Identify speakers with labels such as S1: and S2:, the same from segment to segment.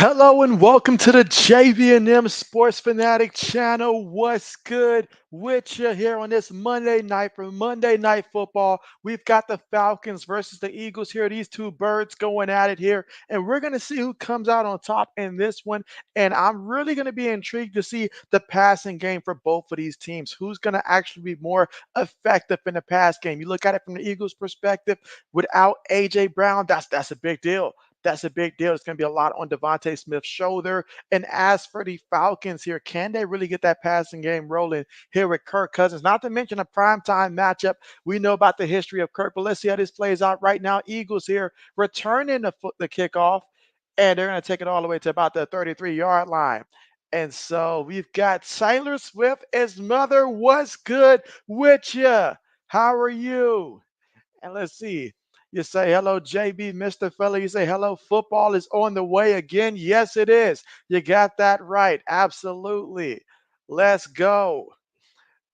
S1: Hello and welcome to the JB&M Sports Fanatic channel. What's good with you here on this Monday night for Monday Night Football? We've got the Falcons versus the Eagles here. These two birds going at it here, and we're going to see who comes out on top in this one. And I'm really going to be intrigued to see the passing game for both of these teams. Who's going to actually be more effective in the pass game? You look at it from the Eagles' perspective. Without AJ Brown, that's a big deal. That's a big deal. It's going to be a lot on Devontae Smith's shoulder. And as for the Falcons here, can they really get that passing game rolling here with Kirk Cousins? Not to mention a primetime matchup. We know about the history of Kirk, but let's see how this plays out right now. Eagles here returning the kickoff, and they're going to take it all the way to about the 33-yard line. And so we've got Taylor Swift as mother. What's good with you? How are you? And let's see. You say hello, JB, Mr. Fella. You say hello, football is on the way again. Yes, it is. You got that right. Absolutely. Let's go.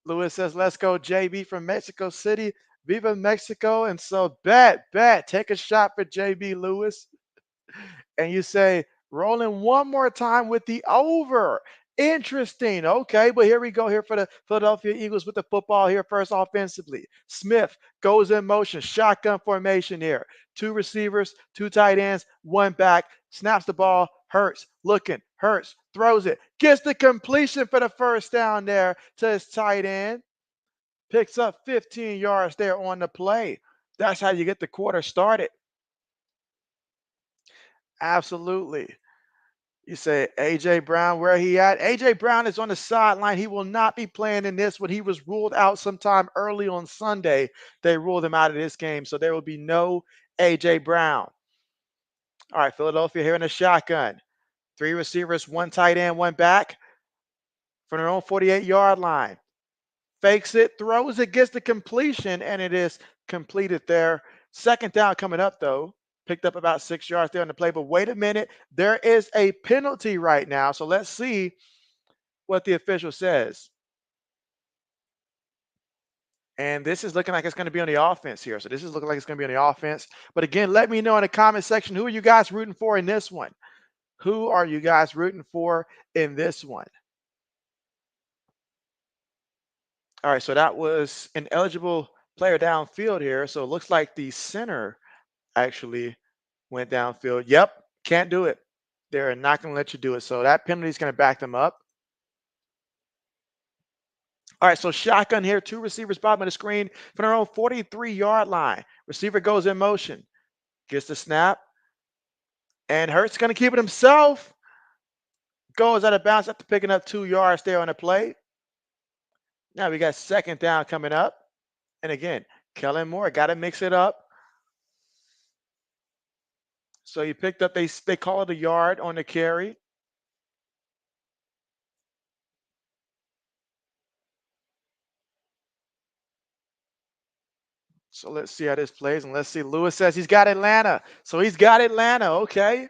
S1: Lewis says, let's go, JB from Mexico City. Viva Mexico. And so bet. Take a shot for JB Lewis. And you say, rolling one more time with the over. Interesting. Okay, but here we go here for the Philadelphia Eagles with the football here first offensively. Smith goes in motion, shotgun formation here. Two receivers, two tight ends, one back, snaps the ball, Hurts, looking, Hurts, throws it, gets the completion for the first down there to his tight end. Picks up 15 yards there on the play. That's how you get the quarter started. Absolutely. You say AJ Brown, where he at? AJ Brown is on the sideline. He will not be playing in this one. He was ruled out sometime early on Sunday. They ruled him out of this game, so there will be no AJ Brown. All right, Philadelphia here in the shotgun. Three receivers, one tight end, one back from their own 48-yard line. Fakes it, throws it, gets the completion, and it is completed there. Second down coming up, though. Picked up about 6 yards there on the play. But wait a minute, there is a penalty right now. So let's see what the official says. And this is looking like it's going to be on the offense here. So this is looking like it's going to be on the offense. But again, let me know in the comment section, who are you guys rooting for in this one? Who are you guys rooting for in this one? All right, so that was an eligible player downfield here. So it looks like the center actually went downfield. Yep, can't do it. They're not going to let you do it. So that penalty is going to back them up. All right, so shotgun here, two receivers bottom of the screen from their own 43-yard line. Receiver goes in motion, gets the snap, and Hurts going to keep it himself. Goes out of bounds after picking up 2 yards there on the play. Now we got second down coming up. And again, Kellen Moore got to mix it up. So he picked up, they call it a yard on the carry. So let's see how this plays. And let's see. Lewis says he's got Atlanta. So he's got Atlanta. Okay.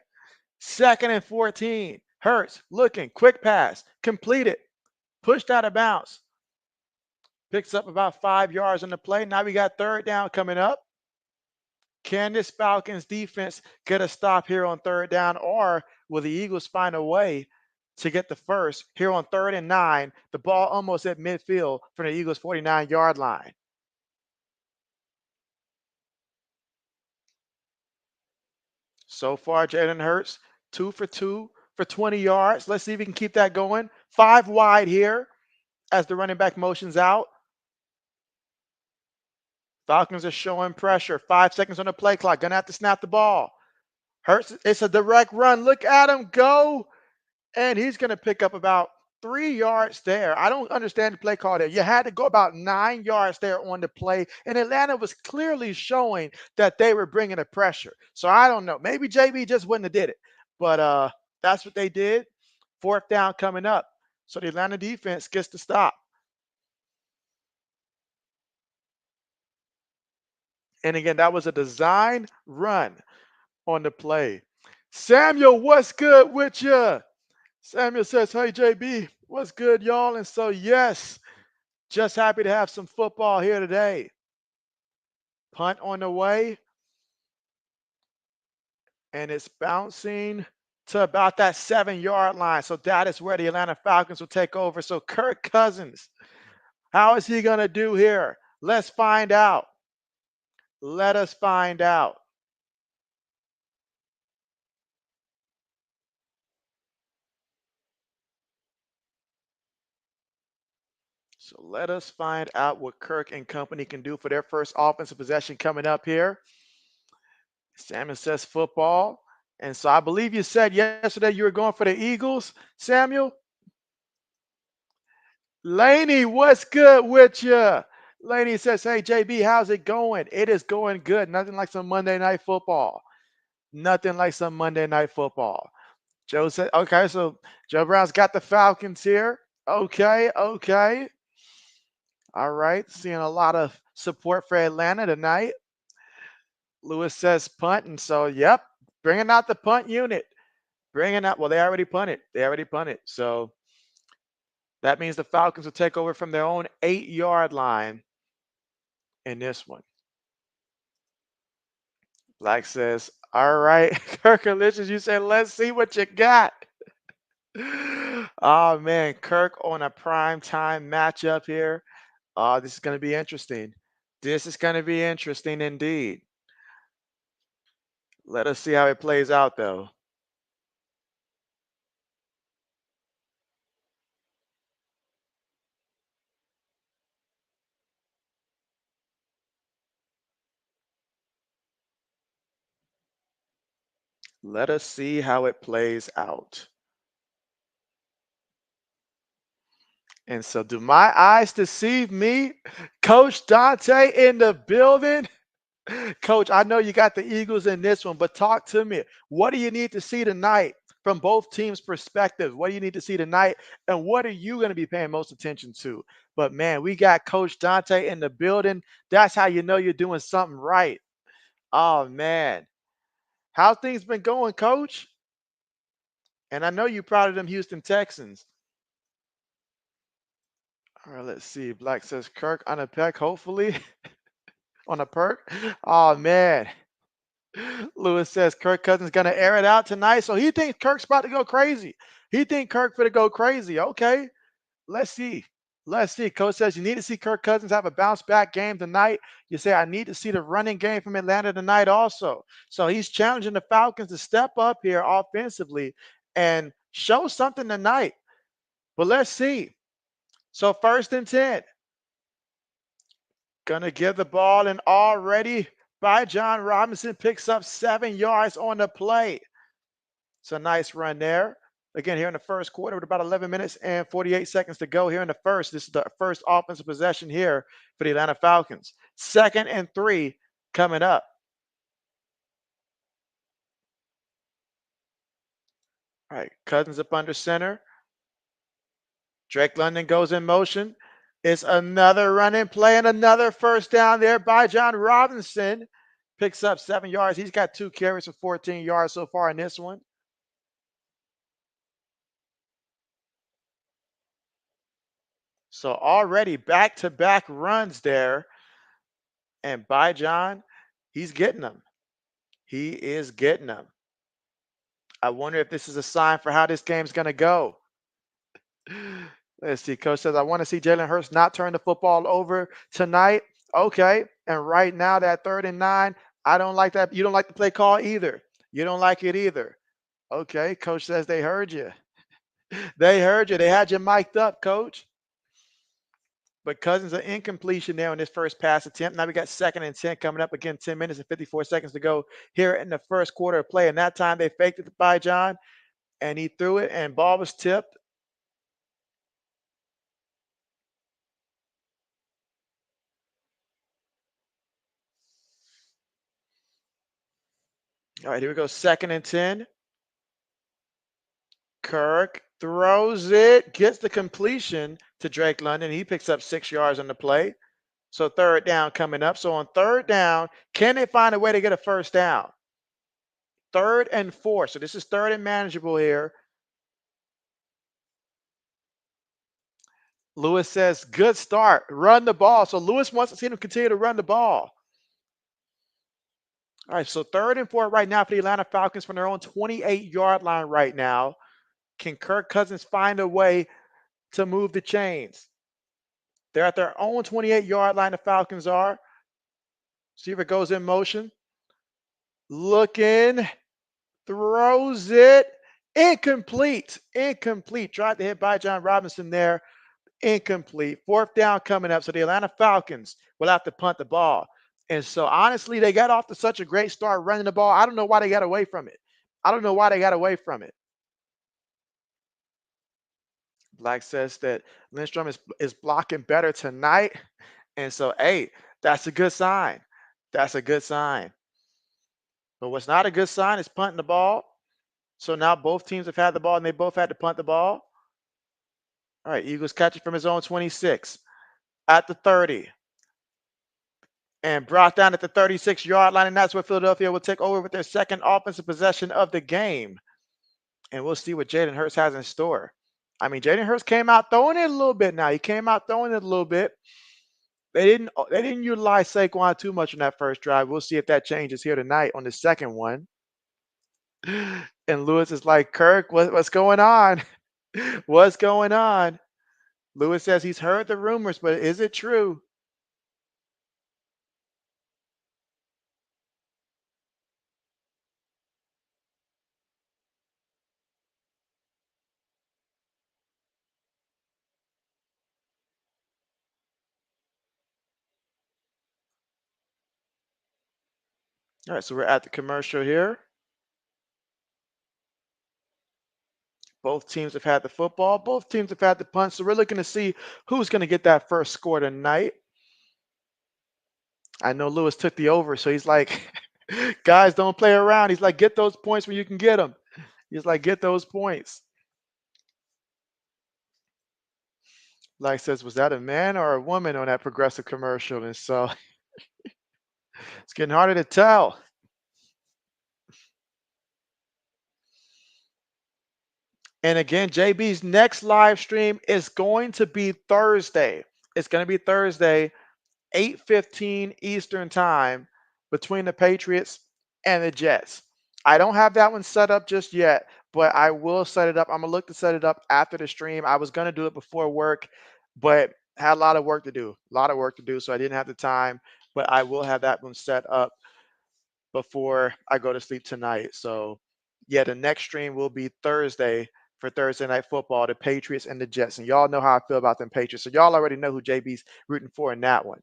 S1: Second and 14. Hurts looking. Quick pass. Completed. Pushed out of bounds. Picks up about 5 yards on the play. Now we got third down coming up. Can this Falcons defense get a stop here on third down, or will the Eagles find a way to get the first here on 3rd and 9? The ball almost at midfield from the Eagles' 49-yard line. So far, Jalen Hurts, 2 for 2 for 20 yards. Let's see if we can keep that going. 5 wide here as the running back motions out. Falcons are showing pressure. 5 seconds on the play clock. Gonna have to snap the ball. Hurts, it's a direct run. Look at him go. And he's gonna pick up about 3 yards there. I don't understand the play call there. You had to go about 9 yards there on the play. And Atlanta was clearly showing that they were bringing the pressure. So I don't know. Maybe JB just wouldn't have did it. But that's what they did. Fourth down coming up. So the Atlanta defense gets to stop. And again, that was a design run on the play. Samuel, what's good with you? Samuel says, hey, JB, what's good, y'all? And so, yes, just happy to have some football here today. Punt on the way. And it's bouncing to about that 7-yard line. So that is where the Atlanta Falcons will take over. So Kirk Cousins, how is he going to do here? Let's find out. Let us find out. So let us find out what Kirk and company can do for their first offensive possession coming up here. Samuel says football. And so I believe you said yesterday you were going for the Eagles, Samuel. Laney, what's good with you? Laney says, hey, JB, how's it going? It is going good. Nothing like some Monday night football. Nothing like some Monday night football. Joe said, okay, so Joe Brown's got the Falcons here. Okay, okay. All right, seeing a lot of support for Atlanta tonight. Lewis says punt, and so, yep, bringing out the punt unit. Bringing out, well, they already punted. They already punted. So that means the Falcons will take over from their own 8-yard line in this one. Black says, all right, Kirk Alicious, you said, let's see what you got. Oh, man, Kirk on a prime time matchup here. Oh, this is going to be interesting. This is going to be interesting indeed. Let us see how it plays out, though. Let us see how it plays out. And so, do my eyes deceive me? Coach Dante in the building. Coach, I know you got the Eagles in this one, but talk to me. What do you need to see tonight from both teams' perspectives? What do you need to see tonight? And what are you going to be paying most attention to? But man, we got Coach Dante in the building. That's how you know you're doing something right. Oh man. How things been going, Coach? And I know you're proud of them Houston Texans. All right, let's see. Black says Kirk on a peck, hopefully. On a perk. Oh man. Lewis says Kirk Cousins gonna air it out tonight. So he thinks Kirk's about to go crazy. He think Kirk finna go crazy. Okay. Let's see. Let's see. Coach says you need to see Kirk Cousins have a bounce back game tonight. You say I need to see the running game from Atlanta tonight also. So he's challenging the Falcons to step up here offensively and show something tonight. But let's see. So 1st and 10. Gonna give the ball, and already by John Robinson picks up 7 yards on the play. It's a nice run there. Again, here in the first quarter with about 11 minutes and 48 seconds to go here in the first. This is the first offensive possession here for the Atlanta Falcons. 2nd and 3 coming up. All right, Cousins up under center. Drake London goes in motion. It's another running play and another first down there by John Robinson. Picks up 7 yards. He's got 2 carries for 14 yards so far in this one. So already back-to-back runs there. And by John, he's getting them. He is getting them. I wonder if this is a sign for how this game's going to go. Let's see. Coach says, I want to see Jalen Hurts not turn the football over tonight. Okay. And right now, that 3rd and 9, I don't like that. You don't like the play call either. You don't like it either. Okay. Coach says they heard you. They heard you. They had you mic'd up, Coach. But Cousins an incompletion there on this first pass attempt. Now we got 2nd and 10 coming up. Again, 10 minutes and 54 seconds to go here in the first quarter of play. And that time they faked it by John, and he threw it, and ball was tipped. All right, here we go. 2nd and 10. Kirk throws it, gets the completion to Drake London. He picks up 6 yards on the play. So 3rd down coming up. So on 3rd down, can they find a way to get a first down? 3rd and 4. So this is 3rd and manageable here. Lewis says, good start. Run the ball. So Lewis wants to see them continue to run the ball. All right, so 3rd and 4 right now for the Atlanta Falcons from their own 28-yard line right now. Can Kirk Cousins find a way to move the chains? They're at their own 28-yard line, the Falcons are. Receiver goes in motion. Looking, throws it. Incomplete. Incomplete. Tried to hit by John Robinson there. Incomplete. 4th down coming up. So the Atlanta Falcons will have to punt the ball. And so honestly, they got off to such a great start running the ball. I don't know why they got away from it. I don't know why they got away from it. Black says that Lindstrom is blocking better tonight. And so, hey, that's a good sign. That's a good sign. But what's not a good sign is punting the ball. So now both teams have had the ball and they both had to punt the ball. All right, Eagles catch it from his own 26 at the 30 and brought down at the 36-yard line. And that's where Philadelphia will take over with their second offensive possession of the game. And we'll see what Jalen Hurts has in store. I mean, Jalen Hurts came out throwing it a little bit now. He came out throwing it a little bit. They didn't utilize Saquon too much on that first drive. We'll see if that changes here tonight on the second one. And Lewis is like, Kirk, what's going on? What's going on? Lewis says he's heard the rumors, but is it true? All right, so we're at the commercial here. Both teams have had the football. Both teams have had the punt. So we're looking to see who's going to get that first score tonight. I know Lewis took the over, so he's like, guys, don't play around. He's like, get those points when you can get them. He's like, get those points. Like says, was that a man or a woman on that Progressive commercial? And so it's getting harder to tell. And again, JB's next live stream is going to be Thursday. It's going to be Thursday, 8:15 Eastern time between the Patriots and the Jets. I don't have that one set up just yet, but I will set it up. I'm gonna look to set it up after the stream. I was gonna do it before work, but had a lot of work to do. A lot of work to do, so I didn't have the time. But I will have that one set up before I go to sleep tonight. So yeah, the next stream will be Thursday for Thursday Night Football, the Patriots and the Jets. And y'all know how I feel about them Patriots. So y'all already know who JB's rooting for in that one.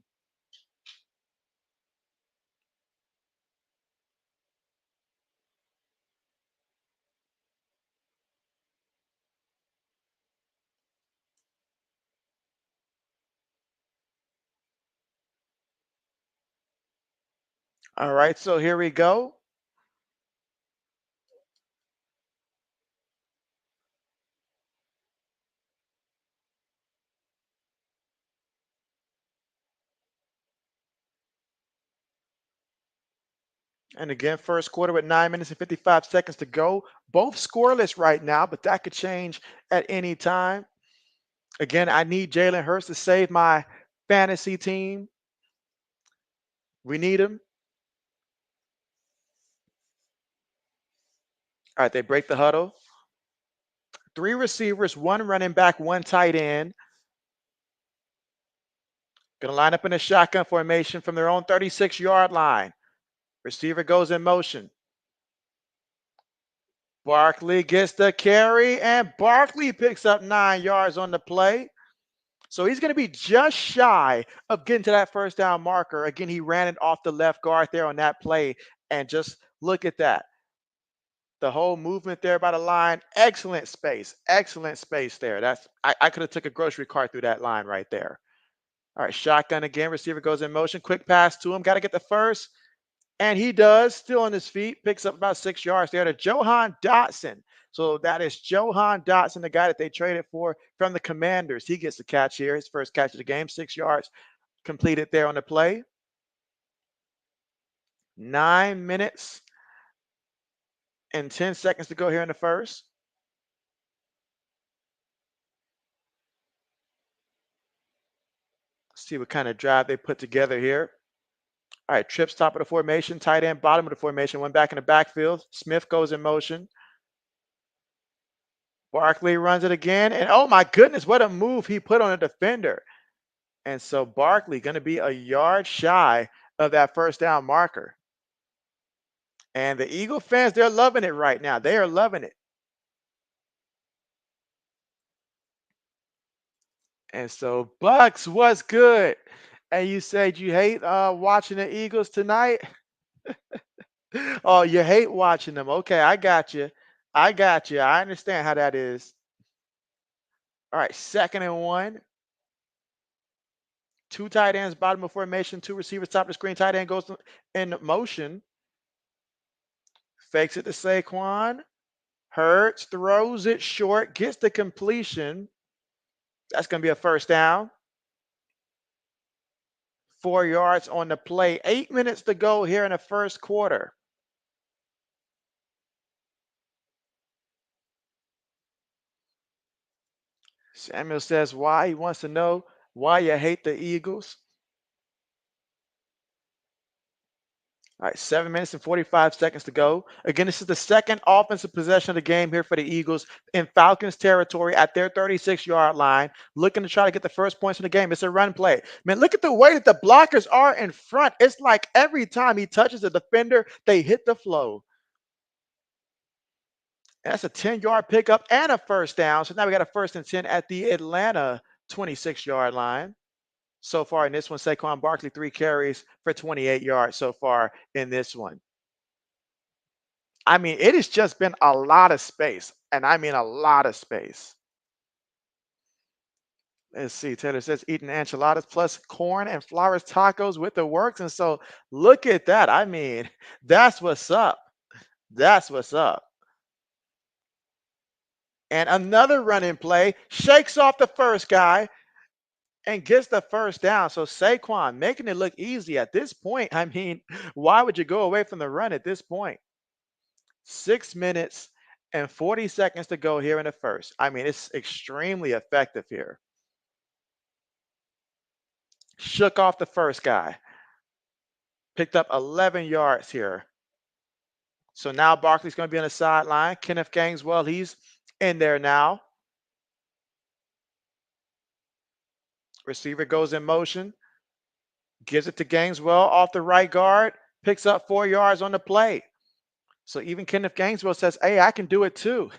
S1: All right, so here we go. And again, first quarter with 9 minutes and 55 seconds to go. Both scoreless right now, but that could change at any time. Again, I need Jalen Hurts to save my fantasy team. We need him. All right, they break the huddle. 3 receivers, 1 running back, 1 tight end. Going to line up in a shotgun formation from their own 36-yard line. Receiver goes in motion. Barkley gets the carry, and Barkley picks up 9 yards on the play. So he's going to be just shy of getting to that first down marker. Again, he ran it off the left guard there on that play. And just look at that. The whole movement there by the line. Excellent space. Excellent space there. I could have took a grocery cart through that line right there. All right, shotgun again. Receiver goes in motion. Quick pass to him. Got to get the first. And he does, still on his feet, picks up about 6 yards there to Johan Dotson. So that is Johan Dotson, the guy that they traded for from the Commanders. He gets the catch here, his first catch of the game, 6 yards completed there on the play. 9 minutes and 10 seconds to go here in the first. See what kind of drive they put together here. All right, trips top of the formation, tight end bottom of the formation, one back in the backfield. Smith goes in motion. Barkley runs it again, and oh my goodness, what a move he put on a defender. And so Barkley going to be a yard shy of that first down marker. And the Eagle fans, they're loving it right now. They are loving it. And so Bucks, what's good? And you said you hate watching the Eagles tonight? Oh, you hate watching them. Okay, I got you. I got you. I understand how that is. All right, 2nd and 1. Two tight ends, bottom of formation, two receivers, top of the screen. Tight end goes in motion. Fakes it to Saquon. Hurts, throws it short, gets the completion. That's going to be a first down. 4 yards on the play. 8 minutes to go here in the first quarter. Samuel says why. He wants to know why you hate the Eagles. All right, 7 minutes and 45 seconds to go. Again, this is the second offensive possession of the game here for the Eagles in Falcons territory at their 36-yard line, looking to try to get the first points in the game. It's a run play. Man, look at the way that the blockers are in front. It's like every time he touches the defender, they hit the flow. That's a 10-yard pickup and a first down. So now we got a 1st and 10 at the Atlanta 26-yard line. So far in this one, Saquon Barkley, 3 carries for 28 yards so far in this one. I mean, it has just been a lot of space, and I mean a lot of space. Let's see. Taylor says eating enchiladas plus corn and flowers tacos with the works. And so look at that. I mean, that's what's up. That's what's up. And another running play shakes off the first guy and gets the first down. So Saquon making it look easy at this point. I mean, why would you go away from the run at this point? 6 minutes and 40 seconds to go here in the first. I mean, it's extremely effective here. Shook off the first guy. Picked up 11 yards here. So now Barkley's going to be on the sideline. Kenneth Gainwell, he's in there now. Receiver goes in motion. Gives it to Gainwell off the right guard. Picks up 4 yards on the play. So even Kenneth Gainwell says, hey, I can do it too.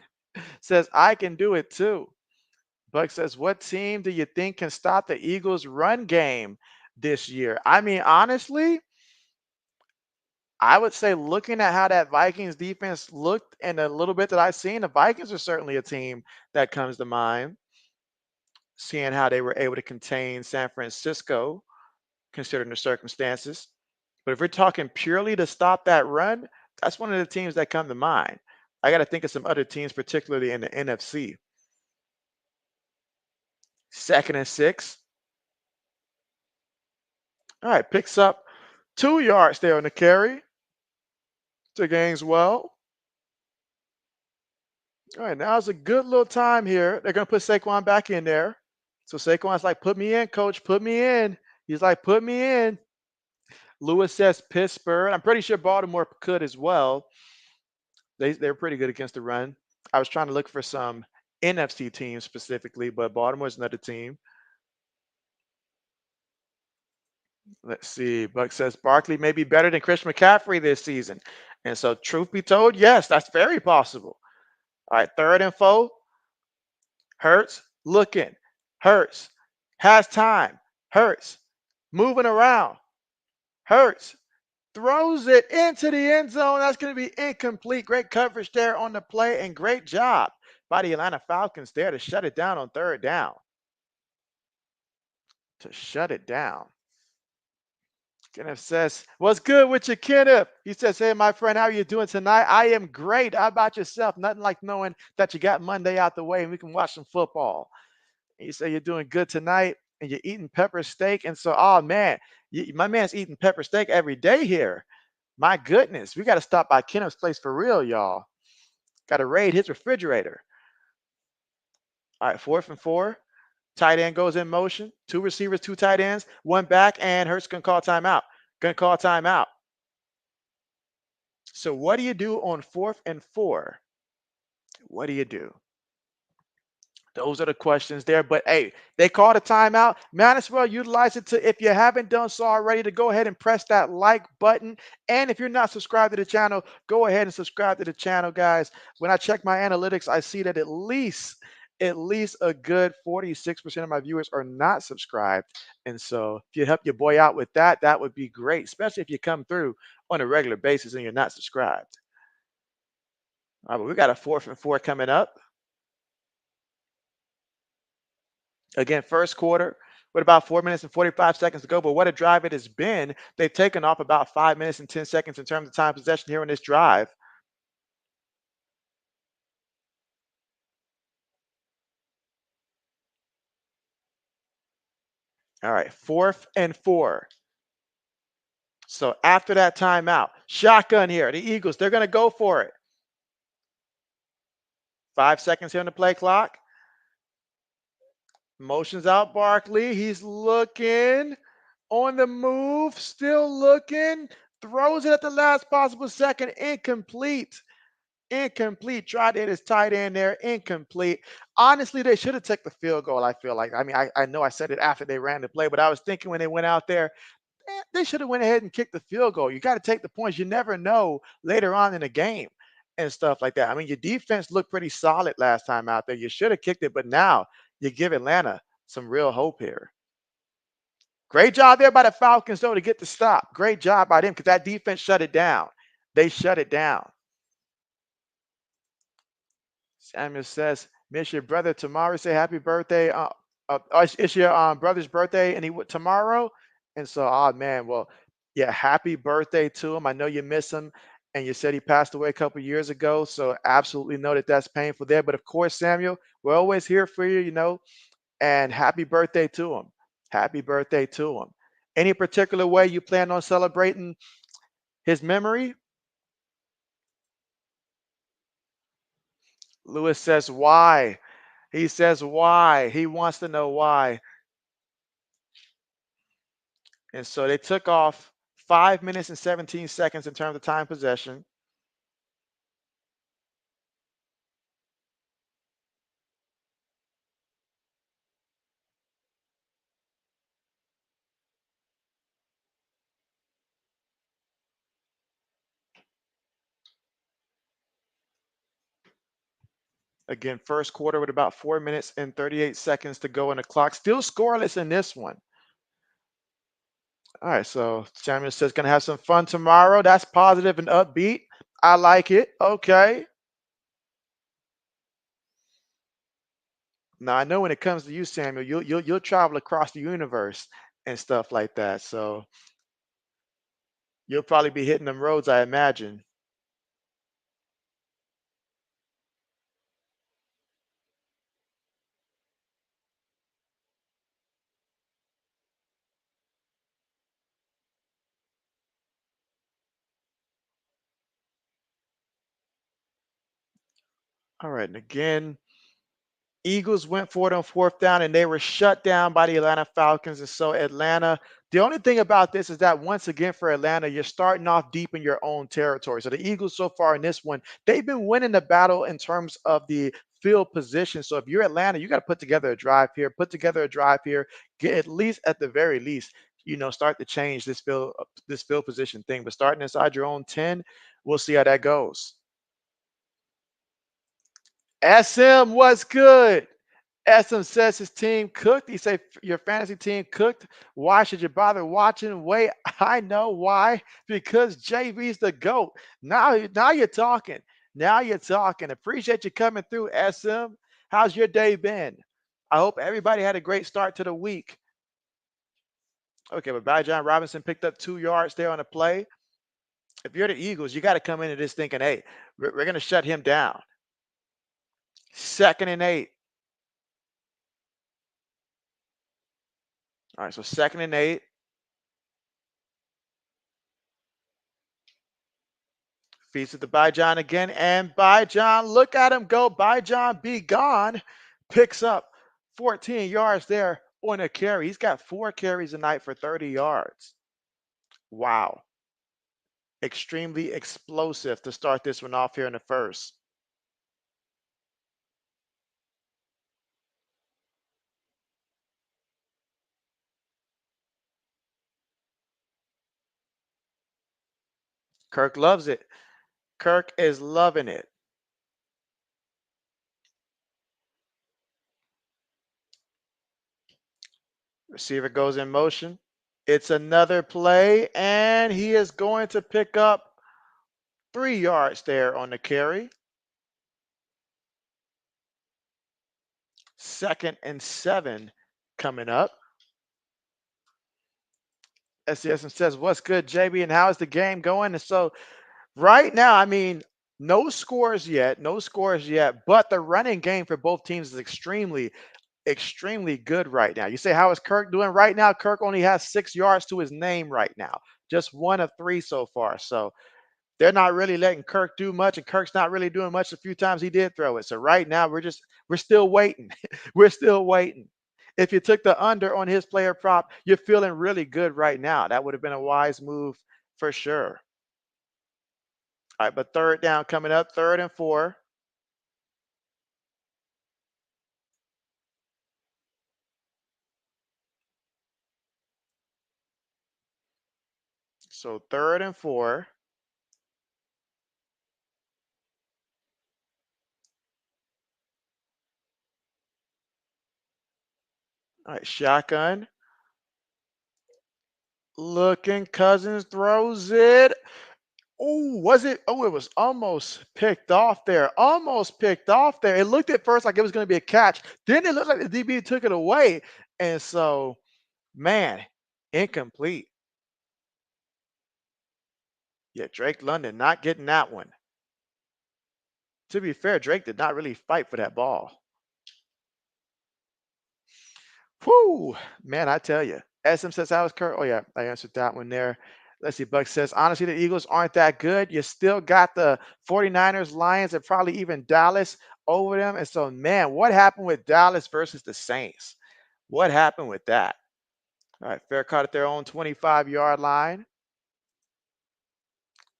S1: Says, I can do it too. Buck says, what team do you think can stop the Eagles' run game this year? I mean, honestly, I would say looking at how that Vikings defense looked and a little bit that I've seen, the Vikings are certainly a team that comes to mind. Seeing how they were able to contain San Francisco, considering the circumstances. But if we're talking purely to stop that run, that's one of the teams that come to mind. I got to think of some other teams, particularly in the NFC. 2nd and 6. All right, picks up 2 yards there on the carry to Gainwell. All right, now's a good little time here. They're going to put Saquon back in there. So Saquon's like, put me in, coach, put me in. He's like, put me in. Lewis says Pittsburgh. I'm pretty sure Baltimore could as well. They're pretty good against the run. I was trying to look for some NFC teams specifically, but Baltimore's another team. Let's see. Buck says Barkley may be better than Chris McCaffrey this season. And so, truth be told, yes, that's very possible. All right, 3rd and 4. Hurts looking. Hurts has time. Hurts moving around. Hurts throws it into the end zone. That's going to be incomplete. Great coverage there on the play and great job by the Atlanta Falcons there to shut it down on 3rd down. To shut it down. Kenneth says, what's good with you, Kenneth? He says, hey, my friend, how are you doing tonight? I am great. How about yourself? Nothing like knowing that you got Monday out the way and we can watch some football. And you say you're doing good tonight and you're eating pepper steak. And so, oh, man, my man's eating pepper steak every day here. My goodness, we got to stop by Kenneth's place for real, y'all. Got to raid his refrigerator. All right, 4th and 4. Tight end goes in motion. 2 receivers, 2 tight ends, 1 back, and Hurts can call timeout. Gonna call timeout. So what do you do on 4th and 4? What do you do? Those are the questions there. But hey, they called a timeout. Might as well utilize it to, if you haven't done so already, to go ahead and press that like button. And if you're not subscribed to the channel, go ahead and subscribe to the channel, guys. When I check my analytics, I see that at least a good 46% of my viewers are not subscribed. And so if you help your boy out with that, that would be great, especially if you come through on a regular basis and you're not subscribed. All right, but we got a 4th and 4 coming up. Again, first quarter with about 4 minutes and 45 seconds to go. But what a drive it has been. They've taken off about 5 minutes and 10 seconds in terms of time possession here on this drive. All right, 4th and 4. So after that timeout, shotgun here. The Eagles, they're going to go for it. 5 seconds here on the play clock. Motions out Barkley. He's looking on the move, still looking. Throws it at the last possible second. Incomplete. Incomplete. Tried to hit his tight end there. Incomplete. Honestly, they should have took the field goal, I feel like. I mean, I know I said it after they ran the play, but I was thinking when they went out there, they should have went ahead and kicked the field goal. You got to take the points. You never know later on in the game and stuff like that. I mean, your defense looked pretty solid last time out there. You should have kicked it, but now you give Atlanta some real hope here. Great job there by the Falcons, though, to get the stop. Great job by them because that defense shut it down. They shut it down. Samuel says, "Miss your brother tomorrow. Say happy birthday. It's your brother's birthday, and tomorrow." And so, oh man, well, yeah, happy birthday to him. I know you miss him, and you said he passed away a couple years ago. So, absolutely know that that's painful there. But of course, Samuel, we're always here for you, and happy birthday to him. Happy birthday to him. Any particular way you plan on celebrating his memory? Lewis says, why? He says, why? He wants to know why. And so they took off 5 minutes and 17 seconds in terms of time possession. Again, first quarter with about 4 minutes and 38 seconds to go in the clock. Still scoreless in this one. All right, so Samuel says gonna have some fun tomorrow. That's positive and upbeat. I like it. Okay. Now I know when it comes to you, Samuel, you'll travel across the universe and stuff like that. So you'll probably be hitting them roads, I imagine. All right, and again, Eagles went for it on 4th down and they were shut down by the Atlanta Falcons. And so Atlanta, the only thing about this is that once again for Atlanta, you're starting off deep in your own territory. So the Eagles so far in this one, they've been winning the battle in terms of the field position. So if you're Atlanta, you got to put together a drive here, get at least at the very least, start to change this field position thing. But starting inside your own 10, we'll see how that goes. SM, what's good? SM says his team cooked. He said your fantasy team cooked. Why should you bother watching? Wait, I know why. Because JB's the GOAT. Now you're talking. Now you're talking. Appreciate you coming through, SM. How's your day been? I hope everybody had a great start to the week. Okay, but John Robinson picked up 2 yards there on a play. If you're the Eagles, you got to come into this thinking, hey, we're going to shut him down. 2nd and 8. All right, so 2nd and 8. Feeds it to Byjon again, and Byjon, look at him go. Byjon be gone. Picks up 14 yards there on a carry. He's got 4 carries tonight for 30 yards. Wow. Extremely explosive to start this one off here in the first. Kirk loves it. Kirk is loving it. Receiver goes in motion. It's another play, and he is going to pick up 3 yards there on the carry. 2nd and 7 coming up. SCSM says, "What's good, JB, and how is the game going?" And so right now, I mean, no scores yet, no scores yet, but the running game for both teams is extremely good right now. You say, how is Kirk doing right now? Kirk only has 6 yards to his name right now, just 1 of 3 so far. So they're not really letting Kirk do much, and Kirk's not really doing much the few times he did throw it. So right now, we're still waiting. We're still waiting. If you took the under on his player prop, you're feeling really good right now. That would have been a wise move for sure. All right, but third down coming up, 3rd and 4. So 3rd and 4. All right, shotgun. Looking, Cousins throws it. Oh, was it? Oh, it was almost picked off there. Almost picked off there. It looked at first like it was going to be a catch. Then it looked like the DB took it away. And so, man, incomplete. Yeah, Drake London not getting that one. To be fair, Drake did not really fight for that ball. Whoo, man, I tell you. SM says, "How was Kurt?" Oh, yeah, I answered that one there. Let's see. Buck says, "Honestly, the Eagles aren't that good. You still got the 49ers, Lions, and probably even Dallas over them." And so, man, what happened with Dallas versus the Saints? What happened with that? All right, fair caught at their own 25-yard line.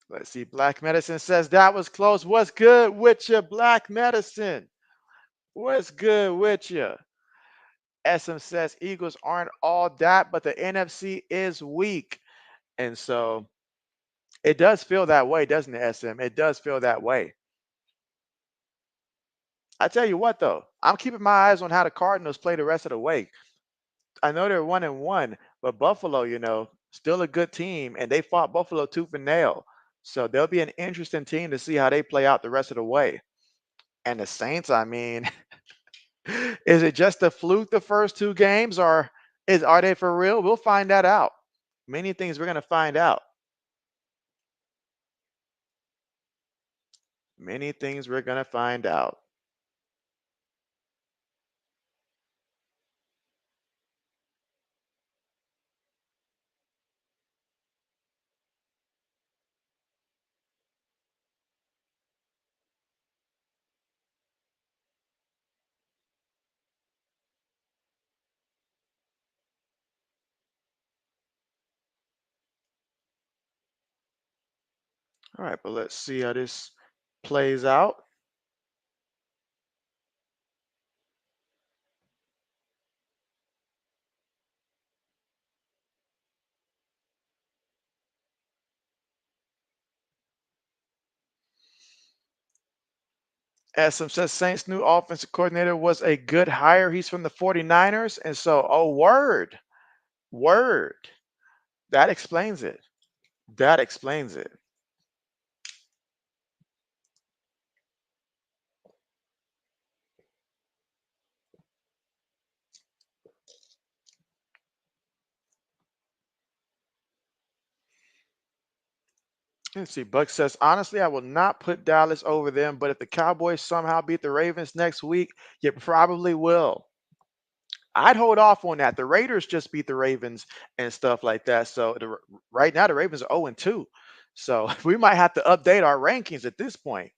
S1: Let's see. Black Medicine says, "That was close. What's good with you, Black Medicine? What's good with you?" SM says, "Eagles aren't all that, but the NFC is weak." And so it does feel that way, doesn't it, SM? It does feel that way. I tell you what, though, I'm keeping my eyes on how the Cardinals play the rest of the way. I know they're 1-1, but Buffalo, still a good team, and they fought Buffalo tooth and nail. So they'll be an interesting team to see how they play out the rest of the way. And the Saints, I mean, is it just a fluke the first 2 games, or are they for real? We'll find that out. Many things we're gonna find out. Many things we're gonna find out. All right, but let's see how this plays out. SM says Saints' new offensive coordinator was a good hire. He's from the 49ers. And so, oh, word, word. That explains it. That explains it. Let's see. Buck says, honestly, I will not put Dallas over them, but if the Cowboys somehow beat the Ravens next week, you probably will. I'd hold off on that. The Raiders just beat the Ravens and stuff like that. So right now, the Ravens are 0-2. So we might have to update our rankings at this point.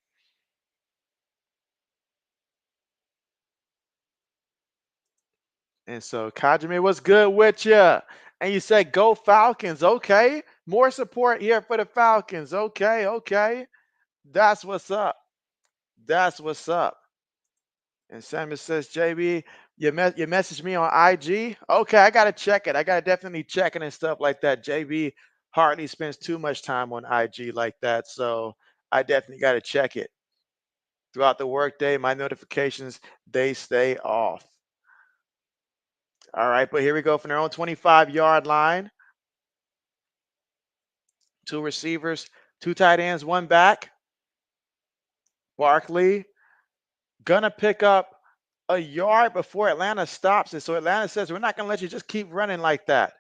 S1: And so, Kajime, what's good with you? And you said go Falcons. Okay. More support here for the Falcons. Okay, okay. That's what's up. That's what's up. And Samuel says, JB, you messaged me on IG. Okay, I gotta check it. I gotta definitely check it and stuff like that. JB hardly spends too much time on IG like that, so I definitely gotta check it. Throughout the workday, my notifications they stay off. All right, but here we go from their own 25-yard line. Two receivers, two tight ends, one back. Barkley gonna pick up a yard before Atlanta stops it. So Atlanta says, we're not gonna let you just keep running like that.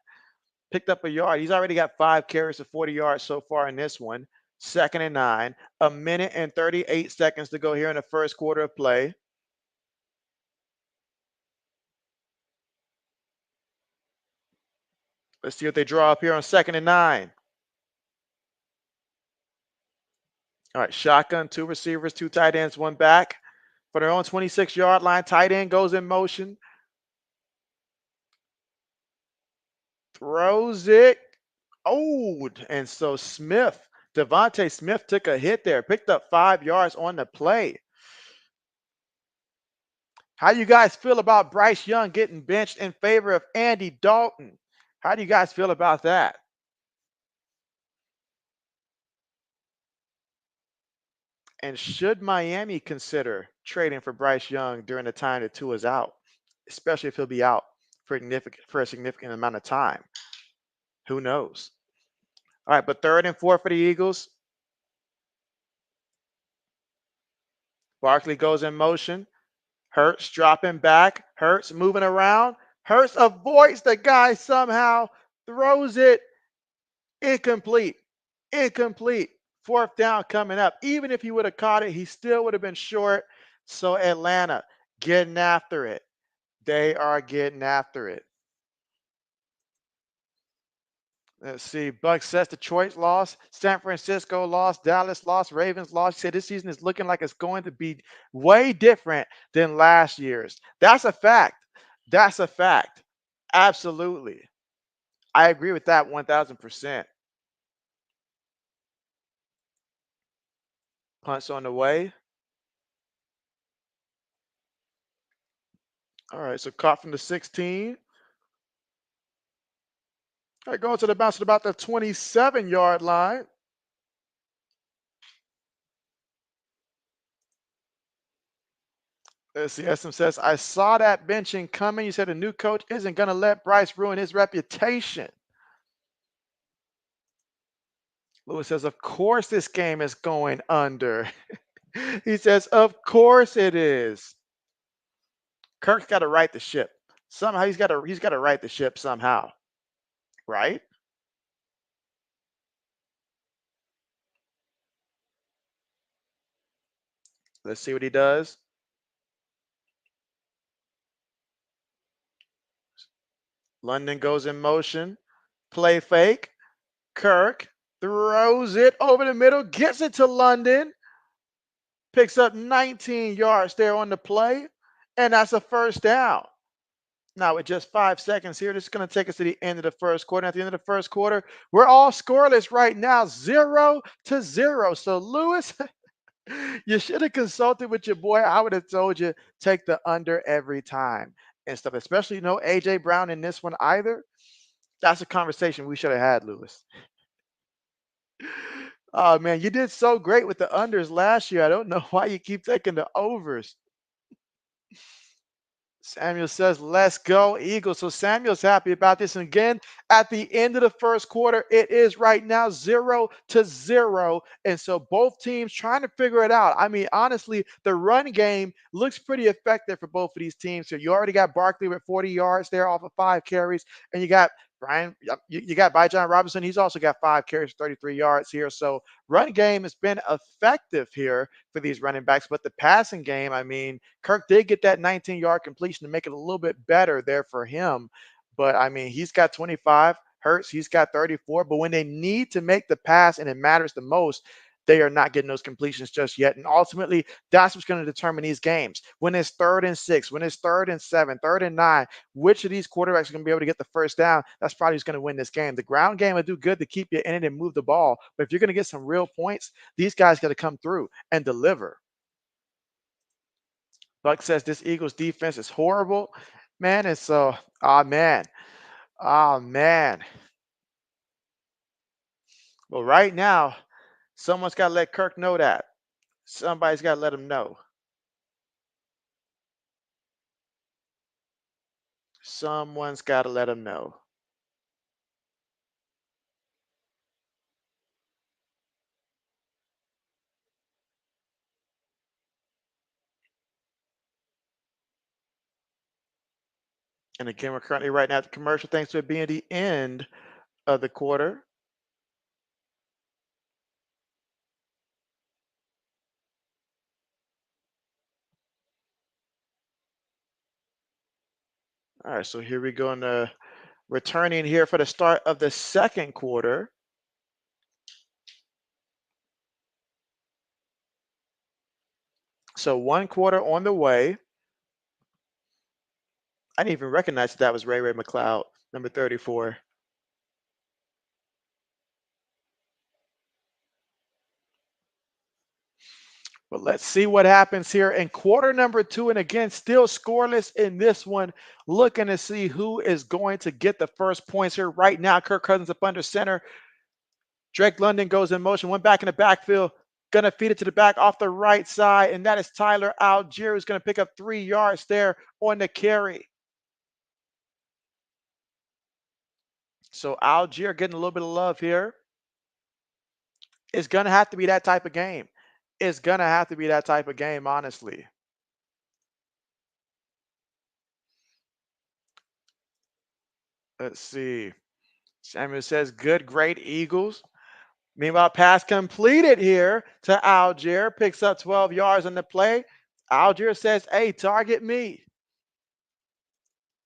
S1: Picked up a yard. He's already got 5 carries for 40 yards so far in this one. 2nd and 9. A minute and 38 seconds to go here in the first quarter of play. Let's see what they draw up here on 2nd and 9. All right, shotgun, two receivers, two tight ends, one back. For their own 26-yard line, tight end goes in motion. Throws it. Oh, and so Devontae Smith took a hit there, picked up 5 yards on the play. How do you guys feel about Bryce Young getting benched in favor of Andy Dalton? How do you guys feel about that? And should Miami consider trading for Bryce Young during the time that Tua is out, especially if he'll be out for a significant amount of time? Who knows? All right, but 3rd and 4 for the Eagles. Barkley goes in motion. Hurts dropping back. Hurts moving around. Hurts avoids the guy somehow. Throws it incomplete. Incomplete. 4th down coming up. Even if he would have caught it, he still would have been short. So Atlanta getting after it. They are getting after it. Let's see. Buck says Detroit lost, San Francisco lost, Dallas lost, Ravens lost. He said this season is looking like it's going to be way different than last year's. That's a fact. That's a fact. Absolutely. I agree with that 1000%. Punts on the way. All right, so caught from the 16. All right, going to the bounce at about the 27-yard line. Let's see. SM says, I saw that benching coming. You said a new coach isn't going to let Bryce ruin his reputation. Lewis says, of course this game is going under. He says, of course it is. Kirk's got to right the ship. Somehow he's got to right the ship somehow. Right? Let's see what he does. London goes in motion. Play fake. Kirk throws it over the middle, gets it to London. Picks up 19 yards there on the play. And that's a 1st down. Now, with just 5 seconds here, this is going to take us to the end of the first quarter. At the end of the first quarter, we're all scoreless right now, 0-0. So, Lewis, you should have consulted with your boy. I would have told you take the under every time and stuff, especially no A.J. Brown in this one either. That's a conversation we should have had, Lewis. Oh, man, you did so great with the unders last year. I don't know why you keep taking the overs. Samuel says, let's go, Eagles. So Samuel's happy about this. And again, at the end of the first quarter, it is right now 0-0. And so both teams trying to figure it out. I mean, honestly, the run game looks pretty effective for both of these teams. So you already got Barkley with 40 yards there off of 5 carries. And you got you got Bijan Robinson. He's also got 5 carries, 33 yards here. So run game has been effective here for these running backs. But the passing game, I mean, Kirk did get that 19-yard completion to make it a little bit better there for him. But I mean, he's got 25. Hurts, he's got 34. But when they need to make the pass and it matters the most, they are not getting those completions just yet. And ultimately, that's what's going to determine these games. When it's 3rd and 6, when it's 3rd and 7, 3rd and 9, which of these quarterbacks are going to be able to get the first down? That's probably who's going to win this game. The ground game will do good to keep you in it and move the ball. But if you're going to get some real points, these guys got to come through and deliver. Buck says this Eagles defense is horrible. Man, and so, oh man. Oh man. Well, right now, someone's got to let Kirk know that. Somebody's got to let him know. Someone's got to let him know. And again, we're currently right now at the commercial. Thanks for being the end of the quarter. All right, so here we go in the returning here for the start of the second quarter. So 1 quarter on the way. I didn't even recognize that was Ray McLeod, number 34. But let's see what happens here in quarter number 2. And again, still scoreless in this one. Looking to see who is going to get the first points here. Right now, Kirk Cousins up under center. Drake London goes in motion. One back in the backfield. Going to feed it to the back off the right side. And that is Tyler Algier, who's going to pick up 3 yards there on the carry. So Algier getting a little bit of love here. It's going to have to be that type of game. It's going to have to be that type of game, honestly. Let's see. Samuel says, good, great Eagles. Meanwhile, pass completed here to Algier. Picks up 12 yards on the play. Algier says, hey, target me.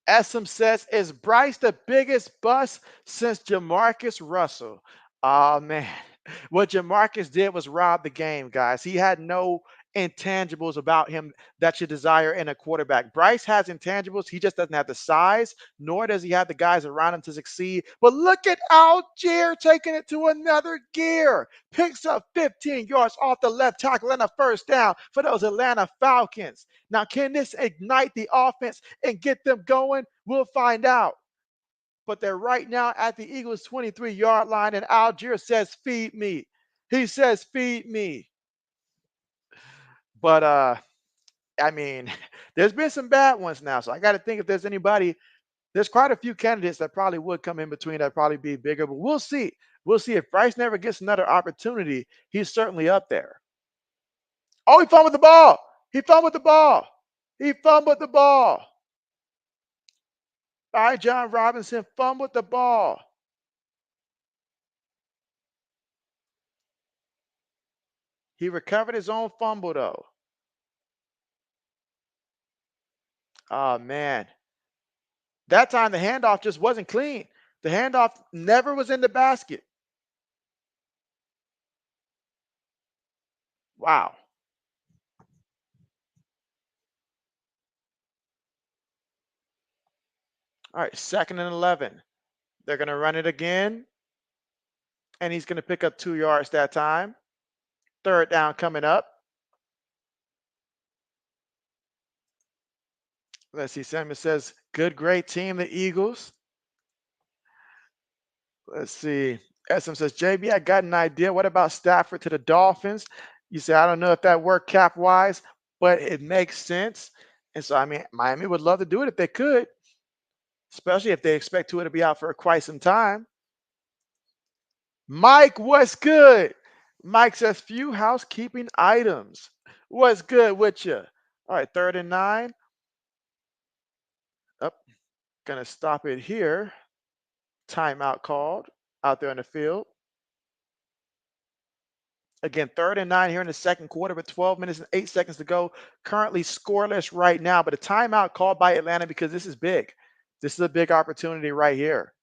S1: Essam says, is Bryce the biggest bust since Jamarcus Russell? Oh, man. What Jamarcus did was rob the game, guys. He had no intangibles about him that you desire in a quarterback. Bryce has intangibles. He just doesn't have the size, nor does he have the guys around him to succeed. But look at Algier taking it to another gear. Picks up 15 yards off the left tackle and a first down for those Atlanta Falcons. Now, can this ignite the offense and get them going? We'll find out. But they're right now at the Eagles' 23-yard line, and Algier says, feed me. He says, feed me. But I mean, there's been some bad ones now. So I got to think if there's anybody, there's quite a few candidates that probably would come in between that probably be bigger, but we'll see. We'll see if Bryce never gets another opportunity. He's certainly up there. Oh, he fumbled the ball. He fumbled the ball. He fumbled the ball. All right, John Robinson fumbled the ball. He recovered his own fumble, though. Oh, man. That time the handoff just wasn't clean. The handoff never was in the basket. Wow. All right, 2nd and 11. They're going to run it again, and he's going to pick up 2 yards that time. 3rd down coming up. Let's see. Samuel says, good, great team, the Eagles. Let's see. SM says, JB, I got an idea. What about Stafford to the Dolphins? You say, I don't know if that worked cap wise, but it makes sense. And so, I mean, Miami would love to do it if they could, especially if they expect Tua to be out for quite some time. Mike, what's good? Mike says, few housekeeping items. What's good with you? All right, 3rd and 9. Up, gonna stop it here. Timeout called out there on the field. Again, 3rd and 9 here in the second quarter with 12 minutes and 8 seconds to go. Currently scoreless right now, but a timeout called by Atlanta because this is big. This is a big opportunity right here.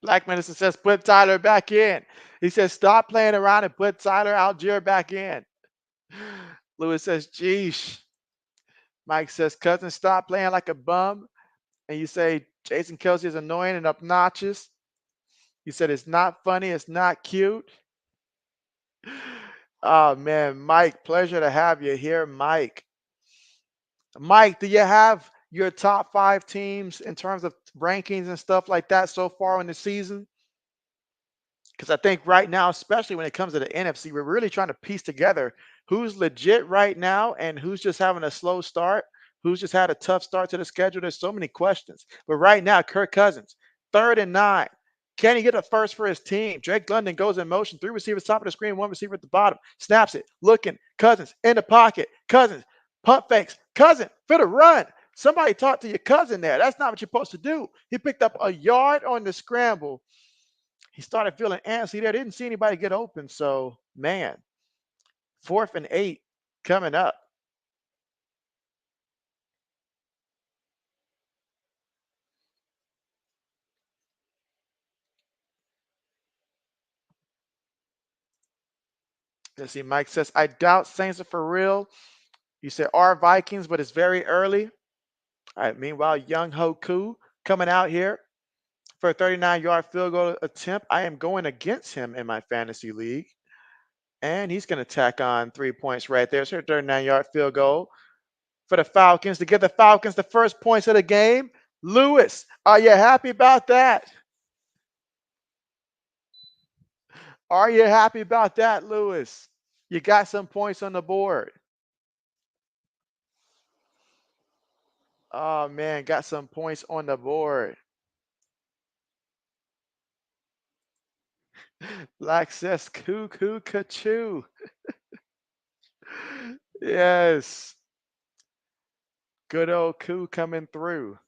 S1: Black Medicine says, put Tyler back in. He says, stop playing around and put Tyler Algier back in. Lewis says, geesh. Mike says, cousin, stop playing like a bum. And you say, Jason Kelsey is annoying and obnoxious. You said, it's not funny. It's not cute. Oh, man. Mike, pleasure to have you here, Mike. Mike, do you have your top 5 teams in terms of rankings and stuff like that so far in the season? Because I think right now, especially when it comes to the NFC, we're really trying to piece together who's legit right now and who's just having a slow start, who's just had a tough start to the schedule. There's so many questions. But right now, Kirk Cousins, 3rd and 9. Can he get a first for his team? Drake London goes in motion, 3 receivers top of the screen, 1 receiver at the bottom. Snaps it, looking. Cousins in the pocket. Cousins, pump fakes. Cousins for the run. Somebody talk to your cousin there. That's not what you're supposed to do. He picked up a yard on the scramble. He started feeling antsy there. Didn't see anybody get open. So, man, 4th and 8 coming up. Let's see. Mike says, I doubt Saints are for real. You said our Vikings, but it's very early. All right. Meanwhile, Young Hoku coming out here for a 39-yard field goal attempt. I am going against him in my fantasy league. And he's going to tack on 3 points right there. So, 39-yard field goal for the Falcons to give the Falcons the first points of the game. Lewis, are you happy about that? Are you happy about that, Lewis? You got some points on the board. Oh, man, got some points on the board. Black says, cuckoo, cachoo. Yes. Good old Coo coming through.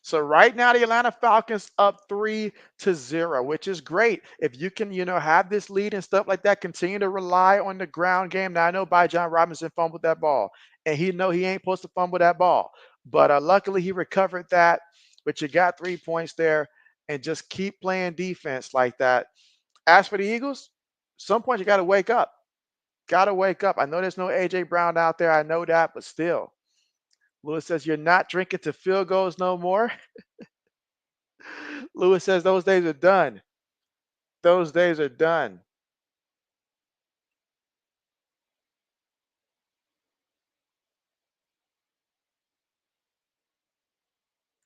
S1: So right now, the Atlanta Falcons up 3-0, which is great. If you can, have this lead and stuff like that, continue to rely on the ground game. Now I know John Robinson fumbled that ball, and he ain't supposed to fumble that ball, but luckily he recovered that. But you got 3 points there, and just keep playing defense like that. As for the Eagles, some point you got to wake up. Got to wake up. I know there's no AJ Brown out there. I know that, but still. Lewis says you're not drinking to field goals no more. Lewis says those days are done. Those days are done.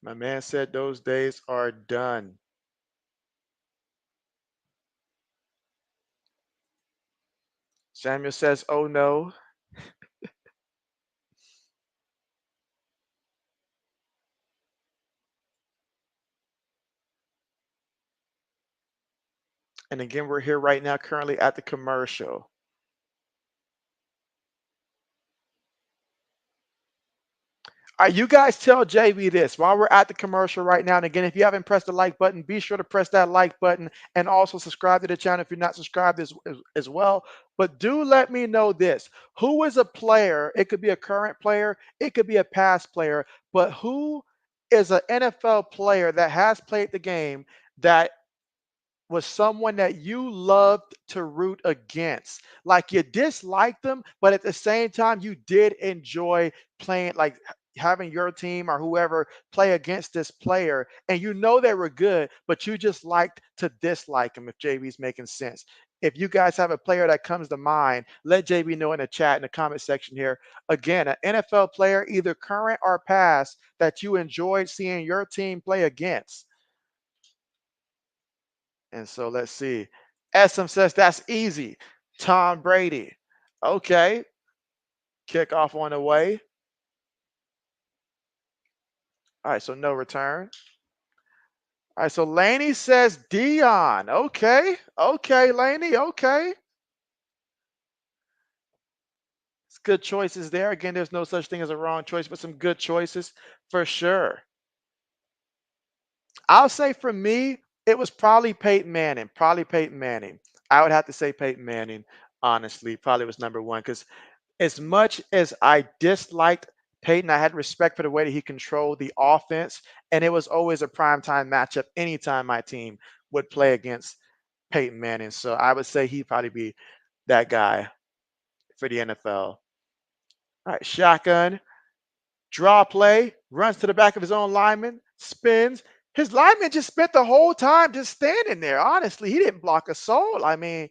S1: My man said those days are done. Samuel says, oh no. And again, we're here right now currently at the commercial. All right, you guys tell JB this while we're at the commercial right now. And again, if you haven't pressed the like button, be sure to press that like button and also subscribe to the channel if you're not subscribed as well. But do let me know this. Who is a player? It could be a current player, it could be a past player, but who is an NFL player that has played the game that was someone that you loved to root against? Like you disliked them, but at the same time, you did enjoy playing, like having your team or whoever play against this player, and they were good, but you just liked to dislike them, if JB's making sense. If you guys have a player that comes to mind, let JB know in the chat, in the comment section here. Again, an NFL player, either current or past, that you enjoyed seeing your team play against. And so let's see. Essam says that's easy. Tom Brady. Okay. Kickoff on the way. All right, so no return. All right, so Laney says Dion. Okay. Okay, Laney. Okay. It's good choices there. Again, there's no such thing as a wrong choice, but some good choices for sure. I'll say for me, it was probably Peyton Manning. Probably Peyton Manning. I would have to say Peyton Manning, honestly. Probably was number one because as much as I disliked Peyton, I had respect for the way that he controlled the offense, and it was always a primetime matchup anytime my team would play against Peyton Manning. So I would say he'd probably be that guy for the NFL. All right, shotgun, draw play, runs to the back of his own lineman, spins. His lineman just spent the whole time just standing there. Honestly, he didn't block a soul. I mean,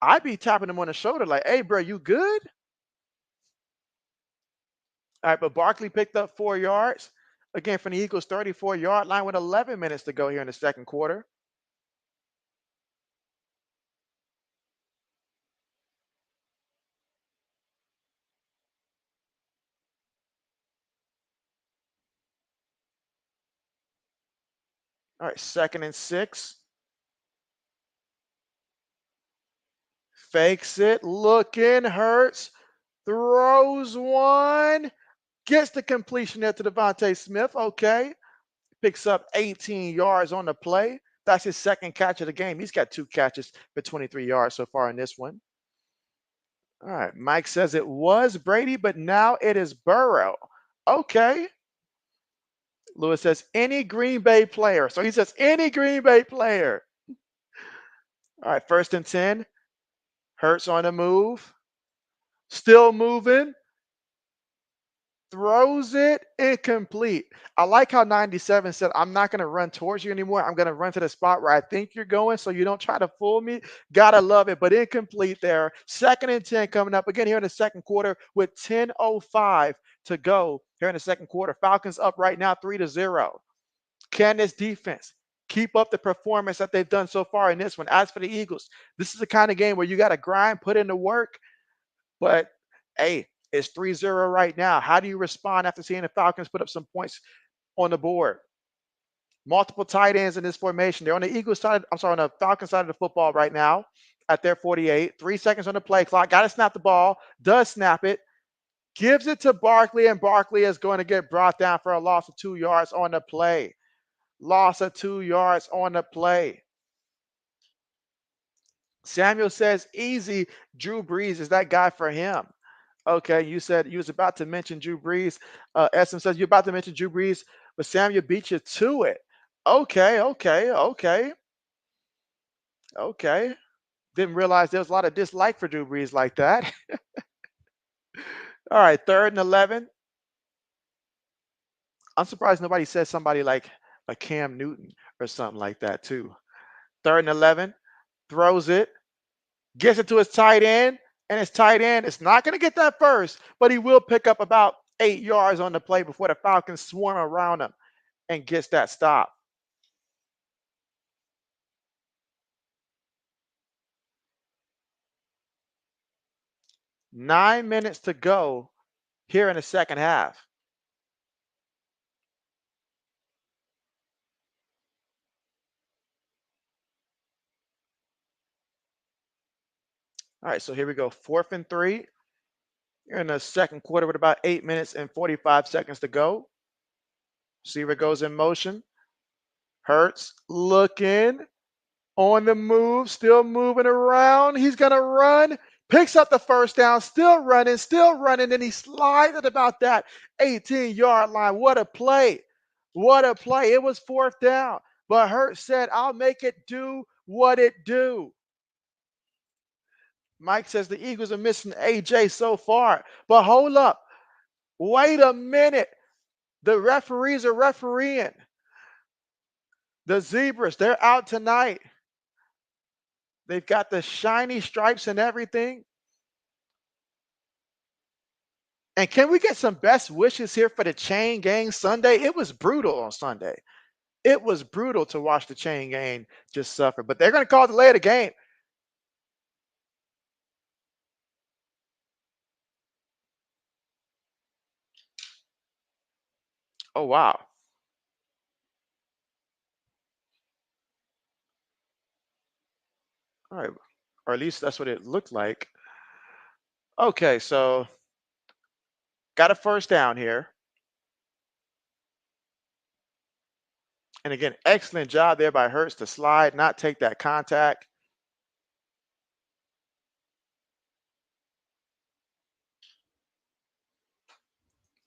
S1: I'd be tapping him on the shoulder like, hey, bro, you good? All right, but Barkley picked up 4 yards. Again, from the Eagles' 34-yard line with 11 minutes to go here in the second quarter. All right, 2nd and 6. Fakes it, looking, hurts, throws one, gets the completion there to Devontae Smith. Okay, picks up 18 yards on the play. That's his second catch of the game. He's got 2 catches for 23 yards so far in this one. All right, Mike says it was Brady, but now it is Burrow. Okay. Lewis says any Green Bay player. So he says any Green Bay player. All right, 1st and 10. Hurts on the move. Still moving. Throws it incomplete. I like how 97 said, I'm not going to run towards you anymore. I'm going to run to the spot where I think you're going so you don't try to fool me. Gotta love it, but incomplete there. 2nd and 10 coming up again here in the second quarter with 10:05 to go here in the second quarter. Falcons up right now 3-0. Can this defense keep up the performance that they've done so far in this one? As for the Eagles, this is the kind of game where you got to grind, put in the work, but hey, it's 3-0 right now. How do you respond after seeing the Falcons put up some points on the board? Multiple tight ends in this formation. They're on the Eagles side, I'm sorry, on the Falcons side of the football right now at their 48. 3 seconds on the play clock. Got to snap the ball. Does snap it. Gives it to Barkley, and Barkley is going to get brought down for a loss of 2 yards on the play. Loss of 2 yards on the play. Samuel says, easy. Drew Brees is that guy for him. Okay, you said you was about to mention Drew Brees. SM says you're about to mention Drew Brees, but Samuel beat you to it. Okay. Didn't realize there was a lot of dislike for Drew Brees like that. All right, 3rd and 11. I'm surprised nobody said somebody like a Cam Newton or something like that too. 3rd and 11, throws it, gets it to his tight end, and his tight end is not going to get that first, but he will pick up about 8 yards on the play before the Falcons swarm around him and gets that stop. 9 minutes to go here in the second half. All right, so here we go. 4th and 3. You're in the second quarter with about 8 minutes and 45 seconds to go. Receiver goes in motion. Hurts looking on the move, still moving around. He's going to run, picks up the first down, still running, and he slides at about that 18-yard line. What a play. What a play. It was 4th down, but Hurts said, I'll make it do what it do. Mike says the Eagles are missing AJ so far, but hold up. Wait a minute. The referees are refereeing. The Zebras, they're out tonight. They've got the shiny stripes and everything. And can we get some best wishes here for the Chain Gang Sunday? It was brutal on Sunday. It was brutal to watch the Chain Gang just suffer, but they're going to call the delay of the game. Oh, wow. All right. Or at least that's what it looked like. Okay, so got a first down here. And again, excellent job there by Hurts to slide, not take that contact.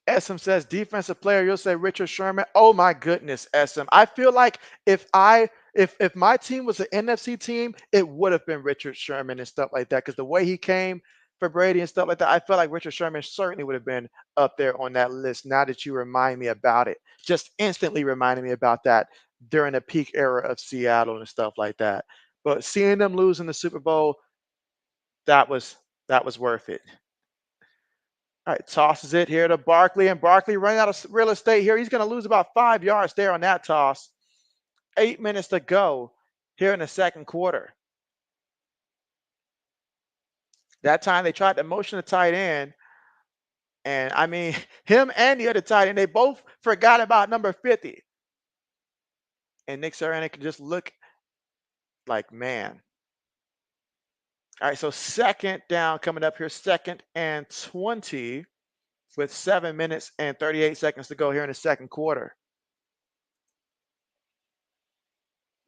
S1: SM says defensive player. You'll say Richard Sherman. Oh my goodness, SM. I feel like if my team was an NFC team, it would have been Richard Sherman and stuff like that. Because the way he came for Brady and stuff like that, I feel like Richard Sherman certainly would have been up there on that list. Now that you remind me about it, just instantly reminding me about that during the peak era of Seattle and stuff like that. But seeing them lose in the Super Bowl, that was that was worth it. All right, tosses it here to Barkley, and Barkley running out of real estate here. He's going to lose about 5 yards there on that toss. 8 minutes to go here in the second quarter. That time they tried to motion the tight end, and I mean, him and the other tight end, they both forgot about number 50. And Nick Sirianni could just look like, man. All right, so second down coming up here, 2nd and 20 with 7 minutes and 38 seconds to go here in the second quarter.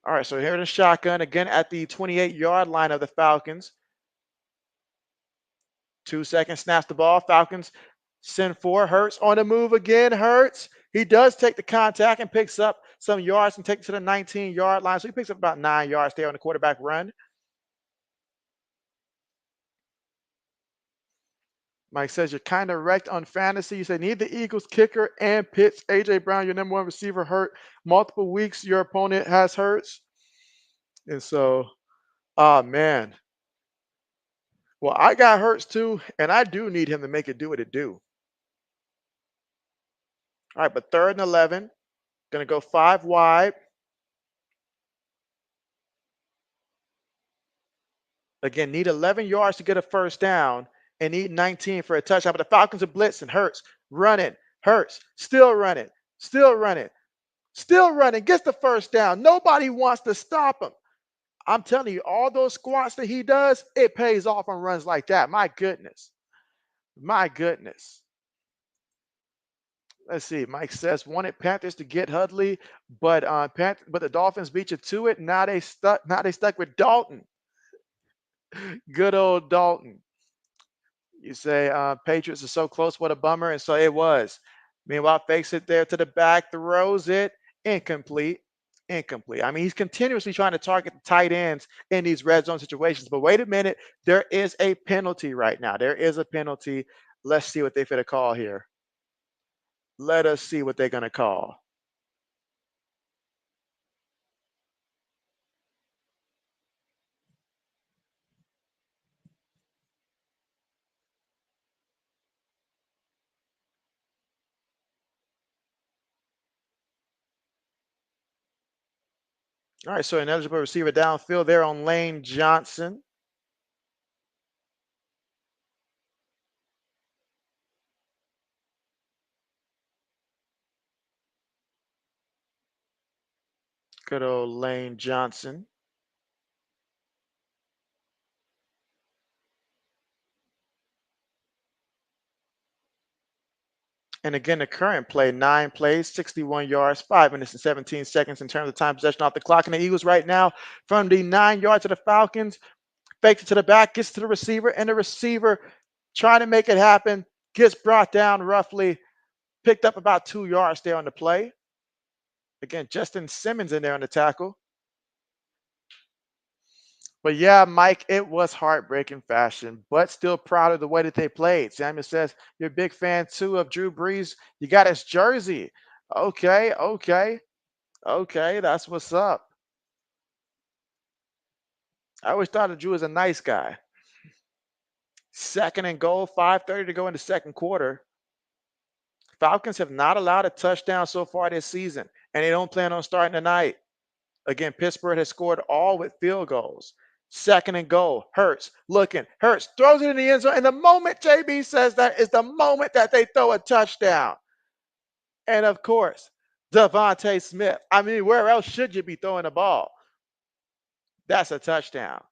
S1: All right, so here in the shotgun again at the 28-yard line of the Falcons. 2 seconds, snaps the ball. Falcons send 4. Hurts on the move again. Hurts. He does take the contact and picks up some yards and takes it to the 19-yard line. So he picks up about 9 yards there on the quarterback run. Mike says you're kind of wrecked on fantasy. You say need the Eagles kicker and Pitts. AJ Brown, your number 1 receiver, hurt multiple weeks. Your opponent has Hurts. And so, oh man. Well, I got Hurts too, and I do need him to make it do what it do. All right, but 3rd and 11. Going to go 5 wide. Again, need 11 yards to get a first down and need 19 for a touchdown. But the Falcons are blitzing. Hurts running. Hurts still running. Still running. Still running. Gets the first down. Nobody wants to stop him. I'm telling you, all those squats that he does, it pays off on runs like that. My goodness. My goodness. Let's see. Mike says wanted Panthers to get Hudley, but but the Dolphins beat you to it. Now they stuck. Now they stuck with Dalton. Good old Dalton. You say Patriots are so close. What a bummer. And so it was. Meanwhile, fakes it there to the back, throws it incomplete. Incomplete. I mean, he's continuously trying to target the tight ends in these red zone situations. But wait a minute. There is a penalty right now. There is a penalty. Let's see what they're going to call here. Let us see what they're going to call. All right, so an eligible receiver downfield there on Lane Johnson. Good old Lane Johnson. And again, the current play, 9 plays, 61 yards, 5 minutes and 17 seconds in terms of time possession off the clock. And the Eagles right now from the 9 yards of the Falcons, fakes it to the back, gets to the receiver, and the receiver trying to make it happen, gets brought down roughly, picked up about 2 yards there on the play. Again, Justin Simmons in there on the tackle. But yeah, Mike, it was heartbreaking fashion, but still proud of the way that they played. Samuel says you're a big fan too of Drew Brees. You got his jersey. Okay, okay, okay. That's what's up. I always thought of Drew as a nice guy. 2nd and goal, 5:30 to go in the second quarter. Falcons have not allowed a touchdown so far this season, and they don't plan on starting tonight. Again, Pittsburgh has scored all with field goals. 2nd and goal. Hurts looking. Hurts throws it in the end zone. And the moment JB says that is the moment that they throw a touchdown. And of course, Devontae Smith. I mean, where else should you be throwing the ball? That's a touchdown.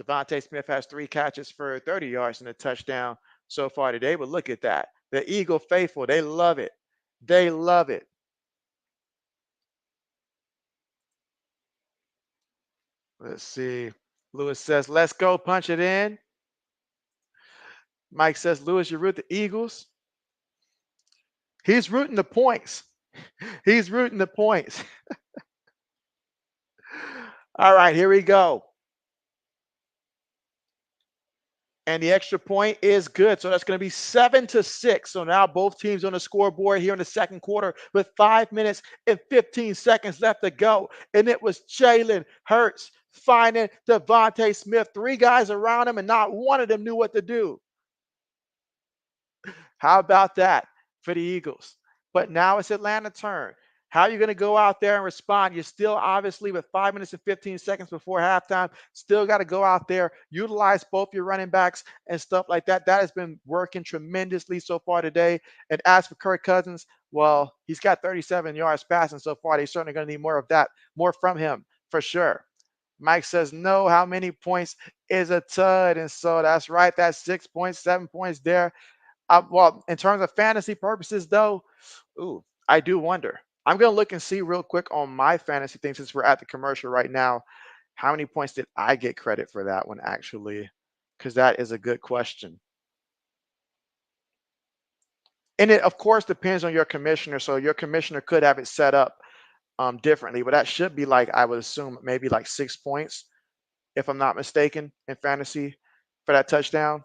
S1: Devontae Smith has 3 catches for 30 yards and a touchdown so far today. But look at that. The Eagle faithful, they love it. They love it. Let's see. Lewis says, let's go punch it in. Mike says, Lewis, you root the Eagles. He's rooting the points. He's rooting the points. All right, here we go. And the extra point is good. So that's going to be 7-6. So now both teams on the scoreboard here in the second quarter with 5 minutes and 15 seconds left to go. And it was Jalen Hurts finding Devontae Smith. 3 guys around him, and not one of them knew what to do. How about that for the Eagles? But now it's Atlanta's turn. How are you going to go out there and respond? You're still obviously with 5 minutes and 15 seconds before halftime. Still got to go out there, utilize both your running backs and stuff like that. That has been working tremendously so far today. And as for Kirk Cousins, well, he's got 37 yards passing so far. They're certainly going to need more of that, more from him for sure. Mike says, no, how many points is a tud? And so that's right. That's 6 points, 7 points there. Well, in terms of fantasy purposes, though, ooh, I do wonder. I'm gonna look and see real quick on my fantasy thing since we're at the commercial right now. How many points did I get credit for that one actually? Because that is a good question. And it, of course, depends on your commissioner. So your commissioner could have it set up differently, but that should be like I would assume maybe like 6 points, if I'm not mistaken, in fantasy for that touchdown.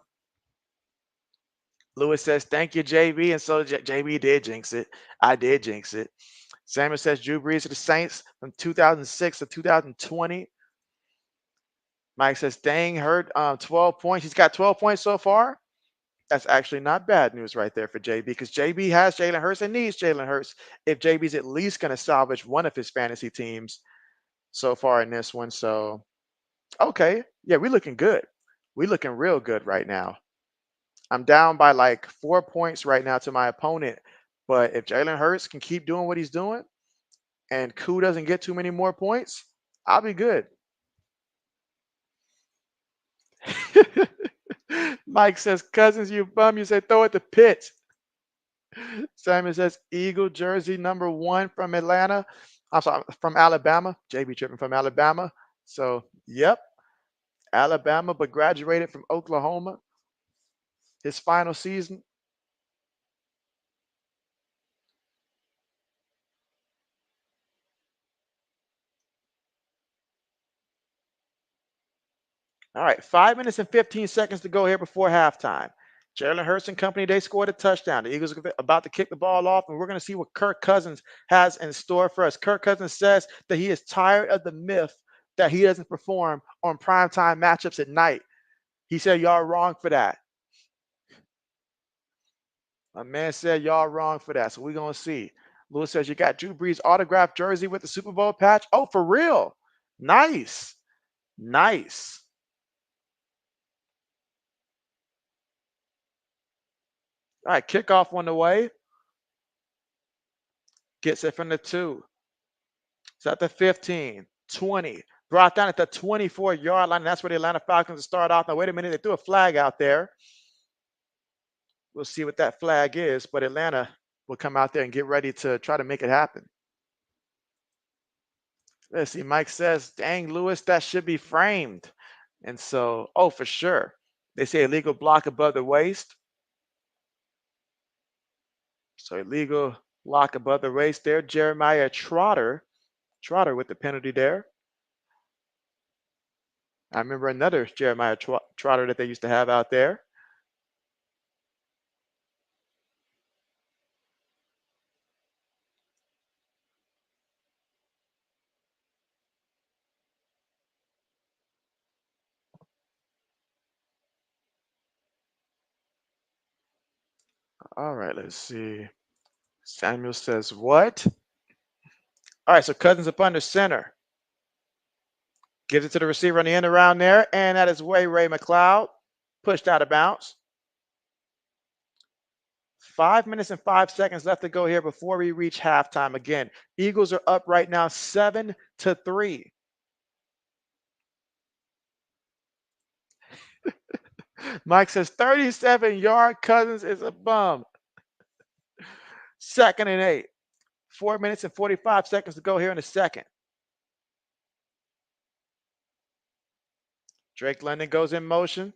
S1: Lewis says, thank you, JB. And so JB did jinx it. I did jinx it. Samuel says, Drew Brees to the Saints from 2006 to 2020. Mike says, dang, Hurt 12 points. He's got 12 points so far. That's actually not bad news right there for JB because JB has Jalen Hurts and needs Jalen Hurts if JB's at least going to salvage one of his fantasy teams so far in this one. So, okay. Yeah, we're looking good. We're looking real good right now. I'm down by like 4 points right now to my opponent. But if Jalen Hurts can keep doing what he's doing and Koo doesn't get too many more points, I'll be good. Mike says, Cousins, you bum. You say, throw it to Pitts. Simon says, Eagle jersey #1 from Atlanta. I'm sorry, from Alabama. JB tripping from Alabama. So, yep, Alabama, but graduated from Oklahoma. His final season. All right, 5 minutes and 15 seconds to go here before halftime. Jalen Hurts and company, they scored a touchdown. The Eagles are about to kick the ball off, and we're going to see what Kirk Cousins has in store for us. Kirk Cousins says that he is tired of the myth that he doesn't perform on primetime matchups at night. He said, y'all wrong for that. My man said, y'all wrong for that. So we're going to see. Lewis says, you got Drew Brees' autographed jersey with the Super Bowl patch. Oh, for real? Nice. Nice. All right, kickoff on the way. Gets it from the 2. It's at the 15, 20. Brought down at the 24-yard line. And that's where the Atlanta Falcons start off. Now, wait a minute. They threw a flag out there. We'll see what that flag is. But Atlanta will come out there and get ready to try to make it happen. Let's see. Mike says, dang, Lewis, that should be framed. And so, oh, for sure. They say illegal block above the waist. So illegal block above the waist there. Jeremiah Trotter with the penalty there. I remember another Jeremiah Trotter that they used to have out there. All right, let's see. Samuel says, what? All right, so Cousins up under center. Gives it to the receiver on the end around there, and that is Ray McLeod. Pushed out of bounds. 5 minutes and 5 seconds left to go here before we reach halftime. Again, Eagles are up right now 7-3. Mike says 37-yard Cousins is a bum. 2nd and 8. 4 minutes and 45 seconds to go here in the second. Drake London goes in motion.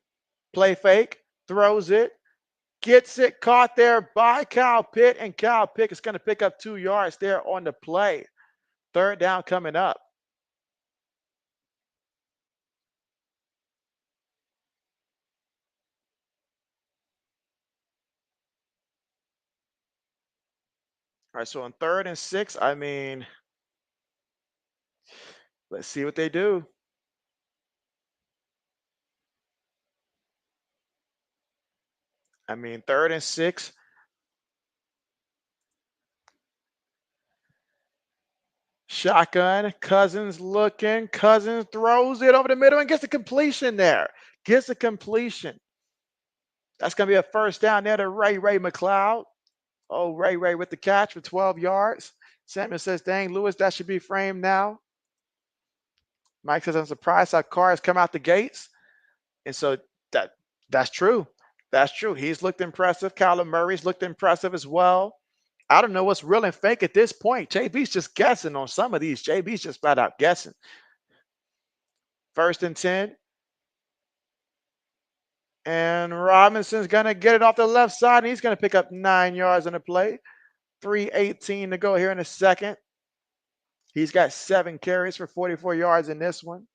S1: Play fake. Throws it. Gets it caught there by Kyle Pitt, and Kyle Pitt is going to pick up 2 yards there on the play. Third down coming up. All right, so on 3rd and 6, I mean, let's see what they do. I mean, 3rd and 6. Shotgun. Cousins looking. Cousins throws it over the middle and gets a completion there. Gets a completion. That's going to be a first down there to Ray McLeod. Oh, Ray with the catch for 12 yards. Samuel says, dang, Lewis, that should be framed now. Mike says, I'm surprised how cars come out the gates. And so that's true. That's true. He's looked impressive. Kyler Murray's looked impressive as well. I don't know what's real and fake at this point. JB's just guessing on some of these. JB's just flat out guessing. 1st and 10. And Robinson's going to get it off the left side, and he's going to pick up 9 yards on the play. 3:18 to go here in the second. He's got 7 carries for 44 yards in this one.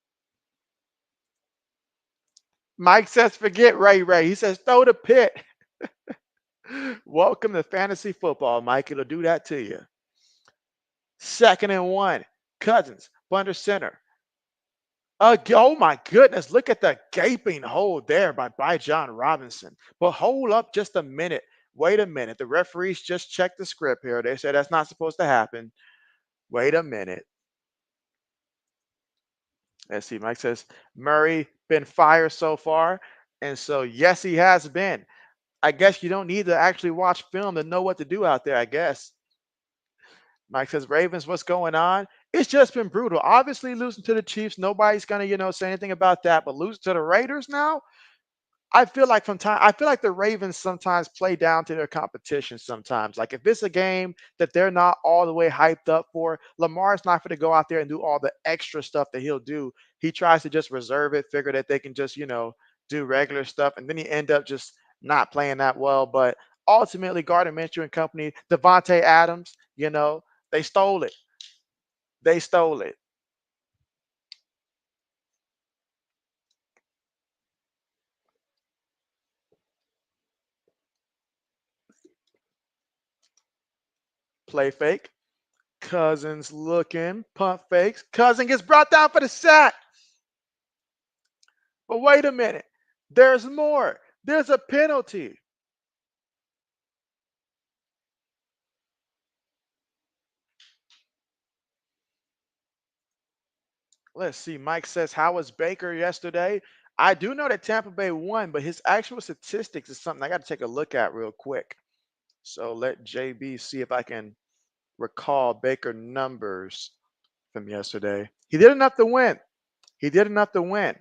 S1: Mike says, forget Ray. He says, throw the pit. Welcome to fantasy football, Mike. It'll do that to you. 2nd and 1. Cousins, under center. Oh my goodness, look at the gaping hole there by John Robinson. But hold up just a minute. Wait a minute. The referees just checked the script here. They said that's not supposed to happen. Wait a minute. Let's see. Mike says, Murray been fired so far. And so, yes, he has been. I guess you don't need to actually watch film to know what to do out there, I guess. Mike says, Ravens, what's going on? It's just been brutal. Obviously, losing to the Chiefs, nobody's going to, say anything about that. But losing to the Raiders now, I feel like the Ravens sometimes play down to their competition sometimes. Like if it's a game that they're not all the way hyped up for, Lamar's not going to go out there and do all the extra stuff that he'll do. He tries to just reserve it, figure that they can just, do regular stuff, and then he end up just not playing that well. But ultimately, Gardner Minshew and company, Devontae Adams, they stole it. They stole it. Play fake. Cousins looking, pump fakes. Cousin gets brought down for the sack. But wait a minute. There's more. There's a penalty. Let's see. Mike says, how was Baker yesterday? I do know that Tampa Bay won, but his actual statistics is something I got to take a look at real quick. So let JB see if I can recall Baker numbers from yesterday. He did enough to win. He did enough to win.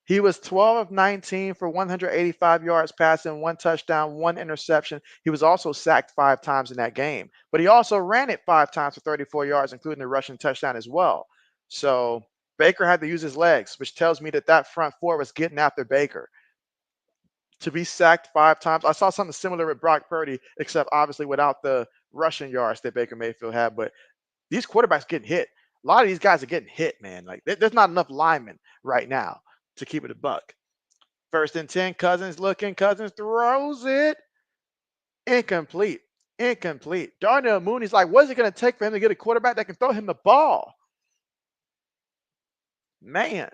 S1: He was 12 of 19 for 185 yards passing, 1 touchdown, 1 interception. He was also sacked 5 times in that game. But he also ran it 5 times for 34 yards, including the rushing touchdown as well. So Baker had to use his legs, which tells me that front four was getting after Baker. To be sacked 5 times. I saw something similar with Brock Purdy, except obviously without the rushing yards that Baker Mayfield had. But these quarterbacks getting hit. A lot of these guys are getting hit, man. Like there's not enough linemen right now to keep it a buck. 1st and 10, Cousins looking. Cousins throws it. Incomplete. Incomplete. Darnell Mooney's like, what is it going to take for him to get a quarterback that can throw him the ball? Man.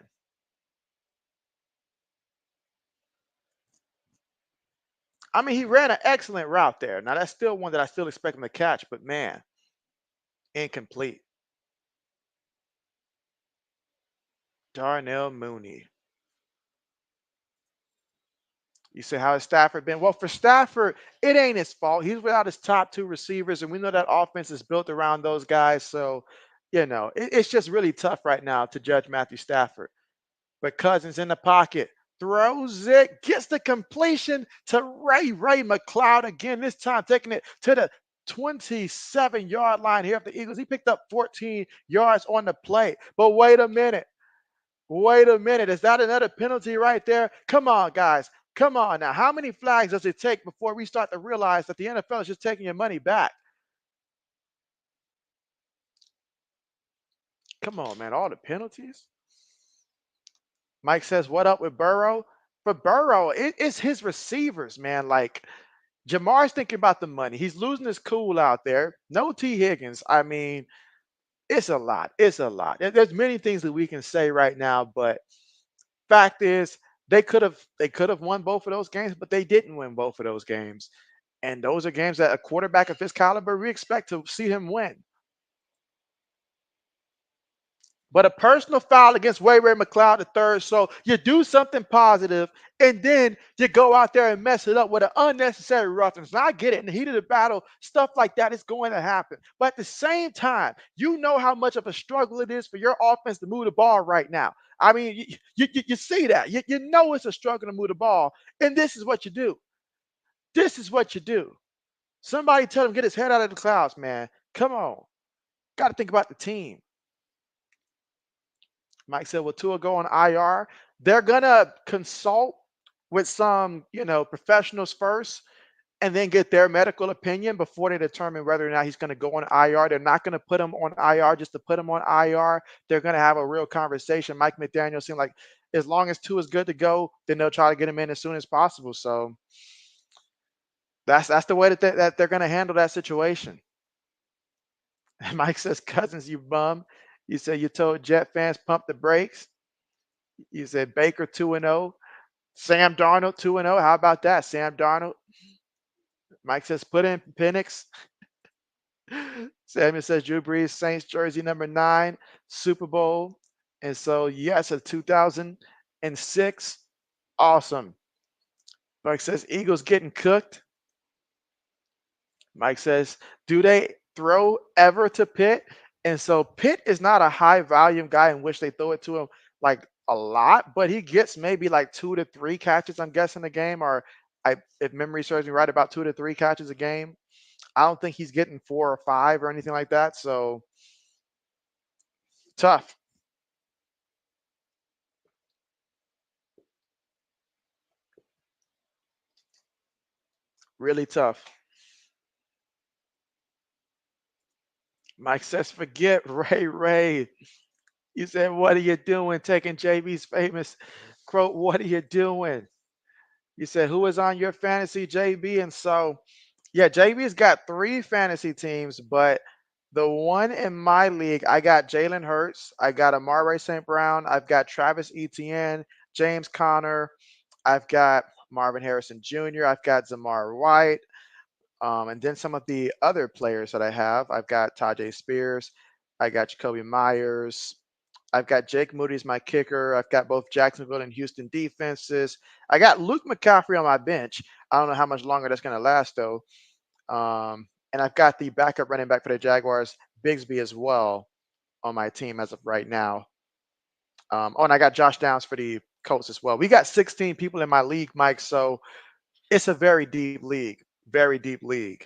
S1: I mean, he ran an excellent route there. Now, that's still one that I still expect him to catch, but man, incomplete. Darnell Mooney. You say, how has Stafford been? Well, for Stafford, it ain't his fault. He's without his top 2 receivers, and we know that offense is built around those guys. So, it's just really tough right now to judge Matthew Stafford. But Cousins in the pocket, throws it, gets the completion to Ray McLeod again, this time taking it to the 27-yard line here of the Eagles. He picked up 14 yards on the play. But wait a minute. Wait a minute. Is that another penalty right there? Come on, guys. Come on now. How many flags does it take before we start to realize that the NFL is just taking your money back? Come on, man. All the penalties. Mike says, "What up with Burrow?" For Burrow, it's his receivers, man. Like Jamar's thinking about the money. He's losing his cool out there. No T. Higgins. I mean, it's a lot. It's a lot. There's many things that we can say right now, but fact is, they could have won both of those games, but they didn't win both of those games. And those are games that a quarterback of his caliber we expect to see him win. But a personal foul against Ray McLeod the third. So you do something positive, and then you go out there and mess it up with an unnecessary roughness. Now I get it. In the heat of the battle, stuff like that is going to happen. But at the same time, you know how much of a struggle it is for your offense to move the ball right now. I mean, you see that. You know it's a struggle to move the ball. And this is what you do. This is what you do. Somebody tell him get his head out of the clouds, man. Come on. Got to think about the team. Mike said, "Will Tua go on IR?" They're gonna consult with some, professionals first, and then get their medical opinion before they determine whether or not he's going to go on IR. They're not going to put him on IR just to put him on IR. They're going to have a real conversation. Mike McDaniel seemed like as long as Tua is good to go, then they'll try to get him in as soon as possible. So that's the way that they're going to handle that situation. And Mike says, "Cousins, you bum." You said you told Jet fans pump the brakes. You said Baker 2-0. Sam Darnold 2-0. How about that, Sam Darnold? Mike says put in Penix. Samuel says Drew Brees, Saints jersey number 9, Super Bowl. And so, yes, a 2006. Awesome. Mike says Eagles getting cooked. Mike says, do they throw ever to Pitt? And so Pitt is not a high volume guy in which they throw it to him like a lot, but he gets maybe like 2 to 3 catches, I'm guessing, a game, or if memory serves me right, about 2 to 3 catches a game. I don't think he's getting 4 or 5 or anything like that. So tough, really tough. Mike says, forget Ray. You said, what are you doing? Taking JB's famous quote, what are you doing? You said, who is on your fantasy, JB? And so, yeah, JB's got 3 fantasy teams, but the one in my league, I got Jalen Hurts, I got Amari St. Brown, I've got Travis Etienne, James Conner, I've got Marvin Harrison Jr., I've got Zamar White, and then some of the other players that I have, I've got Tajay Spears, I got Jacoby Myers, I've got Jake Moody as my kicker. I've got both Jacksonville and Houston defenses. I got Luke McCaffrey on my bench. I don't know how much longer that's going to last, though. And I've got the backup running back for the Jaguars, Bigsby, as well on my team as of right now. And I got Josh Downs for the Colts as well. We got 16 people in my league, Mike. So it's a very deep league. Very deep league.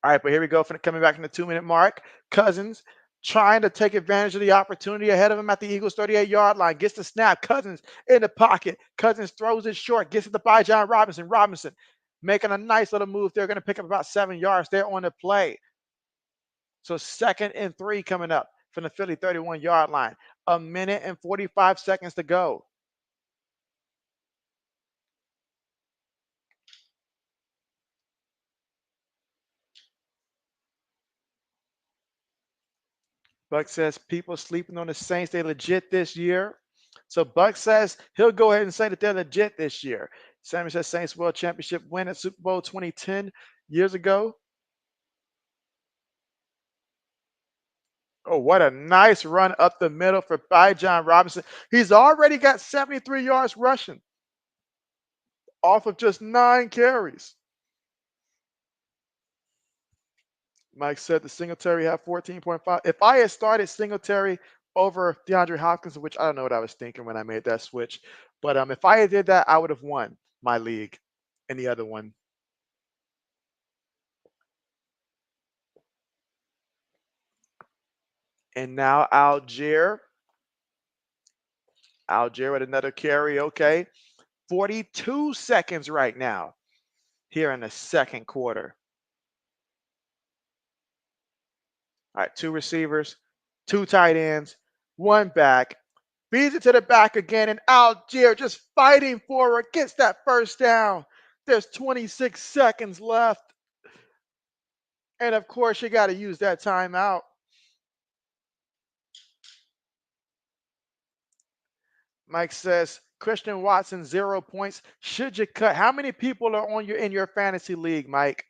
S1: All right, but here we go for coming back from the 2-minute mark. Cousins trying to take advantage of the opportunity ahead of him at the Eagles 38-yard line. Gets the snap. Cousins in the pocket. Cousins throws it short. Gets it to Bijan Robinson. Robinson making a nice little move. They're going to pick up about 7 yards there on the play. So 2nd and 3 coming up from the Philly 31-yard line. 1 minute and 45 seconds to go. Buck says people sleeping on the Saints. They legit this year. So Buck says he'll go ahead and say that they're legit this year. Sammy says Saints World Championship win at Super Bowl 2010 years ago. Oh, what a nice run up the middle for Bijan Robinson. He's already got 73 yards rushing off of just 9 carries. Mike said the Singletary had 14.5. If I had started Singletary over DeAndre Hopkins, which I don't know what I was thinking when I made that switch, but if I had did that, I would have won my league and the other one. And now Algier with another carry. Okay. 42 seconds right now here in the second quarter. All right, two receivers, two tight ends, one back. Feeds it to the back again, and Algier just fighting forward, gets that first down. There's 26 seconds left. And of course, you got to use that timeout. Mike says, Christian Watson, 0 points. Should you cut? How many people are on in your fantasy league, Mike?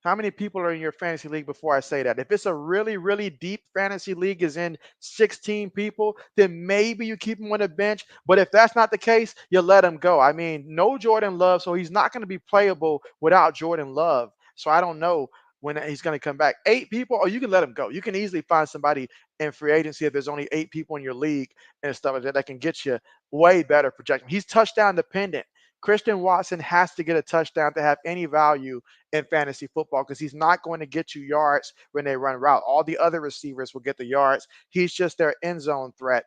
S1: How many people are in your fantasy league before I say that? If it's a really, really deep fantasy league is in 16 people, then maybe you keep him on the bench. But if that's not the case, you let him go. I mean, no Jordan Love, so he's not going to be playable without Jordan Love. So I don't know when he's going to come back. 8 people, or you can let him go. You can easily find somebody in free agency if there's only 8 people in your league and stuff like that can get you way better projection. He's touchdown dependent. Christian Watson has to get a touchdown to have any value in fantasy football because he's not going to get you yards when they run route. All the other receivers will get the yards. He's just their end zone threat.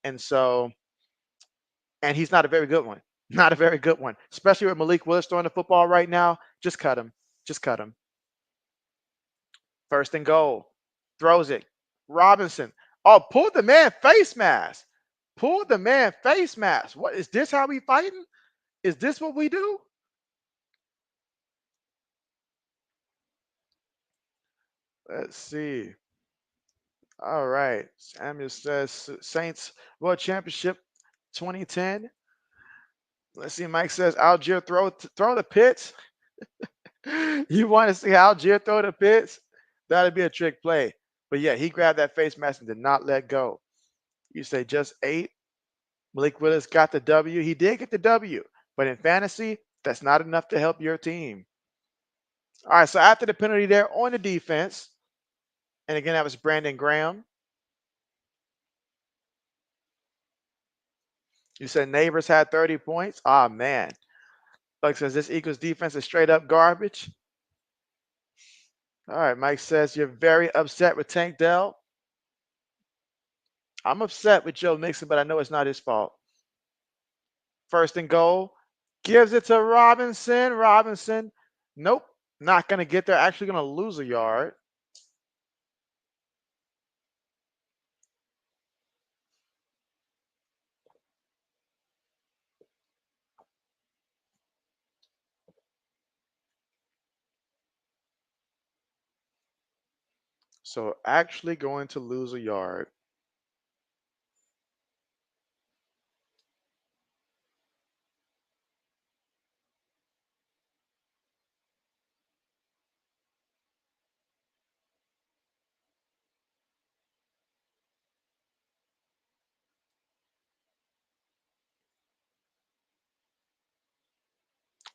S1: And so, and he's not a very good one. Not a very good one, especially with Malik Willis throwing the football right now. Just cut him. Just cut him. First and goal. Throws it. Robinson. Oh, pulled the man face mask. Pulled the man face mask. What is this? How we fighting? Is this what we do? Let's see. All right. Samuel says Saints World Championship 2010. Let's see. Mike says Algier throw the pits. You want to see Algier throw the pits? That'd be a trick play. But yeah, he grabbed that face mask and did not let go. You say just 8. Malik Willis got the W. He did get the W, but in fantasy, that's not enough to help your team. All right. So after the penalty there on the defense, and again that was Brandon Graham. You said Neighbors had 30 points. Ah, man. Like says this Eagles defense is straight up garbage. All right, Mike says you're very upset with Tank Dell. I'm upset with Joe Mixon, but I know it's not his fault. First and goal. Gives it to Robinson. Robinson. Nope. Not going to get there. Actually going to lose a yard. So actually going to lose a yard.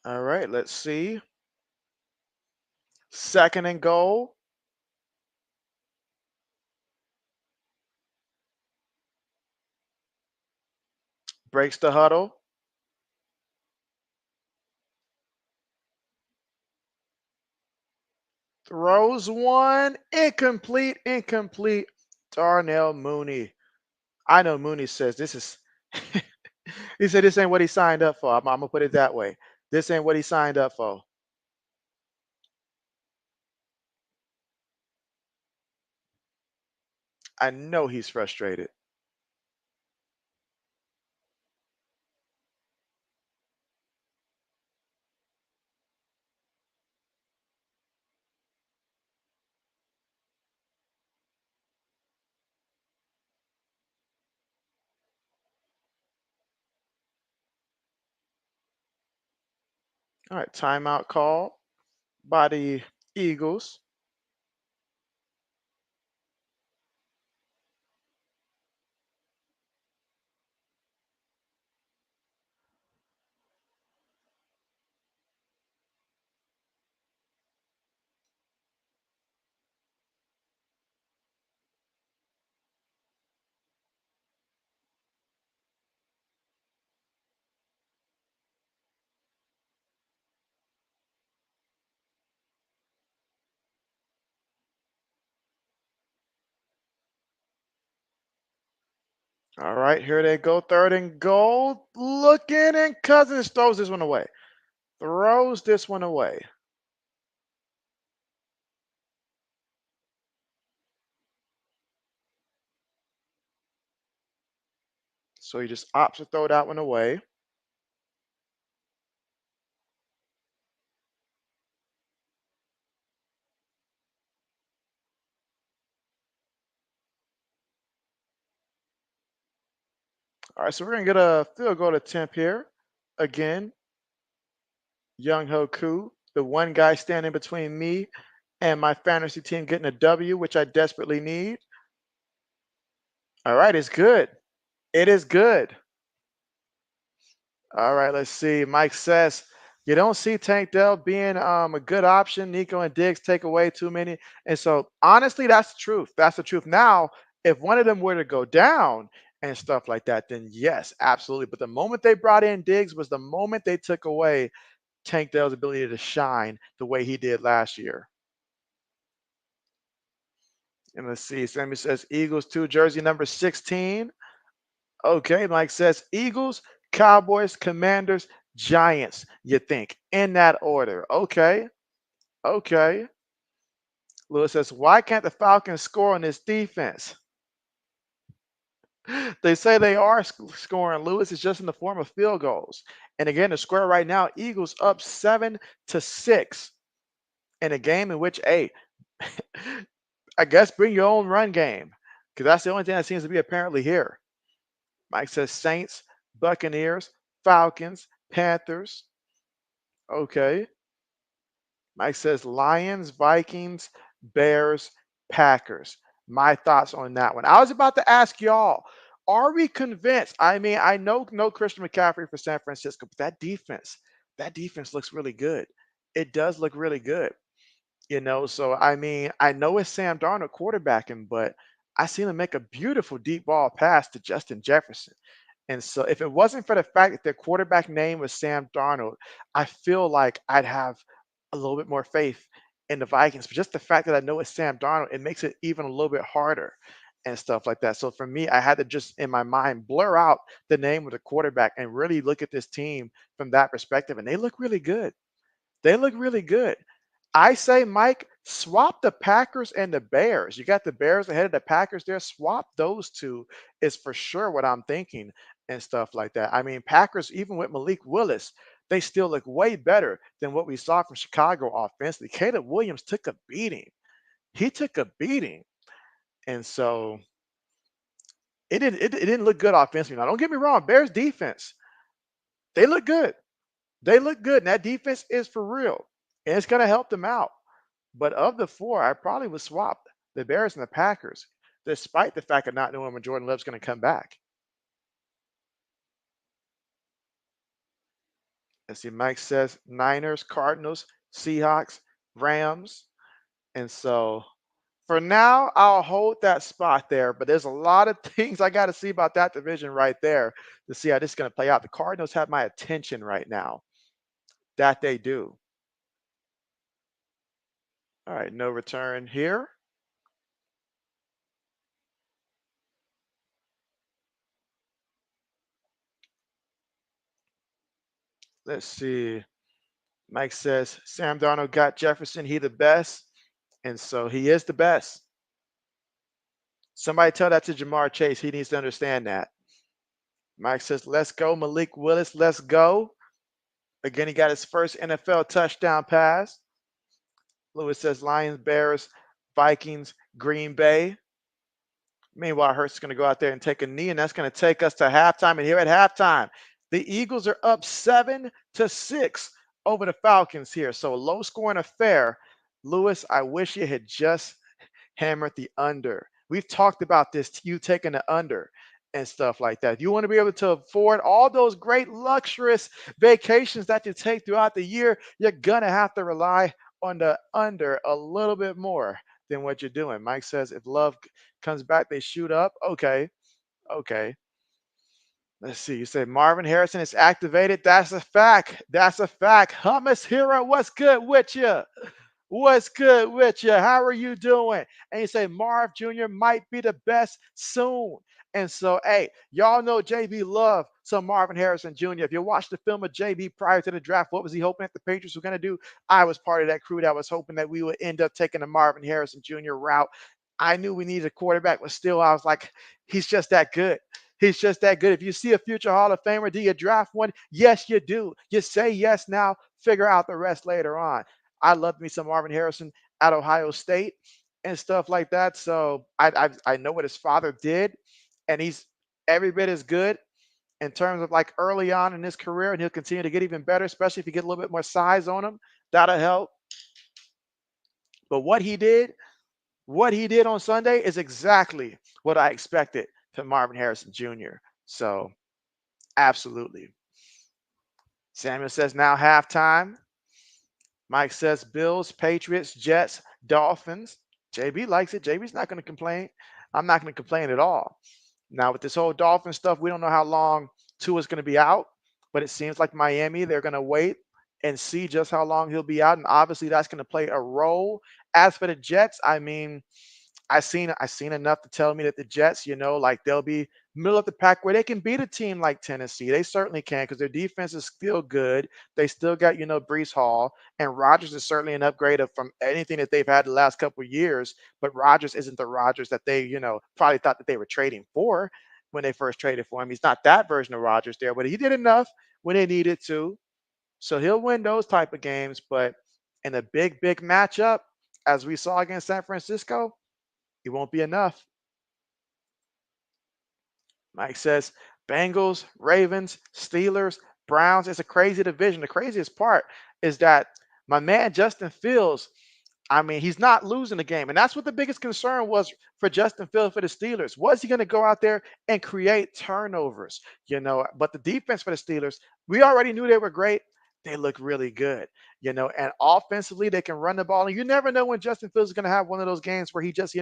S1: All right, let's see. Second and goal. Breaks the huddle. Throws one. Incomplete. Incomplete. Darnell Mooney. I know Mooney says this is he said this ain't what he signed up for. I'm gonna put it that way. This ain't what he signed up for. I know he's frustrated. All right, timeout call by the Eagles. All right, here they go. Third and goal. Looking, and Cousins throws this one away. Throws this one away. So he just opts to throw that one away. All right, so we're going to get a field goal attempt here. Again, Young Hoku, the one guy standing between me and my fantasy team getting a W, which I desperately need. All right, it's good. It is good. All right, let's see. Mike says you don't see Tank Dell being a good option. Nico and Diggs take away too many. And so honestly, that's the truth. That's the truth. Now, if one of them were to go down and stuff like that, then yes, absolutely. But the moment they brought in Diggs was the moment they took away Tank Dell's ability to shine the way he did last year. And let's see. Sammy says Eagles 2, jersey number 16. Okay, Mike says Eagles, Cowboys, Commanders, Giants, you think, in that order. Okay, okay. Lewis says, why can't the Falcons score on this defense? They say they are scoring. Lewis is just in the form of field goals. And again, the score right now, Eagles up 7-6 in a game in which, hey, I guess bring your own run game because that's the only thing that seems to be apparently here. Mike says Saints, Buccaneers, Falcons, Panthers. Okay. Mike says Lions, Vikings, Bears, Packers. My thoughts on that one. I was about to ask y'all, are we convinced? I mean, I know no Christian McCaffrey for San Francisco, but that defense looks really good. It does look really good. So I mean, I know it's Sam Darnold quarterbacking, but I seen him make a beautiful deep ball pass to Justin Jefferson. And so if it wasn't for the fact that their quarterback name was Sam Darnold, I feel like I'd have a little bit more faith in the Vikings. But just the fact that I know it's Sam Darnold, it makes it even a little bit harder and stuff like that. So for me, I had to just in my mind blur out the name of the quarterback and really look at this team from that perspective. And they look really good. They look really good. I say, Mike, swap the Packers and the Bears. You got the Bears ahead of the Packers there. Swap those two is for sure what I'm thinking and stuff like that. I mean, Packers, even with Malik Willis, they still look way better than what we saw from Chicago offensively. Caleb Williams took a beating. He took a beating. And so it didn't look good offensively. Now, don't get me wrong, Bears defense, they look good. They look good. And that defense is for real. And it's going to help them out. But of the four, I probably would swap the Bears and the Packers, despite the fact of not knowing when Jordan Love's going to come back. Let's see, Mike says Niners, Cardinals, Seahawks, Rams. And so for now, I'll hold that spot there. But there's a lot of things I got to see about that division right there to see how this is going to play out. The Cardinals have my attention right now. That they do. All right, no return here. Let's see. Mike says Sam Darnold got Jefferson. He the best. And so he is the best. Somebody tell that to Jamar Chase. He needs to understand that. Mike says, let's go. Malik Willis, let's go. Again, he got his first NFL touchdown pass. Lewis says Lions, Bears, Vikings, Green Bay. Meanwhile, Hurts is going to go out there and take a knee, and that's going to take us to halftime. And here at halftime, the Eagles are up 7-6 over the Falcons here. So a low-scoring affair. Lewis, I wish you had just hammered the under. We've talked about this, you taking the under and stuff like that. If you want to be able to afford all those great luxurious vacations that you take throughout the year, you're going to have to rely on the under a little bit more than what you're doing. Mike says if Love comes back, they shoot up. Okay. Okay. Let's see. You say Marvin Harrison is activated. That's a fact. That's a fact. Hummus Hero, what's good with you? What's good with you? How are you doing? And you say Marv Jr. might be the best soon. And so, hey, y'all know JB loved some Marvin Harrison Jr. If you watched the film of JB prior to the draft, what was he hoping that the Patriots were going to do? I was part of that crew that was hoping that we would end up taking the Marvin Harrison Jr. route. I knew we needed a quarterback, but still, I was like, he's just that good. He's just that good. If you see a future Hall of Famer, do you draft one? Yes, you do. You say yes now, figure out the rest later on. I love me some Marvin Harrison at Ohio State and stuff like that. So I know what his father did, and he's every bit as good in terms of like early on in his career, and he'll continue to get even better, especially if you get a little bit more size on him. That'll help. But what he did on Sunday is exactly what I expected from Marvin Harrison Jr. So absolutely. Samuel says now halftime. Mike says Bills, Patriots, Jets, Dolphins. JB likes it. JB's not going to complain. I'm not going to complain at all. Now, with this whole Dolphin stuff, we don't know how long Tua's going to be out, but it seems like Miami, they're going to wait and see just how long he'll be out. And obviously, that's going to play a role. As for the Jets, I mean, I seen enough to tell me that the Jets, like they'll be middle of the pack where they can beat a team like Tennessee. They certainly can because their defense is still good. They still got, Brees Hall, and Rodgers is certainly an upgrade from anything that they've had the last couple of years. But Rodgers isn't the Rodgers that they, probably thought that they were trading for when they first traded for him. He's not that version of Rodgers there, but he did enough when they needed to. So he'll win those type of games. But in a big, big matchup, as we saw against San Francisco, it won't be enough. Mike says Bengals, Ravens, Steelers, Browns. It's a crazy division. The craziest part is that my man Justin Fields, I mean, he's not losing the game. And that's what the biggest concern was for Justin Fields for the Steelers. Was he going to go out there and create turnovers? But the defense for the Steelers, we already knew they were great. They look really good, and offensively, they can run the ball. And you never know when Justin Fields is going to have one of those games where he just,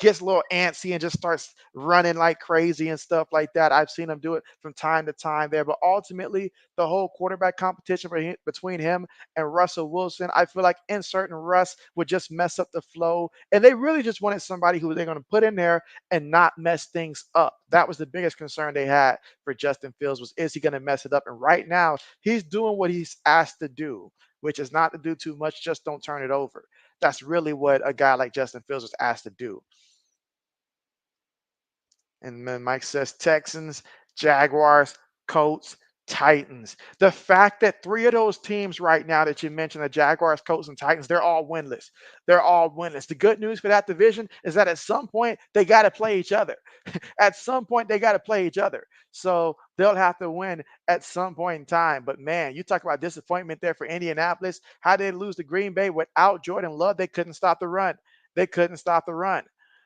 S1: gets a little antsy and just starts running like crazy and stuff like that. I've seen him do it from time to time there. But ultimately, the whole quarterback competition between him and Russell Wilson, I feel like inserting Russ would just mess up the flow. And they really just wanted somebody who they're going to put in there and not mess things up. That was the biggest concern they had for Justin Fields was, is he going to mess it up? And right now, he's doing what he's asked to do, which is not to do too much, just don't turn it over. That's really what a guy like Justin Fields was asked to do. And then Mike says Texans, Jaguars, Colts, Titans. The fact that three of those teams right now that you mentioned, the Jaguars, Colts, and Titans, they're all winless. They're all winless. The good news for that division is that at some point they got to play each other. At some point they got to play each other. So they'll have to win at some point in time. But man, you talk about disappointment there for Indianapolis. How did they lose to Green Bay without Jordan Love? They couldn't stop the run. They couldn't stop the run.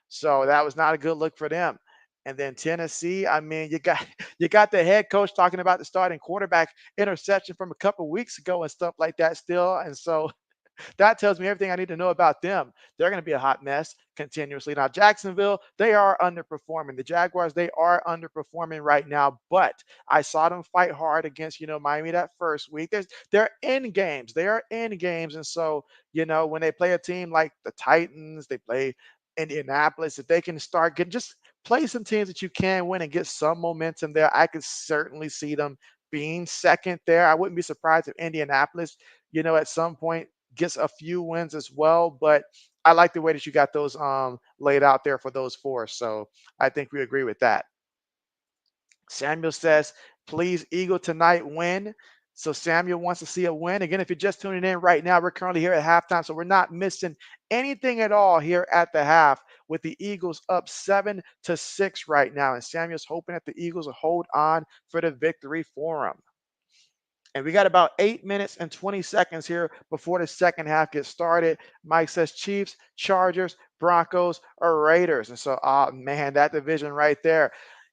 S1: So that was not a good look for them. And then Tennessee, I mean, you got you got the head coach talking about the starting quarterback interception from a couple weeks ago and stuff like that still. And so that tells me everything I need to know about them. They're going to be a hot mess continuously. Now, Jacksonville, they are underperforming. The Jaguars, they are underperforming right now, but I saw them fight hard against, Miami that first week. They're in games. They are in games. And so, when they play a team like the Titans, they play Indianapolis, if they can start getting just play some teams that you can win and get some momentum there, I could certainly see them being second there. I wouldn't be surprised if Indianapolis, at some point gets a few wins as well. But I like the way that you got those laid out there for those four. So I think we agree with that. Samuel says, please, Eagle tonight win. So Samuel wants to see a win. Again, if you're just tuning in right now, we're currently here at halftime. So we're not missing anything at all here at the half with the Eagles up 7-6 right now. And Samuel's hoping that the Eagles will hold on for the victory for him. And we got about 8 minutes and 20 seconds here before the second half gets started. Mike says Chiefs, Chargers, Broncos, or Raiders. And so, man, that division right there.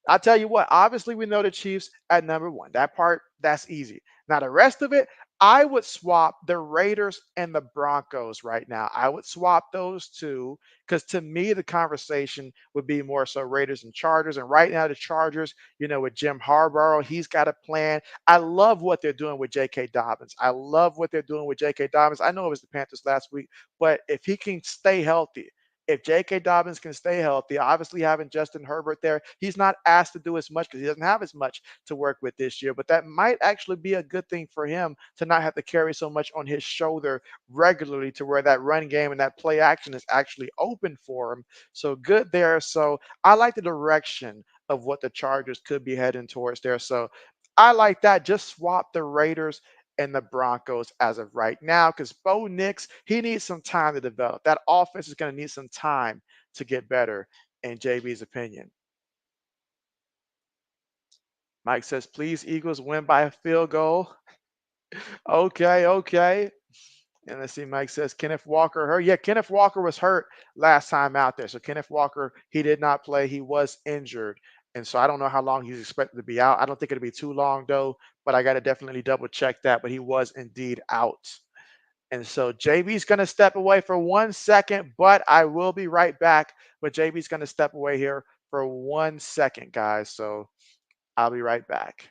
S1: I'll tell you what, obviously we know the Chiefs at number one. That part, that's easy. Now, the rest of it, I would swap the Raiders and the Broncos right now. I would swap those two because to me, the conversation would be more so Raiders and Chargers. And right now, the Chargers, with Jim Harbaugh, he's got a plan. I love what they're doing with J.K. Dobbins. I love what they're doing with J.K. Dobbins. I know it was the Panthers last week, but if he can stay healthy, If J.K. Dobbins can stay healthy, obviously having Justin Herbert there, he's not asked to do as much because he doesn't have as much to work with this year. But that might actually be a good thing for him to not have to carry so much on his shoulder regularly to where that run game and that play action is actually open for him. So good there. So I like the direction of what the Chargers could be heading towards there. So I like that. Just swap the Raiders and the Broncos as of right now because Bo Nix, he needs some time to develop. That offense is going to need some time to get better, in JB's opinion. Mike says, please, Eagles win by a field goal. Okay, okay. And let's see, Mike says, Kenneth Walker hurt. Yeah, Kenneth Walker was hurt last time out there. So Kenneth Walker, he did not play. He was injured. And so I don't know how long he's expected to be out. I don't think it'll be too long, though, but I got to definitely double check that. But he was indeed out. And so JB's going to step away for 1 second, but I will be right back. But JB's going to step away here for 1 second, guys. So I'll be right back.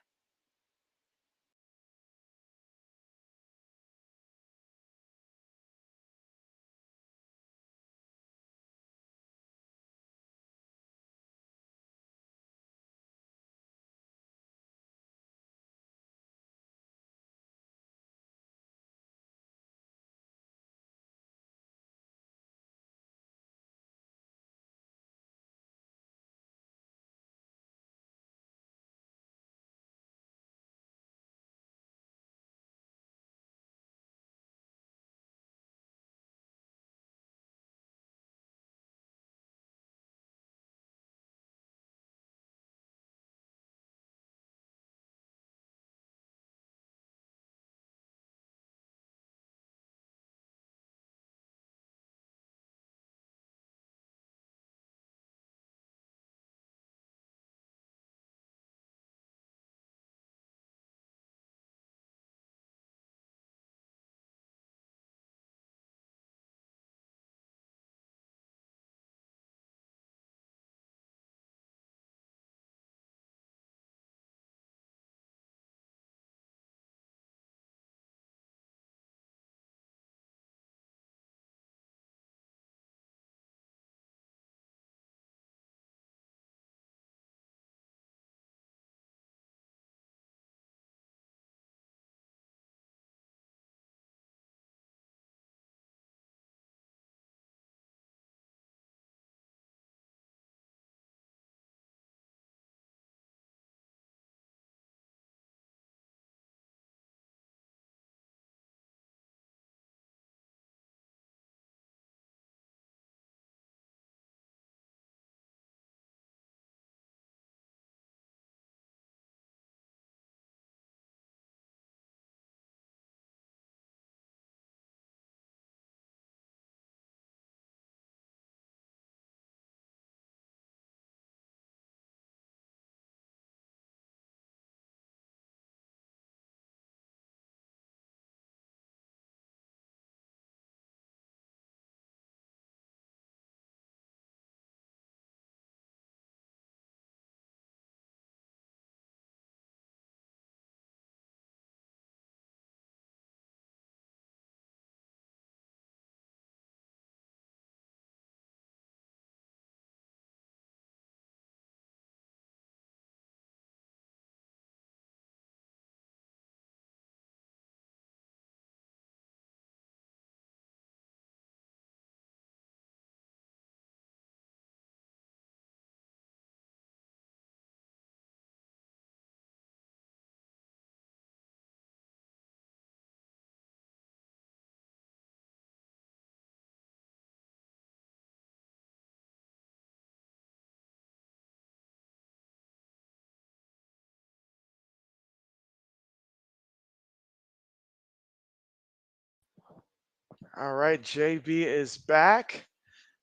S1: All right, JB is back.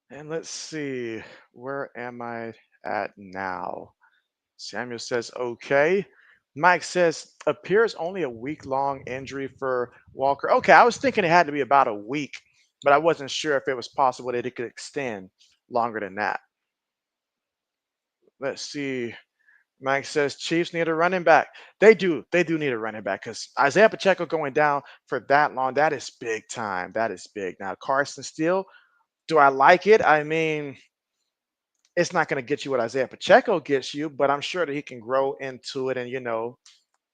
S1: And let's see, where am I at now? Samuel says, okay. Mike says, appears only a week-long injury for Walker. Okay, I was thinking it had to be about a week, but I wasn't sure if it was possible that it could extend longer than that. Let's see. Mike says Chiefs need a running back. They do. They do need a running back because Isaiah Pacheco going down for that long, that is big time. That is big. Now, Carson Steele, Do I like it? I mean, it's not going to get you what Isaiah Pacheco gets you, but I'm sure that he can grow into it and,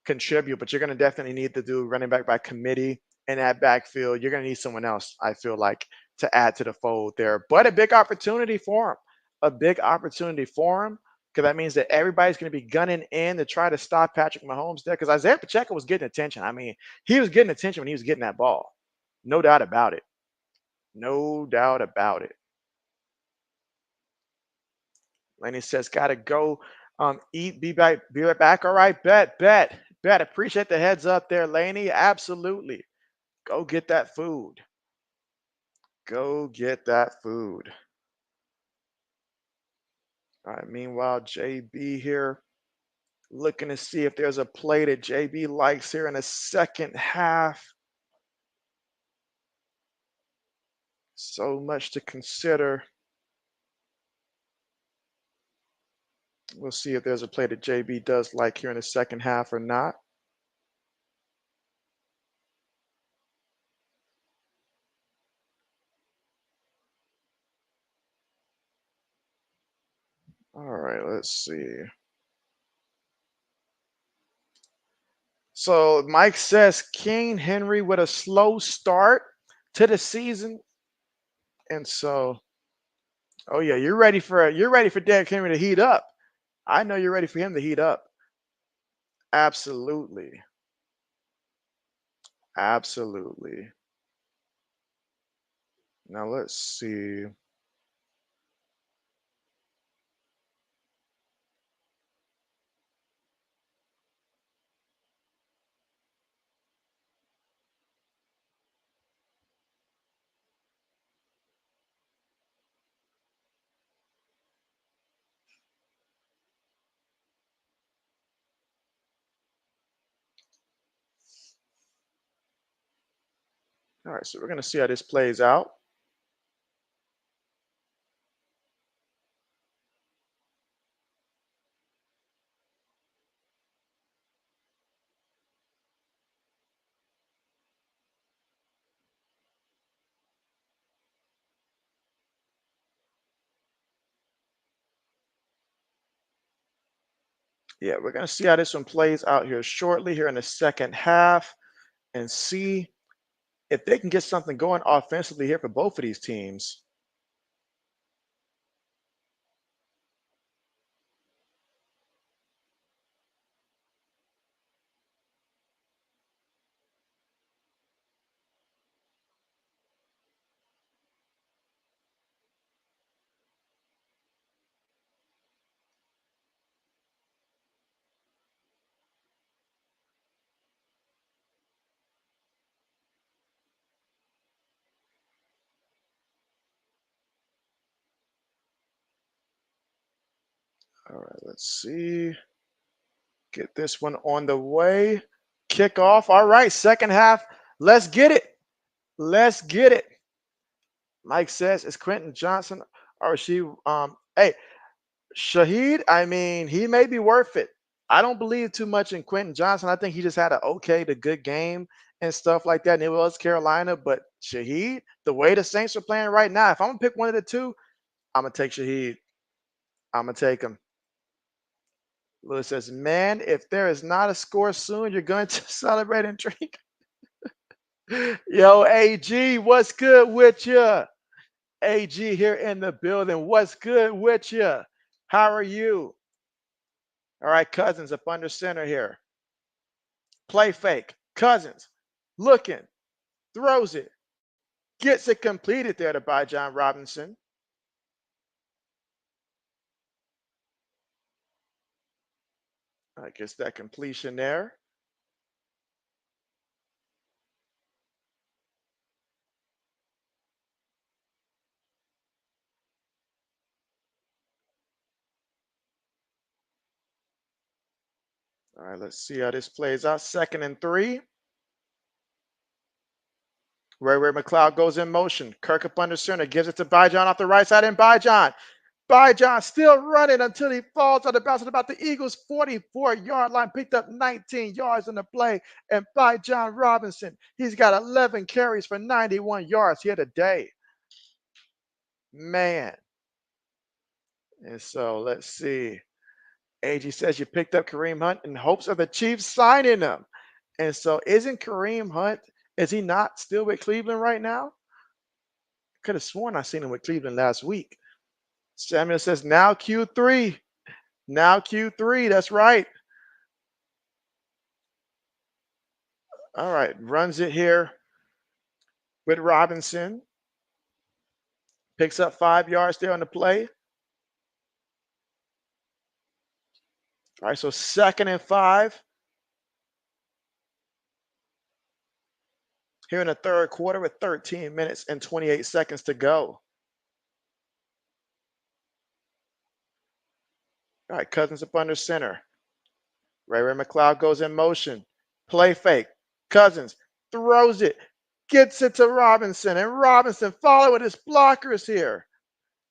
S1: contribute. But you're going to definitely need to do running back by committee in that backfield. You're going to need someone else, I feel like, to add to the fold there. But a big opportunity for him. A big opportunity for him because that means that everybody's going to be gunning in to try to stop Patrick Mahomes there because Isaiah Pacheco was getting attention. I mean, he was getting attention when he was getting that ball. No doubt about it. No doubt about it. Lenny says, gotta go eat, be right back. All right, bet. Appreciate the heads up there, Laney. Absolutely. Go get that food. Go get that food. All right, meanwhile, JB here looking to see if there's a play that JB likes here in the second half. So much to consider. We'll see if there's a play that JB does like here in the second half or not. All right, let's see. So Mike says King Henry with a slow start to the season. And so, oh yeah, you're ready for Derrick Henry to heat up. I know you're ready for him to heat up. Absolutely. Absolutely. Now let's see. All right, so we're gonna see how this plays out. Yeah, we're gonna see how this one plays out here shortly here in the second half and see if they can get something going offensively here for both of these teams. All right, let's see. Get this one on the way. Kickoff. All right, second half. Let's get it. Let's get it. Mike says, is Quentin Johnson or is she hey, Shaheed, I mean, he may be worth it. I don't believe too much in Quentin Johnson. I think he just had an okay to good game and stuff like that. And it was Carolina, but Shaheed, the way the Saints are playing right now, if I'm gonna pick one of the two, I'm gonna take Shaheed. I'm gonna take him. Lewis says, man, if there is not a score soon, you're going to celebrate and drink. Yo, AG, what's good with you? AG here in the building. What's good with you? How are you? All right, Cousins up under center here. Play fake. Cousins looking, throws it, gets it completed there to Bijan Robinson. I guess that completion there. All right, let's see how this plays out. 2nd and 3. Ray McLeod goes in motion. Kirk up under center, gives it to Bijan off the right side, and Bijan still running until he falls on the bounce at about the Eagles' 44-yard line. Picked up 19 yards in the play, and Bijan Robinson, he's got 11 carries for 91 yards here today. Man. And so let's see. AG says you picked up Kareem Hunt in hopes of the Chiefs signing him. And so isn't Kareem Hunt, is he not still with Cleveland right now? Could have sworn I seen him with Cleveland last week. Samuel says now Q3. Now Q3. That's right. All right. Runs it here with Robinson. Picks up 5 yards there on the play. All right. So 2nd and 5. Here in the third quarter with 13 minutes and 28 seconds to go. All right. Cousins up under center. Ray McLeod goes in motion. Play fake. Cousins throws it. Gets it to Robinson. And Robinson following his blockers here.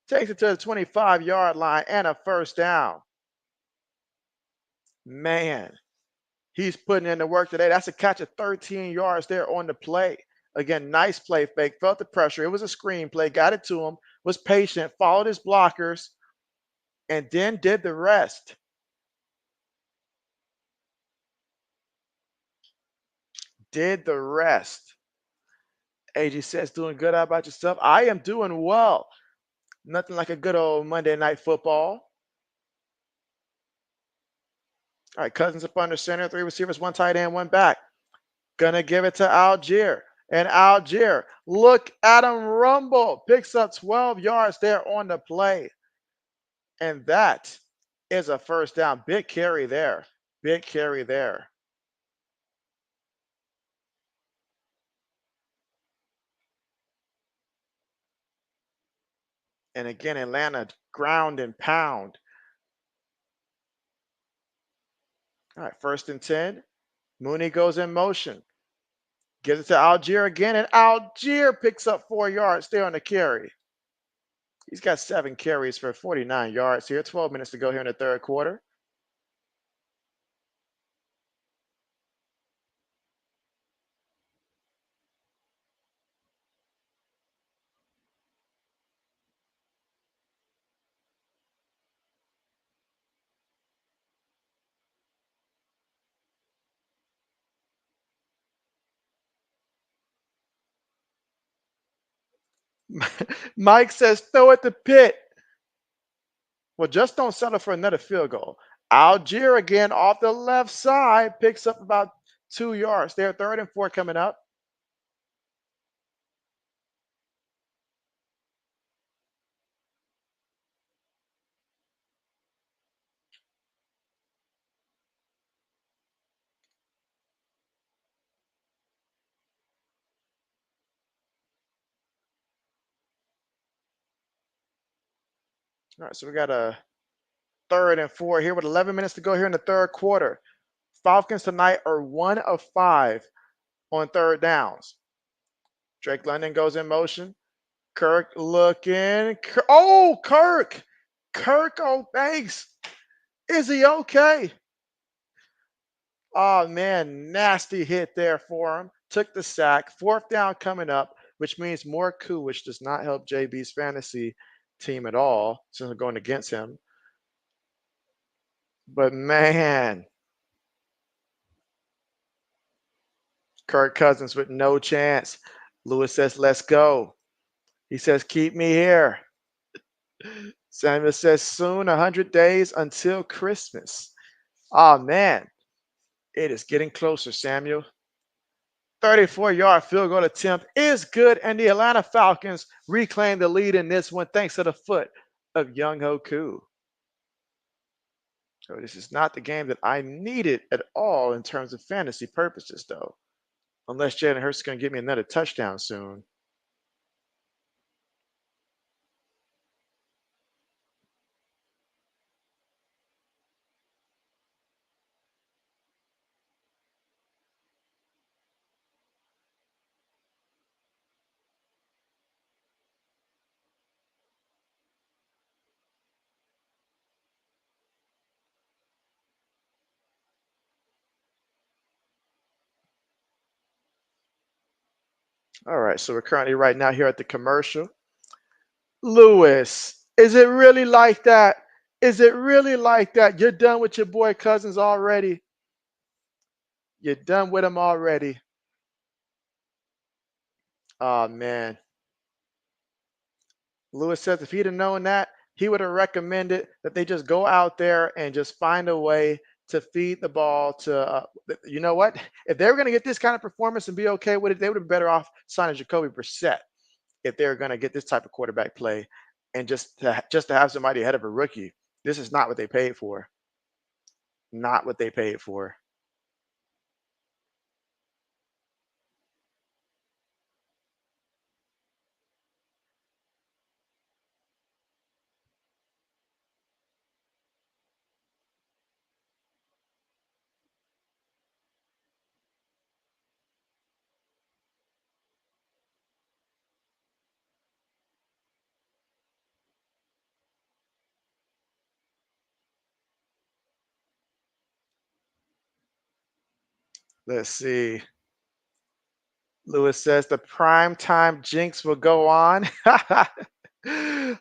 S1: Takes it to the 25-yard line and a first down. Man, he's putting in the work today. That's a catch of 13 yards there on the play. Again, nice play fake. Felt the pressure. It was a screen play. Got it to him. Was patient. Followed his blockers. And then did the rest. Did the rest. AG says, doing good. How about yourself? I am doing well. Nothing like a good old Monday night football. All right, Cousins up under center. 3 receivers, 1 tight end, 1 back. Gonna give it to Algier. And Algier, look at him rumble. Picks up 12 yards there on the play. And that is a first down. Big carry there. Big carry there. And again, Atlanta ground and pound. All right, 1st and 10. Mooney goes in motion. Gives it to Algier again, and Algier picks up 4 yards there on the carry. He's got 7 carries for 49 yards here. 12 minutes to go here in the third quarter. Mike says, throw at the pit. Well, just don't settle for another field goal. Algier again off the left side picks up about 2 yards there. 3rd and 4 coming up. All right, so we got a 3rd and 4 here with 11 minutes to go here in the third quarter. Falcons tonight are 1 of 5 on third downs. Drake London goes in motion. Kirk looking. Oh, Kirk! Kirk on base. Is he okay? Oh, man, nasty hit there for him. Took the sack. 4th down coming up, which means more coup, which does not help JB's fantasy team at all since we're going against him. But, man, Kirk Cousins with no chance. Lewis says, let's go. He says, keep me here. Samuel says, soon, 100 days until Christmas. Oh, man, it is getting closer, Samuel. 34-yard field goal attempt is good, and the Atlanta Falcons reclaim the lead in this one thanks to the foot of Young Hoku. So this is not the game that I needed at all in terms of fantasy purposes, though. Unless Jalen Hurts is going to give me another touchdown soon. All right, so we're currently right now here at the commercial. Lewis, is it really like that? Is it really like that? You're done with your boy Cousins already. You're done with him already. Oh man. Lewis says if he'd have known that, he would have recommended that they just go out there and just find a way to feed the ball to, you know what? If they were going to get this kind of performance and be okay with it, they would have been better off signing Jacoby Brissett if they were going to get this type of quarterback play and just to have somebody ahead of a rookie. This is not what they paid for. Not what they paid for. Let's see. Lewis says the prime time jinx will go on.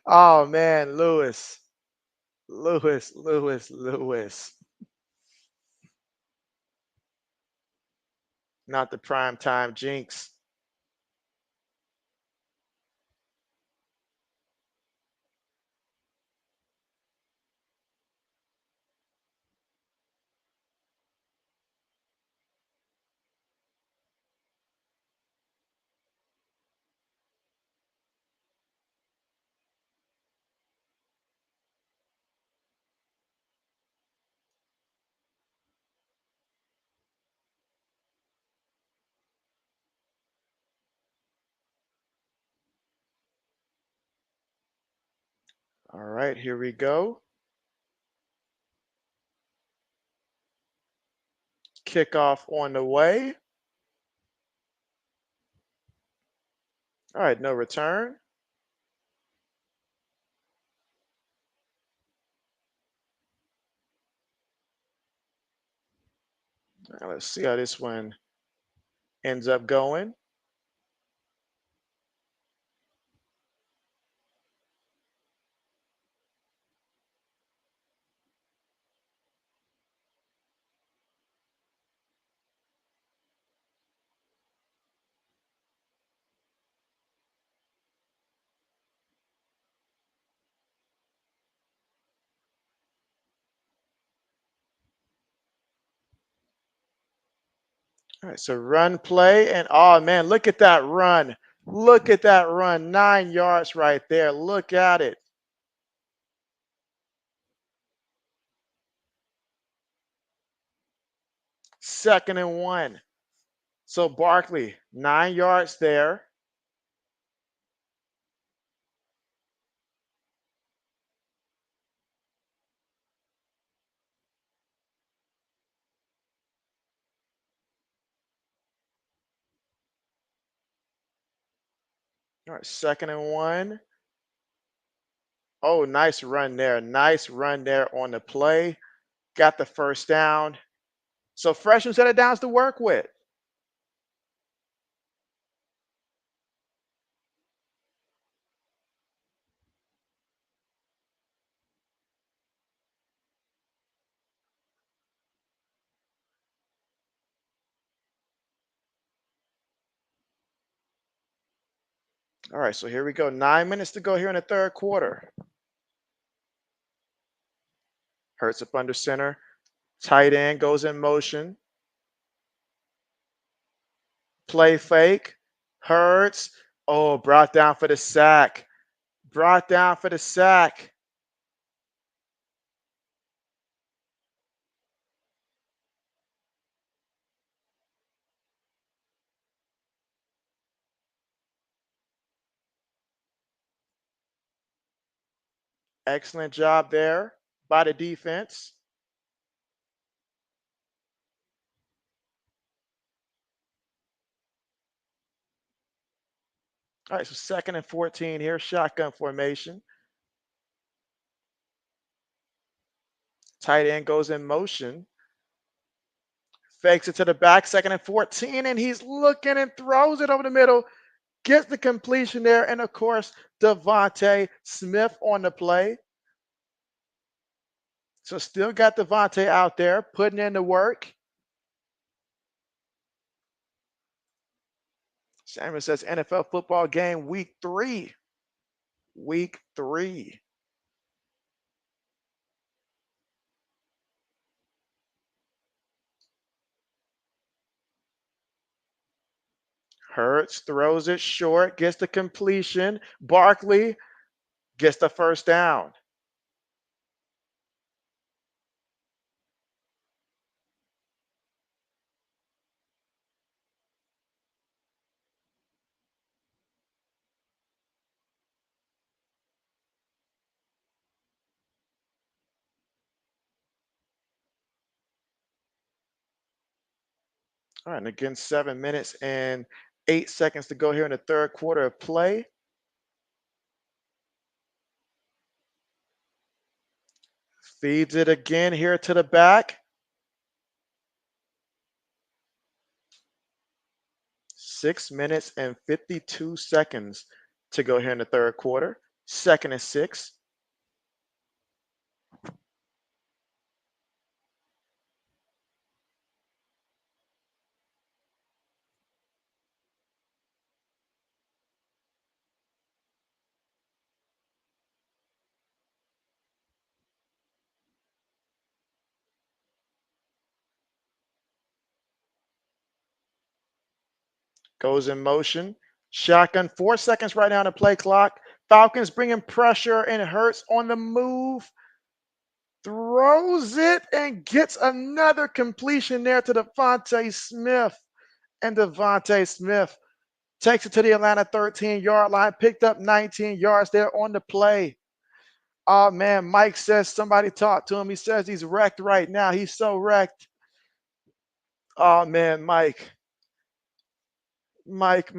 S1: Oh man, Lewis. Lewis, Lewis, Lewis. Not the prime time jinx. All right, here we go. Kickoff on the way. All right, no return. Now let's see how this one ends up going. All right, so run play. And oh man, look at that run. Look at that run. 9 yards right there. Look at it. Second and 1. So Barkley, 9 yards there. All right, second and 1. Oh, nice run there. Nice run there on the play. Got the first down. So freshman set of downs to work with. All right, so here we go. 9 minutes to go here in the third quarter. Hurts up under center. Tight end goes in motion. Play fake. Hurts. Oh, brought down for the sack. Brought down for the sack. Excellent job there by the defense. All right, so second and 14 here, shotgun formation. Tight end goes in motion. Fakes it to the back, second and 14, and he's looking and throws it over the middle. Gets the completion there. And of course, Devontae Smith on the play. So still got Devontae out there putting in the work. Samuel says NFL football game week 3. Week 3. Hurts throws it short, gets the completion. Barkley gets the first down. All right, and again, 7 minutes and 8 seconds to go here in the third quarter of play. Feeds it again here to the back. 6 minutes and 52 seconds to go here in the third quarter. 2nd and 6. Goes in motion. Shotgun, 4 seconds right now on the play clock. Falcons bringing pressure and Hurts on the move. Throws it and gets another completion there to Devontae Smith. And Devontae Smith takes it to the Atlanta 13-yard line, picked up 19 yards there on the play. Oh man, Mike says somebody talked to him. He says he's wrecked right now. He's so wrecked. Oh man, Mike. Mike.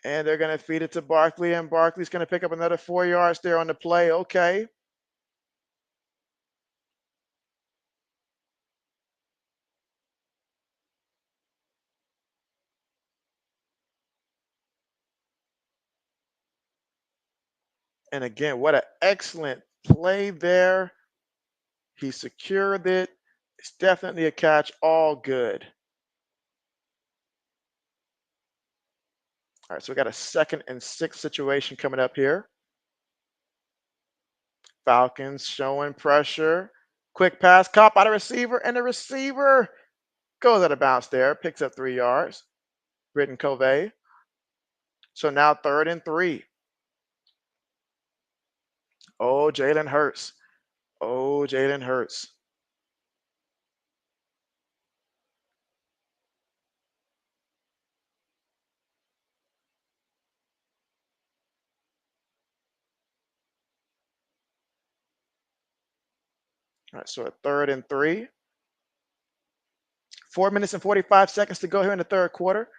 S1: And they're going to feed it to Barkley, and Barkley's going to pick up another 4 yards there on the play. Okay. And again, what an excellent play there. He secured it. It's definitely a catch. All good. All right, so we got a 2nd and 6 situation coming up here. Falcons showing pressure. Quick pass, caught by the receiver, and the receiver goes out of bounds there, picks up 3 yards. Britton Covey. So now 3rd and 3. Oh, Jalen Hurts. Oh, Jalen Hurts. All right, so a 3rd and 3. 4 minutes and 45 seconds to go here in the third quarter.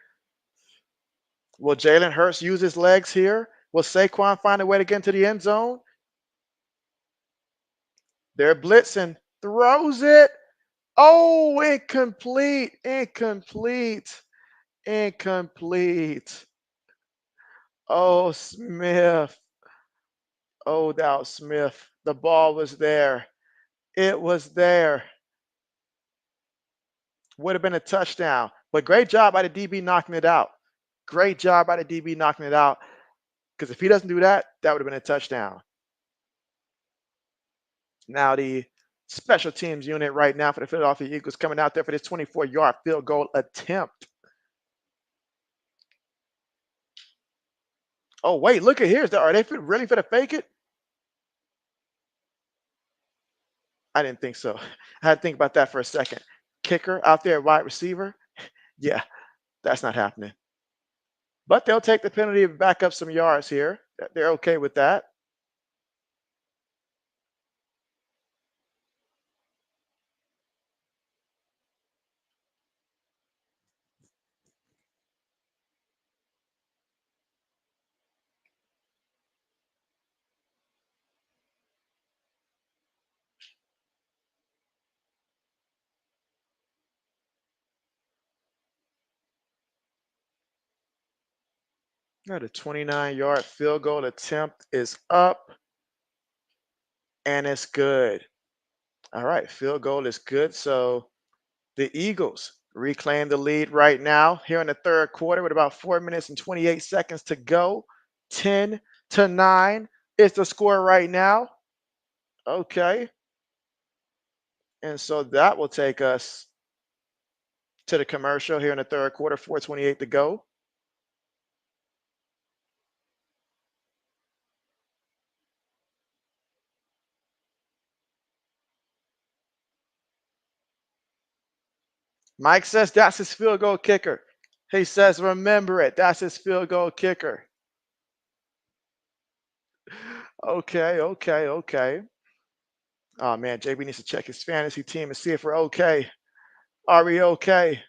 S1: Will Jalen Hurts use his legs here? Will Saquon find a way to get into the end zone? They're blitzing. Throws it. Oh, incomplete. Incomplete. Oh, Smith. Oh, Dow Smith. The ball was there. It was there. Would have been a touchdown. But great job by the DB knocking it out. Great job by the DB knocking it out. Because if he doesn't do that, that would have been a touchdown. Now the special teams unit right now for the Philadelphia Eagles coming out there for this 24-yard field goal attempt. Oh, wait, look at here. Are they really for to fake it? I didn't think so. I had to think about that for a second. Kicker out there, wide receiver. Yeah, that's not happening. But they'll take the penalty and back up some yards here. They're okay with that. Now the 29-yard field goal attempt is up, and it's good. All right, field goal is good. So the Eagles reclaim the lead right now here in the third quarter with about 4 minutes and 28 seconds to go. 10-9 is the score right now. Okay. And so that will take us to the commercial here in the third quarter, 4:28 to go. Mike says that's his field goal kicker. He says, remember it. That's his field goal kicker. Okay, okay, okay. Oh man, JB needs to check his fantasy team and see if we're okay. Are we okay?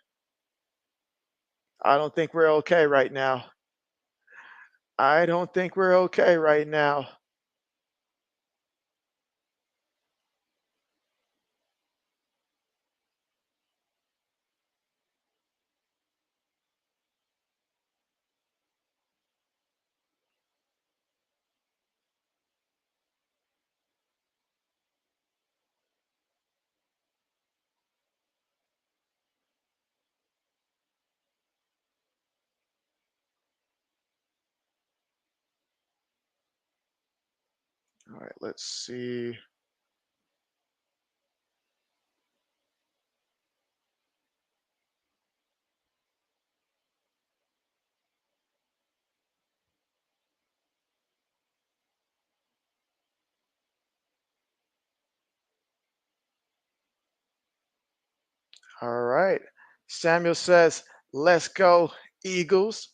S1: I don't think we're okay right now. I don't think we're okay right now. All right, let's see. All right. Samuel says, let's go, Eagles.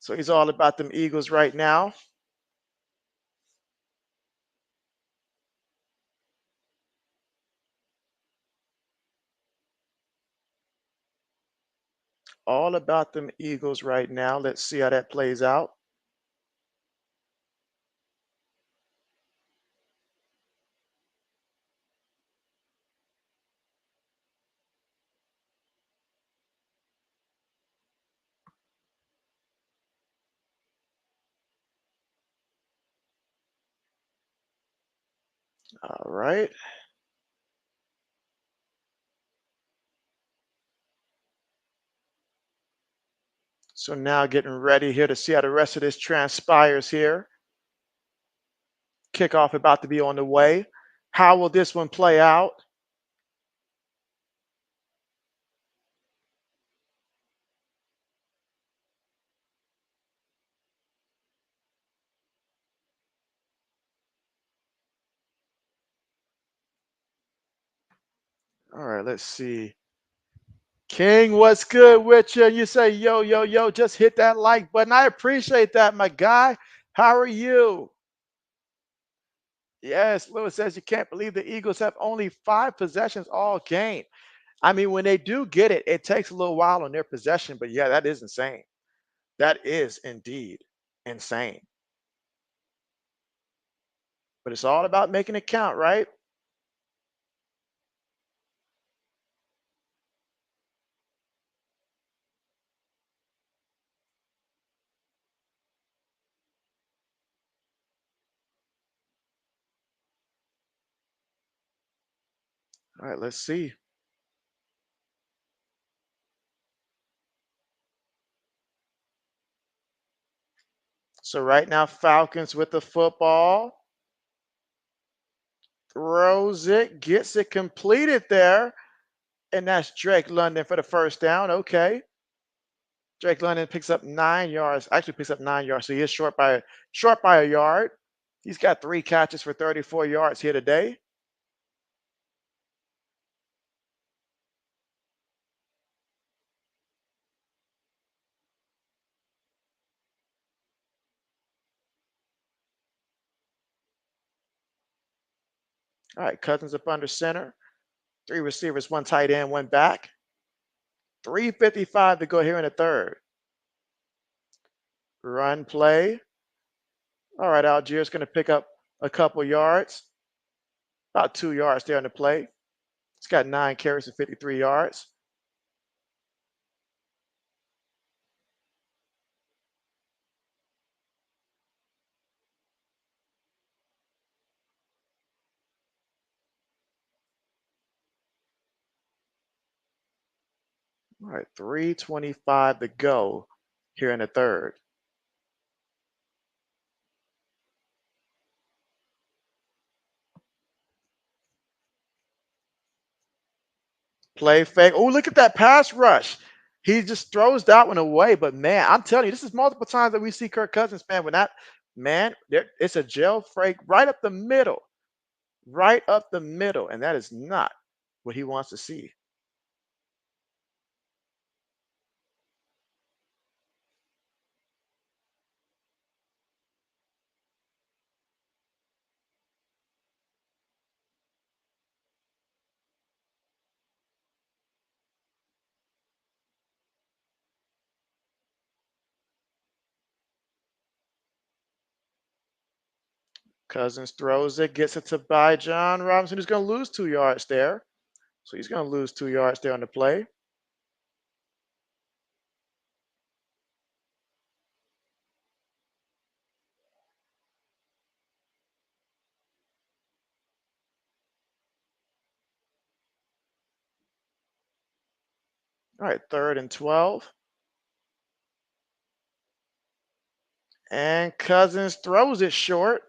S1: So he's all about them Eagles right now. All about them Eagles right now. Let's see how that plays out. All right. So now getting ready here to see how the rest of this transpires here. Kickoff about to be on the way. How will this one play out? All right, let's see. King, what's good with you? You say, yo, yo, yo, just hit that like button. I appreciate that, my guy. How are you? Yes, Lewis says you can't believe the Eagles have only 5 possessions all game. I mean, when they do get it, it takes a little while on their possession, but yeah, that is insane. That is indeed insane. But it's all about making it count, right? All right, let's see. So right now, Falcons with the football. Throws it, gets it completed there. And that's Drake London for the first down. Okay. Drake London picks up 9 yards. Actually picks up 9 yards. So he is short by a yard. He's got 3 catches for 34 yards here today. All right, Cousins up under center. 3 receivers, 1 tight end, 1 back. 3:55 to go here in the third. Run play. All right, Algiers going to pick up a couple yards. About 2 yards there on the play. He's got 9 carries and 53 yards. All right, 3:25 to go here in the third. Play fake. Oh, look at that pass rush. He just throws that one away. But man, I'm telling you, this is multiple times that we see Kirk Cousins, man. When that man, it's a gel fake right up the middle, and that is not what he wants to see. Cousins throws it, gets it to by John Robinson, who's going to lose 2 yards there. So he's going to lose 2 yards there on the play. All right, 3rd and 12. And Cousins throws it short,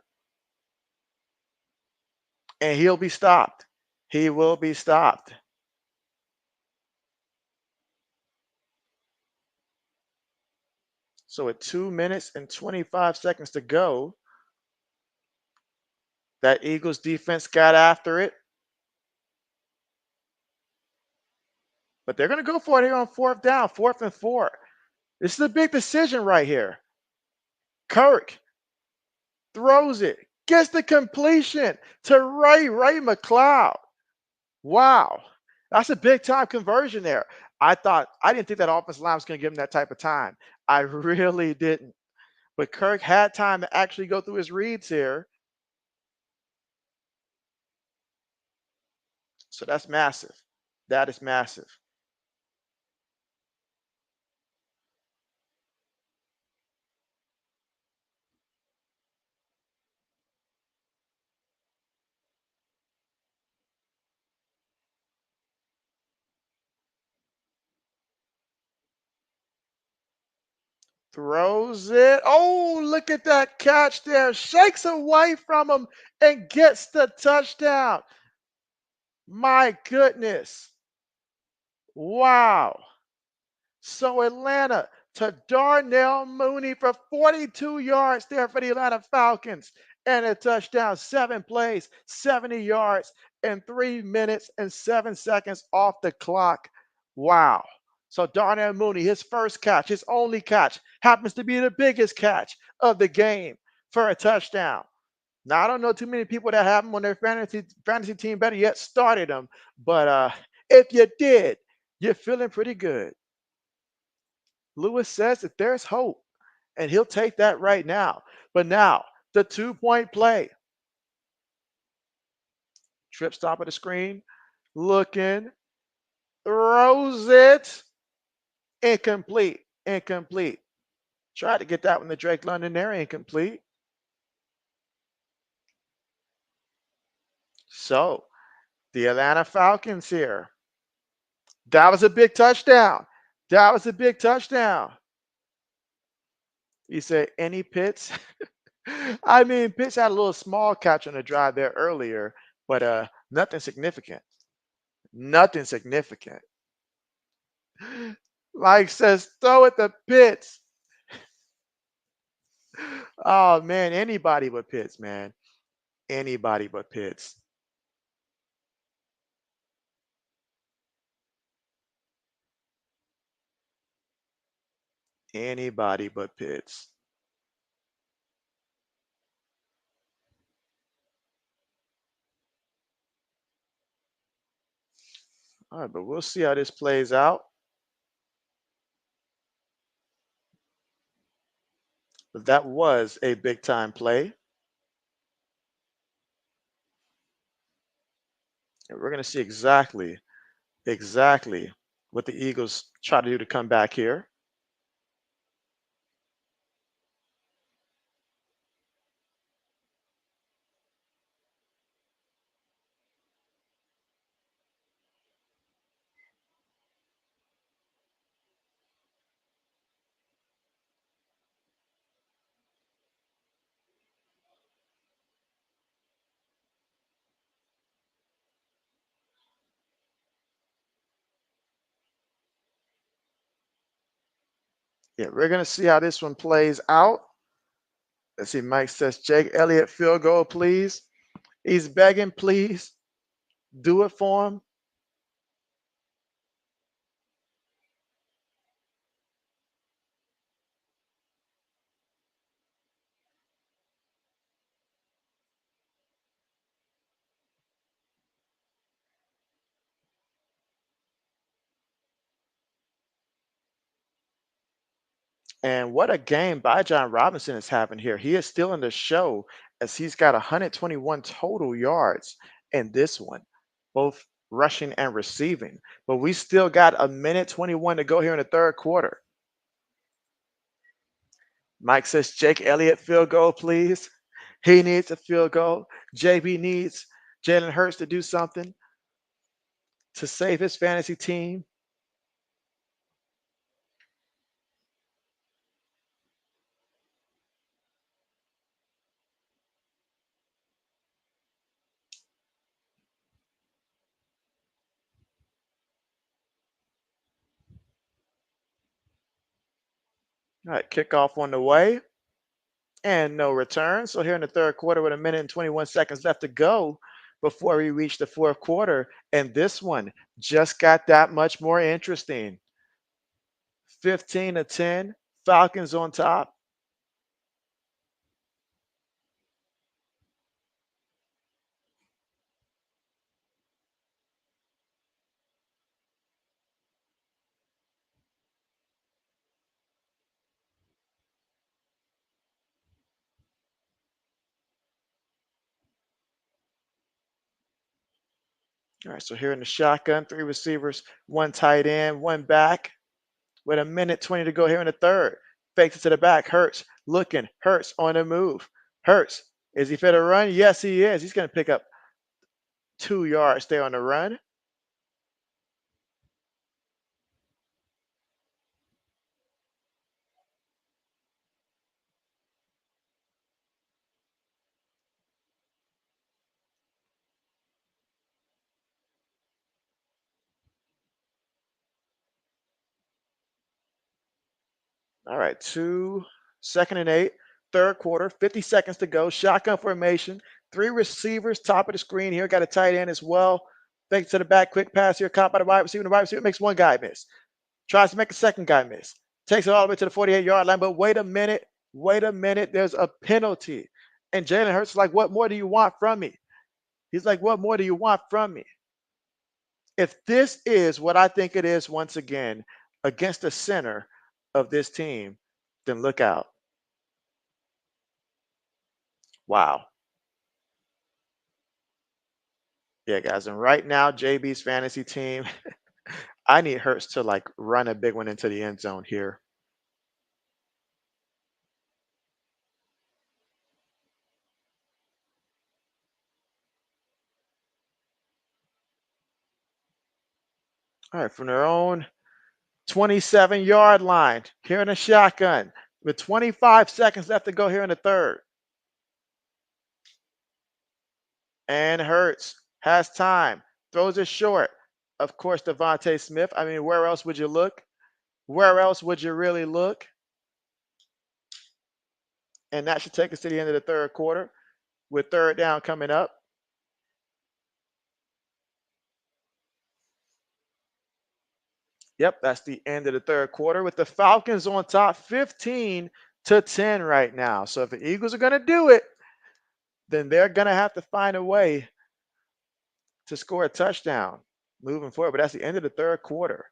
S1: and he'll be stopped. He will be stopped. So at 2 minutes and 25 seconds to go, that Eagles defense got after it. But they're going to go for it here on 4th down, 4th and 4. This is a big decision right here. Kirk throws it, gets the completion to Ray McLeod. Wow. That's a big time conversion there. I didn't think that offensive line was going to give him that type of time. I really didn't. But Kirk had time to actually go through his reads here. So that's massive. That is massive. Throws it. Oh, look at that catch there. Shakes away from him and gets the touchdown. My goodness. Wow. So Atlanta to Darnell Mooney for 42 yards there for the Atlanta Falcons and a touchdown, 7 plays, 70 yards, and 3 minutes and 7 seconds off the clock. Wow. So Darnell Mooney, his first catch, his only catch, happens to be the biggest catch of the game for a touchdown. Now, I don't know too many people that have him on their fantasy team, better yet, started him. But if you did, you're feeling pretty good. Lewis says that there's hope, and he'll take that right now. But now, the 2-point play. Trip stop of the screen, looking, throws it, incomplete, incomplete. Tried to get that one to Drake London there, incomplete. So, the Atlanta Falcons here. That was a big touchdown. That was a big touchdown. You say any Pitts? I mean, Pitts had a little small catch on the drive there earlier, but nothing significant. Nothing significant. Mike says, throw it to Pitts. Oh man, anybody but Pitts, man. Anybody but Pitts. Anybody but Pitts. All right, but we'll see how this plays out. But that was a big time play. And we're going to see exactly what the Eagles try to do to come back here. Yeah, we're gonna see how this one plays out. Let's see. Mike says, Jake Elliott, field goal, please. He's begging, please do it for him. And what a game by John Robinson is having here. He is still in the show as he's got 121 total yards in this one, both rushing and receiving. But we still got a minute 21 to go here in the third quarter. Mike says, Jake Elliott, field goal, please. He needs a field goal. JB needs Jalen Hurts to do something to save his fantasy team. All right, kickoff on the way and no return. So here in the third quarter with a minute and 21 seconds left to go before we reach the fourth quarter. And this one just got that much more interesting. 15-10, Falcons on top. All right, so here in the shotgun, three receivers, one tight end, one back with a minute 20 to go here in the third. Fakes it to the back. Hurts looking. Hurts on the move. Hurts. Is he fit to run? Yes, he is. He's going to pick up 2 yards there on the run. All right, 2nd and 8, third quarter, 50 seconds to go. Shotgun formation, three receivers, top of the screen here. Got a tight end as well. Fake to the back, quick pass here, caught by the wide receiver. The wide receiver makes one guy miss. Tries to make a second guy miss. Takes it all the way to the 48-yard line. But wait a minute. Wait a minute. There's a penalty. And Jalen Hurts is like, what more do you want from me? He's like, what more do you want from me? If this is what I think it is once again against the center of this team, then look out. Wow. Yeah, guys. And right now, JB's fantasy team, I need Hurts to like run a big one into the end zone here. All right, from their own 27-yard line here in a shotgun with 25 seconds left to go here in the third. And Hurts has time, throws it short. Of course, Devontae Smith. I mean, where else would you look? Where else would you really look? And that should take us to the end of the third quarter with third down coming up. Yep, that's the end of the third quarter with the Falcons on top 15-10 right now. So if the Eagles are going to do it, then they're going to have to find a way to score a touchdown moving forward. But that's the end of the third quarter.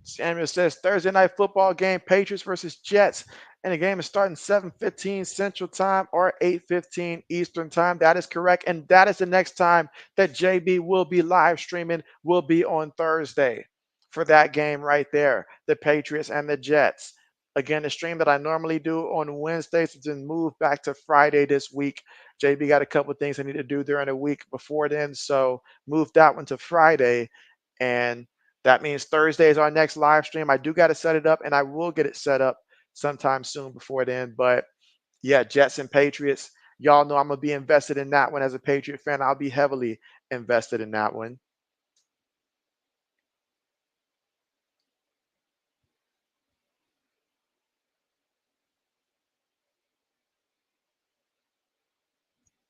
S1: Samuel says Thursday night football game, Patriots versus Jets. And the game is starting 7:15 Central Time or 8:15 Eastern Time. That is correct. And that is the next time that JB will be live streaming, will be on Thursday for that game right there, the Patriots and the Jets. Again, the stream that I normally do on Wednesdays has been moved back to Friday this week. JB got a couple of things I need to do during the week before then, so moved that one to Friday. And that means Thursday is our next live stream. I do got to set it up, and I will get it set up sometime soon before then. But yeah, Jets and Patriots. Y'all know I'm going to be invested in that one as a Patriot fan. I'll be heavily invested in that one.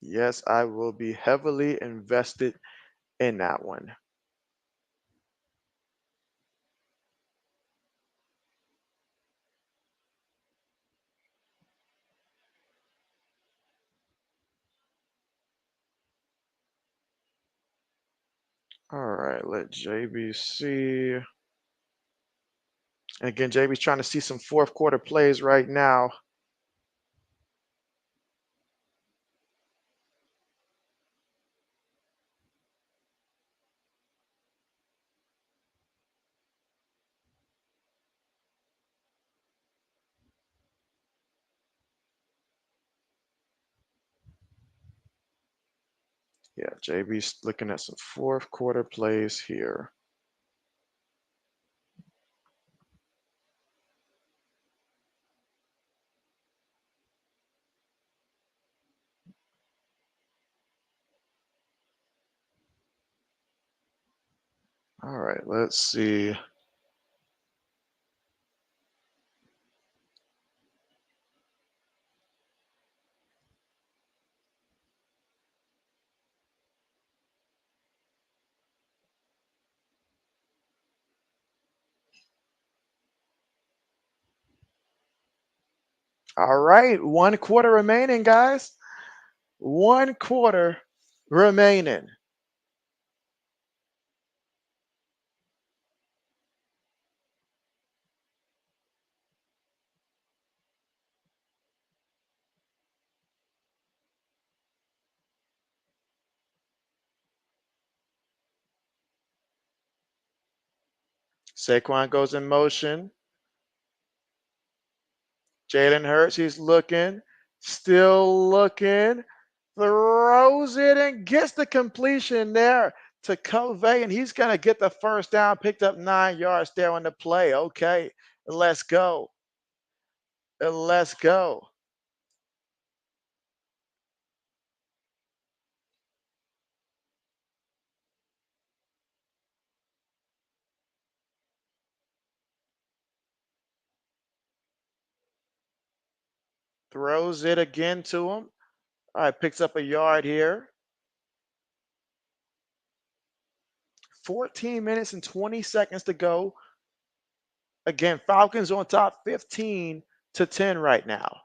S1: Yes, I will be heavily invested in that one. All right, let JB see. And again, JB's trying to see some fourth quarter plays right now. Yeah, JB's looking at some fourth quarter plays here. All right, let's see. All right, 1 quarter remaining, guys. 1 quarter remaining. Saquon goes in motion. Jalen Hurts, he's looking, still looking, throws it and gets the completion there to Covey, and he's going to get the first down, picked up 9 yards there on the play. Okay, let's go. Let's go. Throws it again to him. All right, picks up a yard here. 14 minutes and 20 seconds to go. Again, Falcons on top 15-10 right now.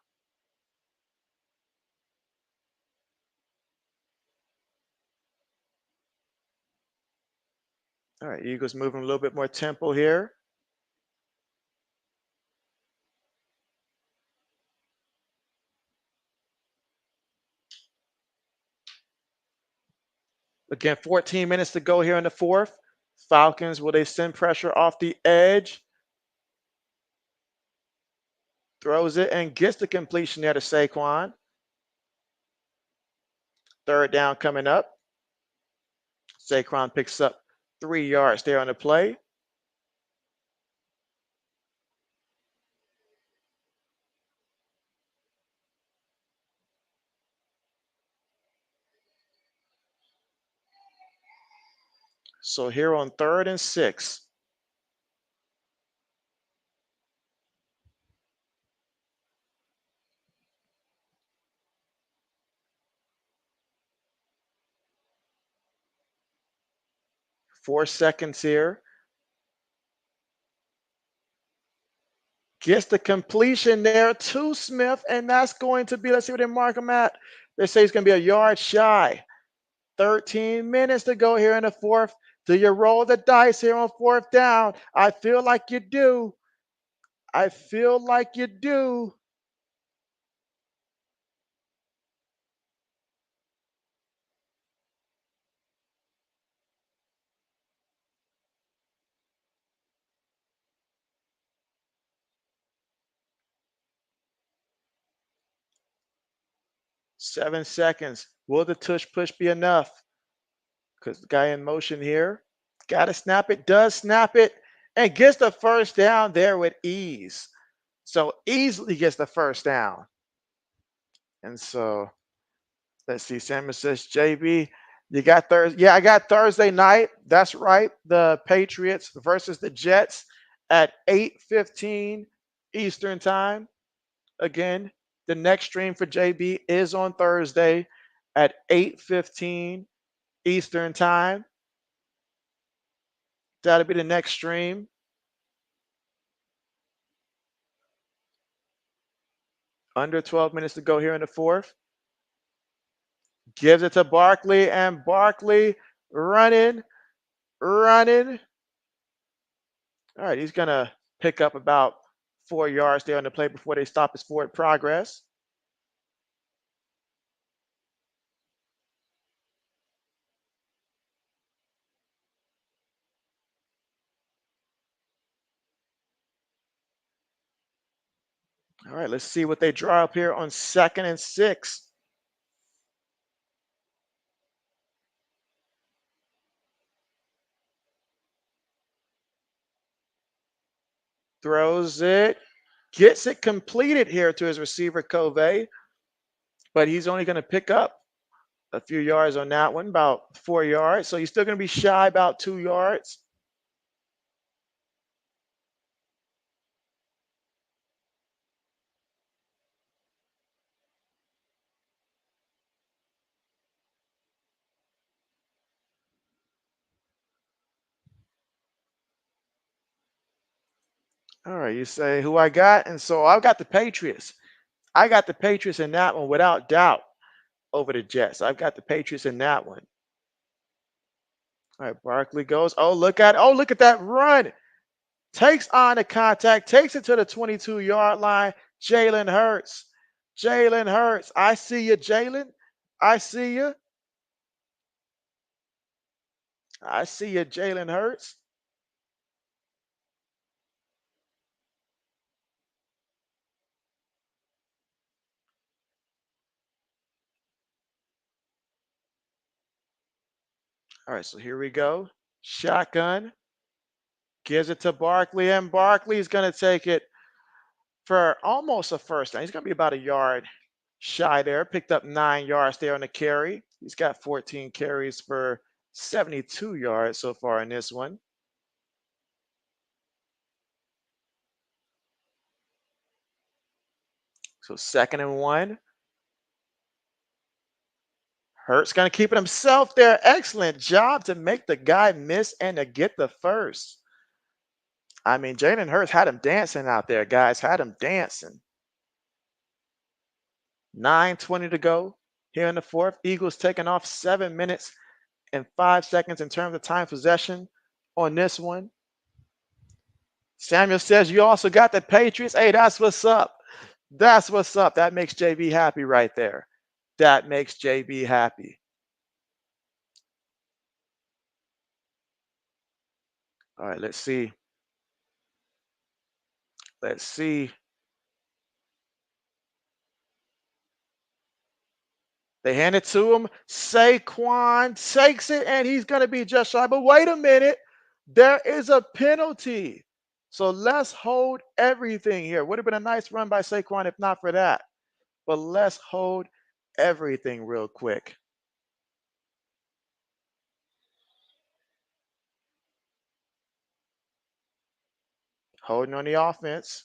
S1: All right, Eagles moving a little bit more tempo here. Again, 14 minutes to go here in the fourth. Falcons, will they send pressure off the edge? Throws it and gets the completion there to Saquon. Third down coming up. Saquon picks up 3 yards there on the play. So here on 3rd and 6. 4 seconds here. Gets the completion there to Smith, and that's going to be, let's see what they mark him at. They say he's going to be a yard shy. 13 minutes to go here in the fourth. Do you roll the dice here on 4th down? I feel like you do. I feel like you do. 7 seconds. Will the tush push be enough? Because the guy in motion here. Got to snap it, does snap it, and gets the first down there with ease. So easily gets the first down. And so let's see. Samuel says, JB, you got Thursday. Yeah, I got Thursday night. That's right. The Patriots versus the Jets at 8:15 Eastern time. Again, the next stream for JB is on Thursday at 8:15 Eastern Time. That'll be the next stream. Under 12 minutes to go here in the fourth. Gives it to Barkley, and Barkley running, running. All right, he's going to pick up about 4 yards there on the play before they stop his forward progress. All right, let's see what they draw up here on 2nd and 6. Throws it, gets it completed here to his receiver, Covey, but he's only going to pick up a few yards on that one, about 4 yards. So he's still going to be shy about 2 yards. All right, you say who I got, and so I've got the Patriots. I got the Patriots in that one without doubt over the Jets. I've got the Patriots in that one. All right, Barkley goes. Look at that run. Takes on the contact, takes it to the 22-yard line. Jalen Hurts. Jalen Hurts. I see you, Jalen. I see you. I see you, Jalen Hurts. All right, so here we go. Shotgun. Gives it to Barkley, and Barkley's going to take it for almost a first down. He's going to be about a yard shy there. Picked up 9 yards there on the carry. He's got 14 carries for 72 yards so far in this one. So 2nd and 1. Hurts going to keep it himself there. Excellent job to make the guy miss and to get the first. I mean, Jalen Hurts had him dancing out there, guys. Had him dancing. 9:20 to go here in the fourth. Eagles taking off 7 minutes and 5 seconds in terms of time possession on this one. Samuel says you also got the Patriots. Hey, that's what's up. That's what's up. That makes JB happy right there. That makes JB happy. All right, let's see. Let's see. They hand it to him. Saquon takes it, and he's going to be just shy. But wait a minute. There is a penalty. So let's hold everything here. Would have been a nice run by Saquon if not for that. But let's hold everything real quick. Holding on the offense.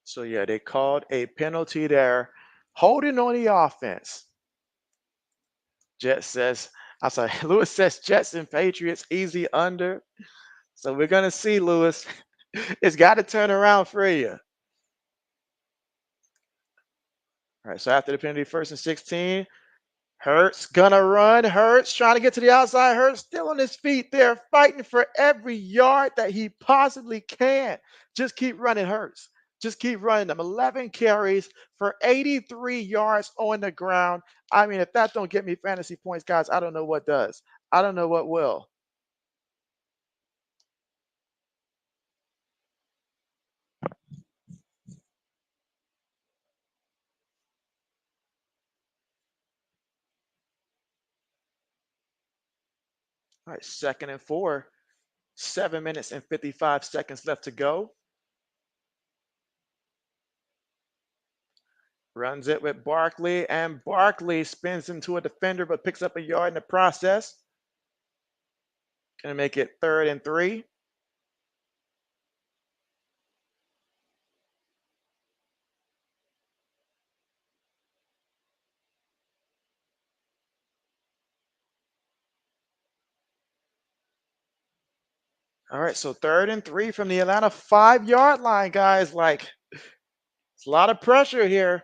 S1: So yeah, they called a penalty there. Holding on the offense. Jets says, I'm sorry, Lewis says Jets and Patriots easy under. So we're gonna see, Lewis. It's got to turn around for you. All right, so after the penalty, 1st and 16. Hurts gonna run. Hurts trying to get to the outside. Hurts still on his feet there, fighting for every yard that he possibly can. Just keep running, Hurts. Just keep running them. 11 carries for 83 yards on the ground. I mean, if that don't get me fantasy points, guys, I don't know what does. I don't know what will. All right, 2nd and 4. 7 minutes and 55 seconds left to go. Runs it with Barkley, and Barkley spins into a defender but picks up a yard in the process. Gonna make it 3rd and 3. All right, so 3rd and 3 from the Atlanta 5-yard line, guys. Like, it's a lot of pressure here.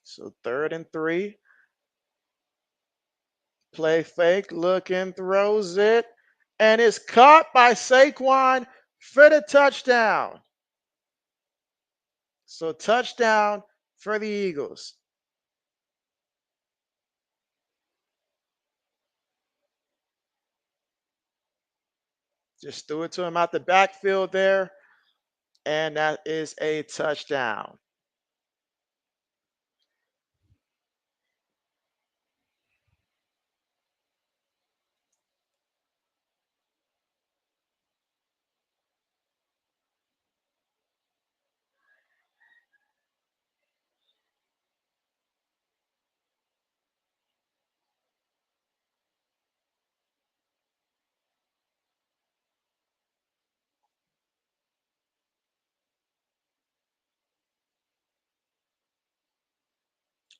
S1: So 3rd and 3. Play fake, looking, throws it, and it's caught by Saquon for the touchdown. So touchdown for the Eagles. Just threw it to him out the backfield there, and that is a touchdown.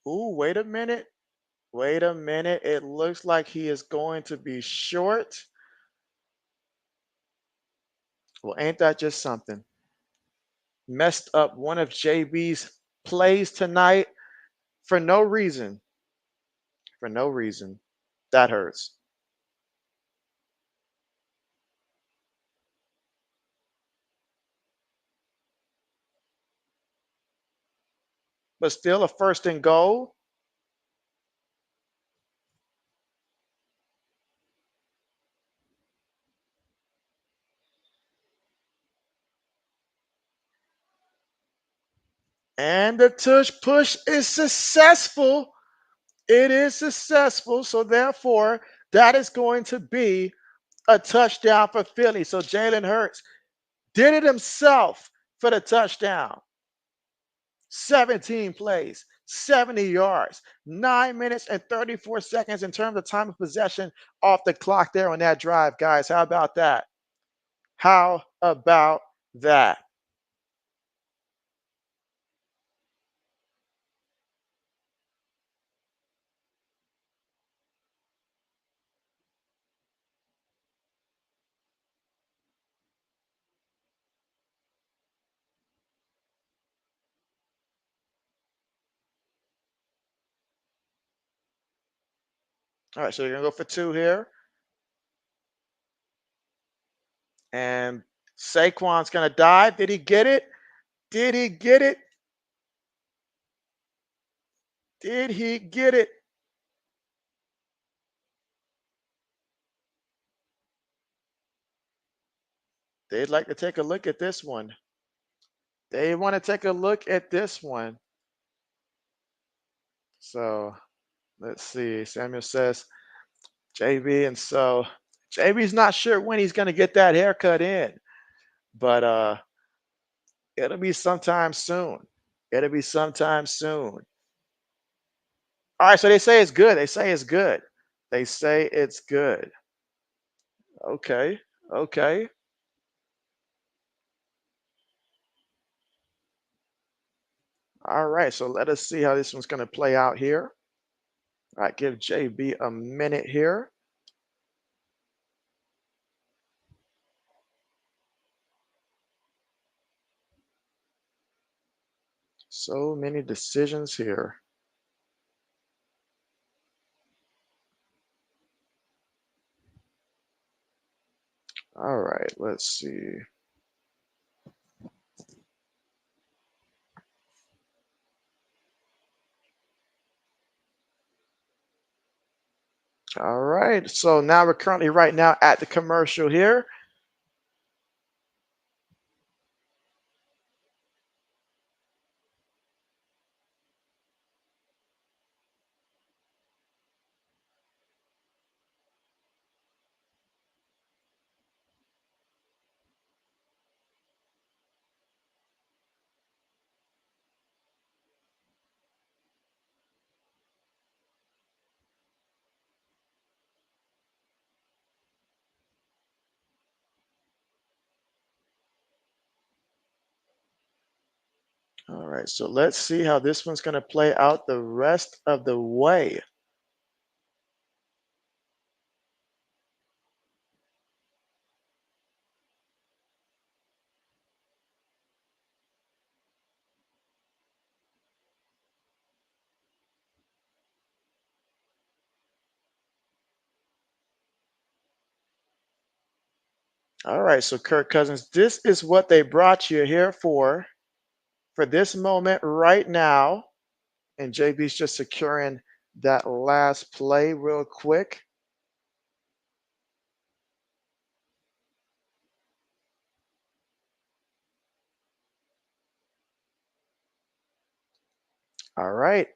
S1: Ooh, wait a minute. Wait a minute. It looks like he is going to be short. Well, ain't that just something? Messed up one of JB's plays tonight for no reason. For no reason. That hurts. But still a 1st and goal. And the tush push is successful. It is successful. So therefore, that is going to be a touchdown for Philly. So Jalen Hurts did it himself for the touchdown. 17 plays, 70 yards, 9 minutes and 34 seconds in terms of time of possession off the clock there on that drive, guys. How about that? How about that? All right, so you're going to go for 2 here. And Saquon's going to dive. Did he get it? Did he get it? Did he get it? They'd like to take a look at this one. They want to take a look at this one. So let's see. Samuel says JB, and so JB's not sure when he's going to get that haircut in, but it'll be sometime soon. It'll be sometime soon. All right, so they say it's good. They say it's good. They say it's good. Okay. Okay. All right. So let us see how this one's going to play out here. All right. Give JB a minute here. So many decisions here. All right. Let's see. All right. So now we're currently right now at the commercial here. All right, so let's see how this one's going to play out the rest of the way. All right, so Kirk Cousins, this is what they brought you here for this moment right now. And JB's just securing that last play real quick. All right,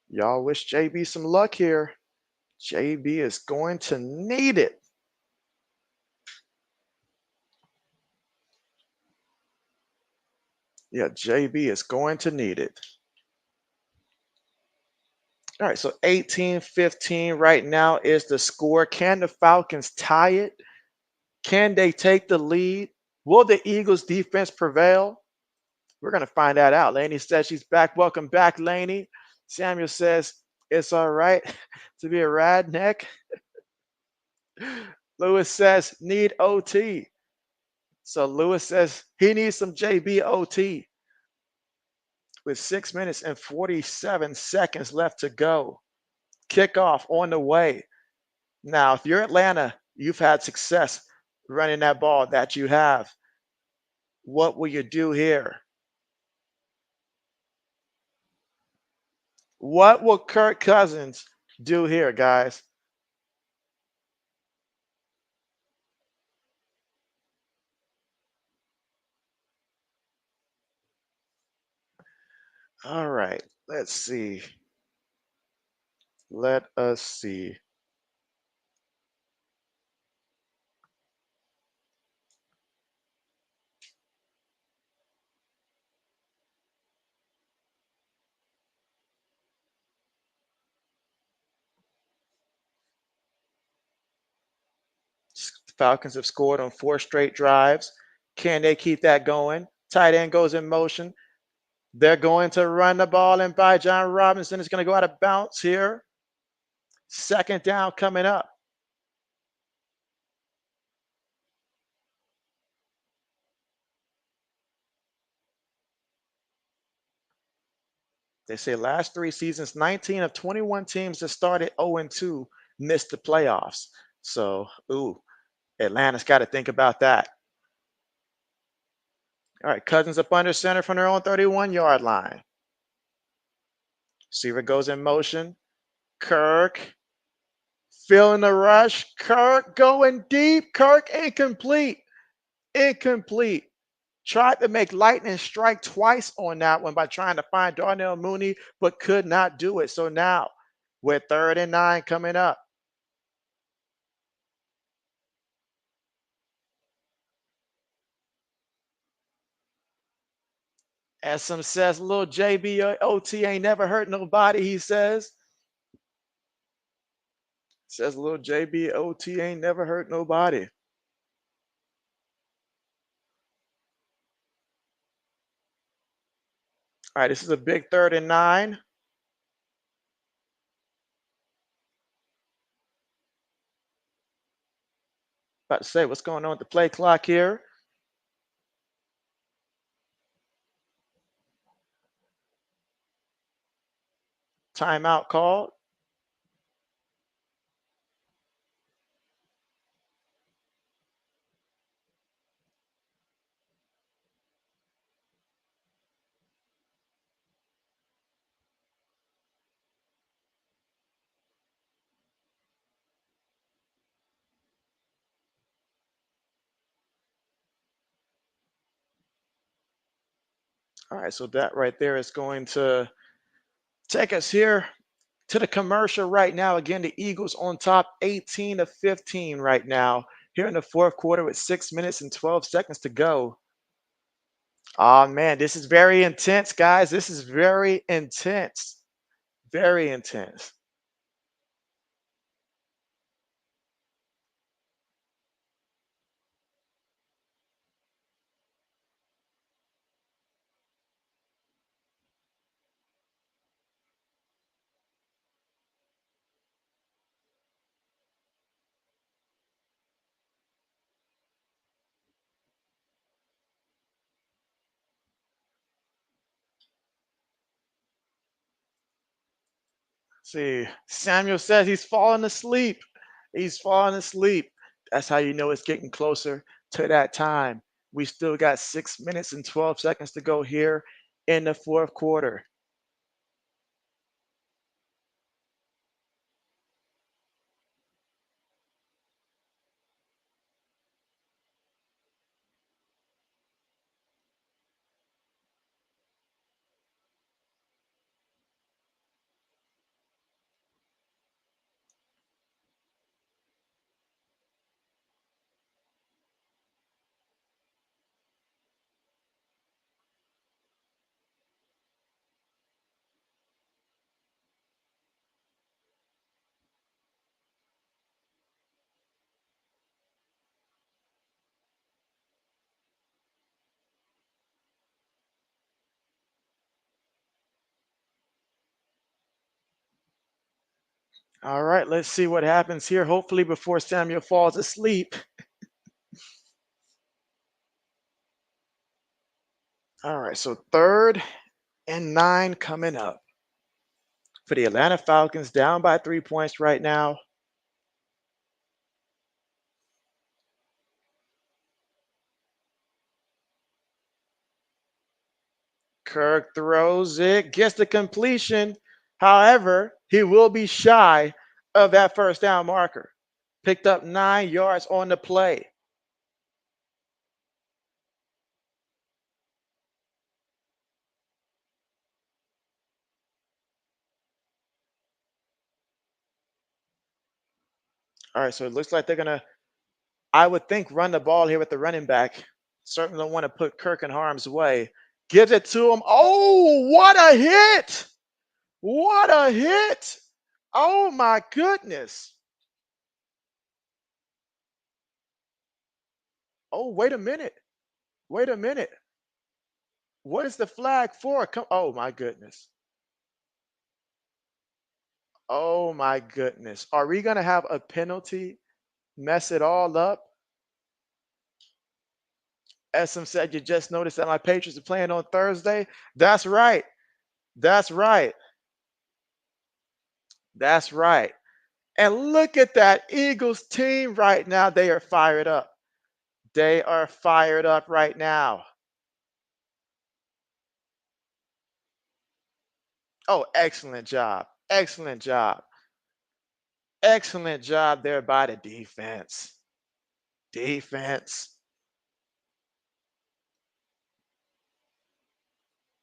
S1: y'all wish JB some luck here. JB is going to need it. Yeah, JB is going to need it. All right, so 18-15 right now is the score. Can the Falcons tie it? Can they take the lead? Will the Eagles defense prevail? We're going to find that out. Laney says she's back. Welcome back, Laney. Samuel says it's all right to be a radneck. Lewis says need OT. So Lewis says he needs some JB OT with 6 minutes and 47 seconds left to go. Kickoff on the way. Now, if you're Atlanta, you've had success running that ball that you have. What will you do here? What will Kirk Cousins do here, guys? All right, let's see. Let us see. Falcons have scored on 4 straight drives. Can they keep that going? Tight end goes in motion. They're going to run the ball, and by John Robinson is going to go out of bounds here. Second down coming up. They say last 3 seasons, 19 of 21 teams that started 0-2 missed the playoffs. So, Atlanta's got to think about that. All right, Cousins up under center from their own 31-yard line. Receiver goes in motion. Kirk feeling the rush. Kirk going deep. Kirk incomplete. Incomplete. Tried to make lightning strike twice on that one by trying to find Darnell Mooney, but could not do it. So now, with 3rd and 9 coming up, as some says, little JB OT ain't never hurt nobody, he says. Says little JB OT ain't never hurt nobody. All right, this is a big 3rd and 9. About to say, what's going on with the play clock here? Timeout called. All right, so that right there is going to take us here to the commercial right now. Again, the Eagles on top 18-15 right now here in the 4th quarter with 6 minutes and 12 seconds to go. Oh man, this is very intense, guys. This is very intense. Very intense. See, Samuel says he's falling asleep. He's falling asleep. That's how you know it's getting closer to that time. We still got 6 minutes and 12 seconds to go here in the fourth quarter. All right, let's see what happens here. Hopefully, before Samuel falls asleep. All right, so 3rd and 9 coming up for the Atlanta Falcons, down by 3 points right now. Kirk throws it, gets the completion. However, he will be shy of that first down marker. Picked up 9 yards on the play. All right, so it looks like they're going to, I would think, run the ball here with the running back. Certainly don't want to put Kirk in harm's way. Gives it to him. Oh, what a hit! What a hit! Oh, my goodness. Oh, wait a minute. Wait a minute. What is the flag for? Come, oh, my goodness. Oh my goodness. Are we going to have a penalty mess it all up? SM said, you just noticed that my Patriots are playing on Thursday. That's right. That's right. That's right. And look at that Eagles team right now. They are fired up. They are fired up right now. Oh, excellent job. Excellent job. Excellent job there by the defense. Defense.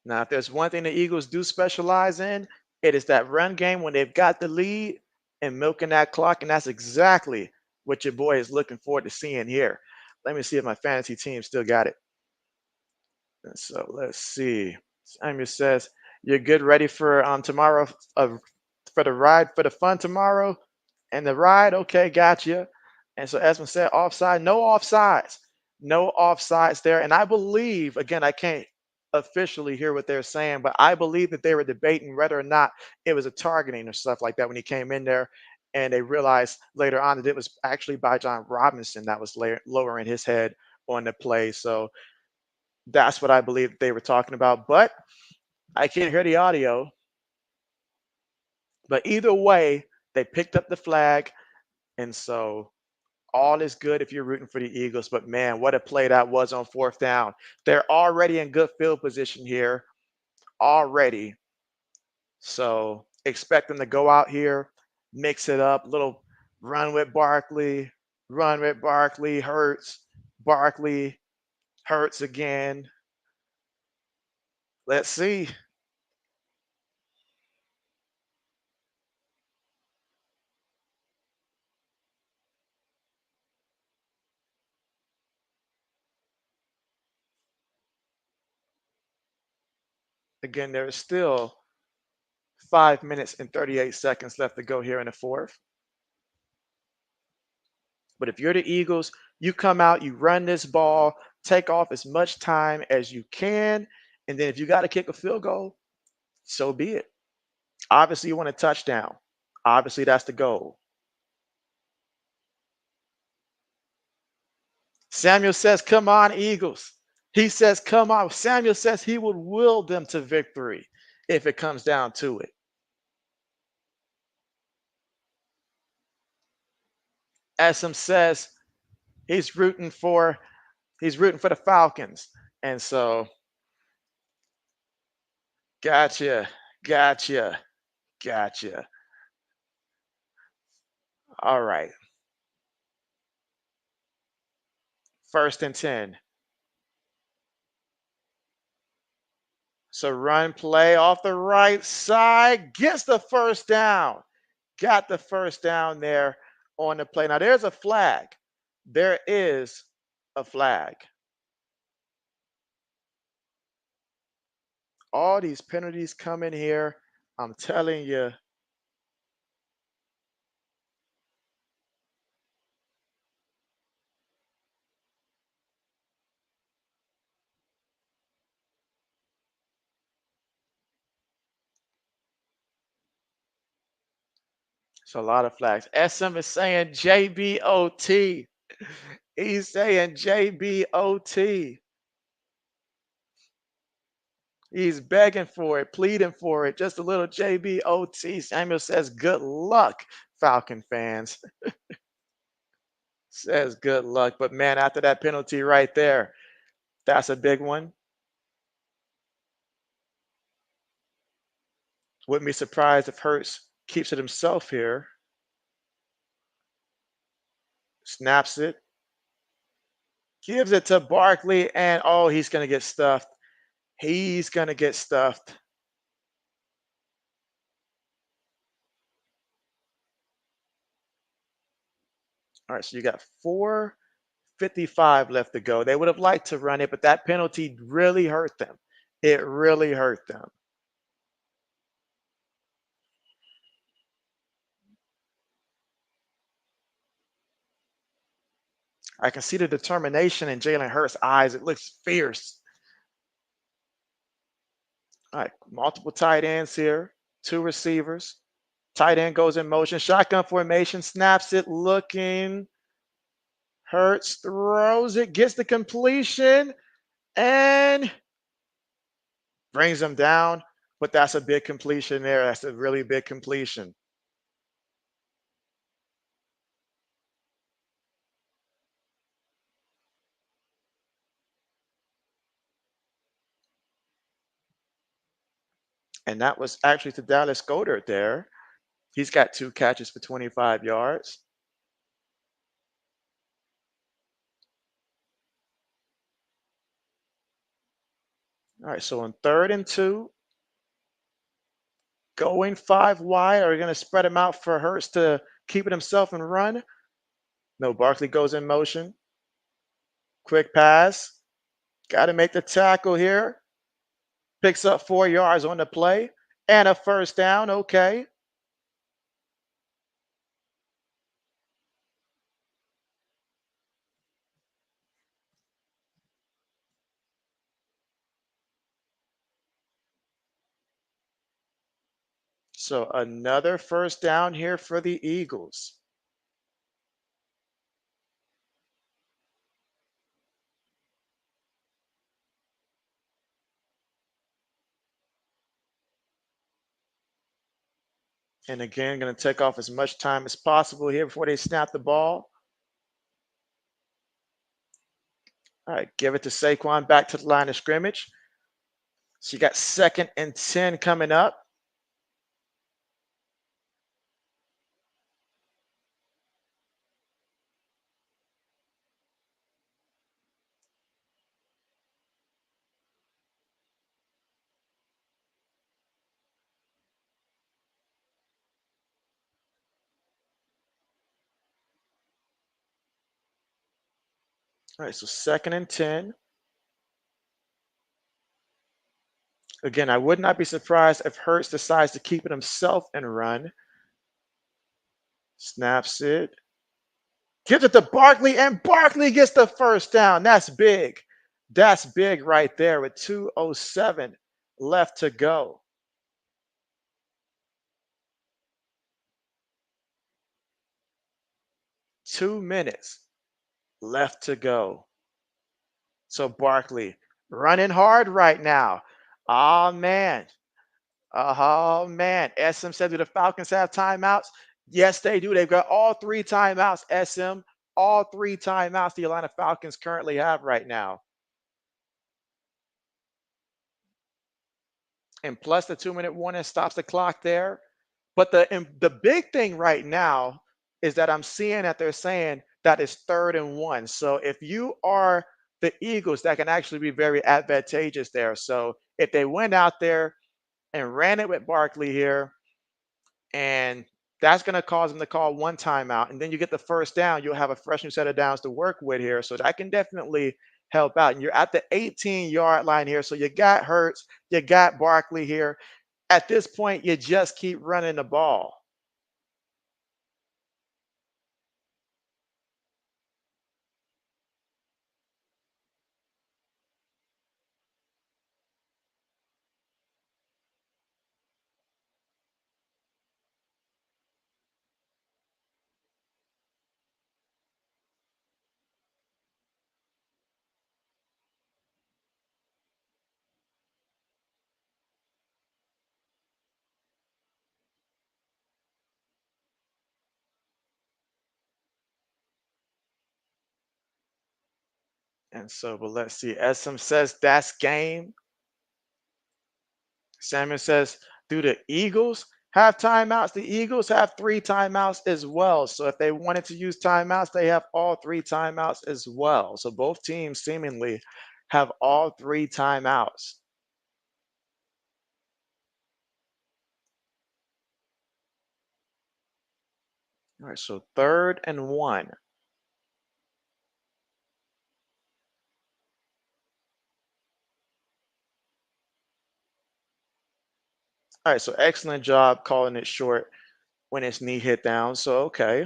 S1: Now, if there's one thing the Eagles do specialize in, it is that run game when they've got the lead and milking that clock. And that's exactly what your boy is looking forward to seeing here. Let me see if my fantasy team still got it. And so let's see. Samuel says, you're good, ready for tomorrow, for the ride, for the fun tomorrow? And the ride, okay, gotcha. And so Esmond said, offside, no offsides. No offsides there. And I believe, again, I can't officially hear what they're saying, but I believe that they were debating whether or not it was a targeting or stuff like that when he came in there. And they realized later on that it was actually by John Robinson that was lowering his head on the play. So that's what I believe they were talking about. But I can't hear the audio. But either way, they picked up the flag. And so all is good if you're rooting for the Eagles. But man, what a play that was on 4th down. They're already in good field position here already. So expect them to go out here, mix it up, little run with Barkley, Hurts, Barkley, Hurts again. Let's see. Again, there is still 5 minutes and 38 seconds left to go here in the fourth. But if you're the Eagles, you come out, you run this ball, take off as much time as you can. And then if you got to kick a field goal, so be it. Obviously, you want a touchdown. Obviously, that's the goal. Samuel says, come on, Eagles. He says, come on. Samuel says he would will them to victory if it comes down to it. SM says he's rooting for the Falcons. And so gotcha, gotcha, gotcha. All right. 1st and 10. So run play off the right side, gets the first down. Got the first down there on the play. Now there's a flag. There is a flag. All these penalties come in here. I'm telling you. It's a lot of flags. SM is saying JBOT. He's saying JBOT. He's begging for it, pleading for it. Just a little JBOT. Samuel says, good luck, Falcon fans. Says good luck. But man, after that penalty right there, that's a big one. Wouldn't be surprised if Hurts keeps it himself here. Snaps it. Gives it to Barkley, and oh, he's going to get stuffed. He's going to get stuffed. All right, so you got 4:55 left to go. They would have liked to run it, but that penalty really hurt them. It really hurt them. I can see the determination in Jalen Hurts' eyes. It looks fierce. All right, multiple tight ends here, 2 receivers. Tight end goes in motion, shotgun formation, snaps it, looking. Hurts throws it, gets the completion, and brings them down. But that's a big completion there. That's a really big completion. And that was actually to Dallas Goedert there. He's got 2 catches for 25 yards. All right, so on 3rd and 2, going 5 wide. Are we going to spread him out for Hurts to keep it himself and run? No, Barkley goes in motion. Quick pass. Got to make the tackle here. Picks up 4 yards on the play and a first down. Okay. So another first down here for the Eagles. And again, going to take off as much time as possible here before they snap the ball. All right, give it to Saquon back to the line of scrimmage. So you got 2nd and 10 coming up. All right, so 2nd and 10. Again, I would not be surprised if Hurts decides to keep it himself and run. Snaps it. Gives it to Barkley, and Barkley gets the first down. That's big. That's big right there with 2:07 left to go. 2 minutes left to go. So Barkley running hard right now. Oh man. Oh man. SM said, do the Falcons have timeouts? Yes, they do. They've got all three timeouts, SM. All three timeouts the Atlanta Falcons currently have right now. And plus the 2-minute warning stops the clock there. But the big thing right now is that I'm seeing that they're saying that it's 3rd and 1. So if you are the Eagles, that can actually be very advantageous there. So if they went out there and ran it with Barkley here, and that's going to cause them to call one timeout, and then you get the first down, you'll have a fresh new set of downs to work with here. So that can definitely help out. And you're at the 18-yard line here. So you got Hurts, you got Barkley here. At this point, you just keep running the ball. And so, but let's see. SM says that's game. Samuel says, do the Eagles have timeouts? The Eagles have three timeouts as well. So if they wanted to use timeouts, they have all three timeouts as well. So both teams seemingly have all three timeouts. All right, so 3rd and 1. All right, so excellent job calling it short when it's knee hit down. So, okay.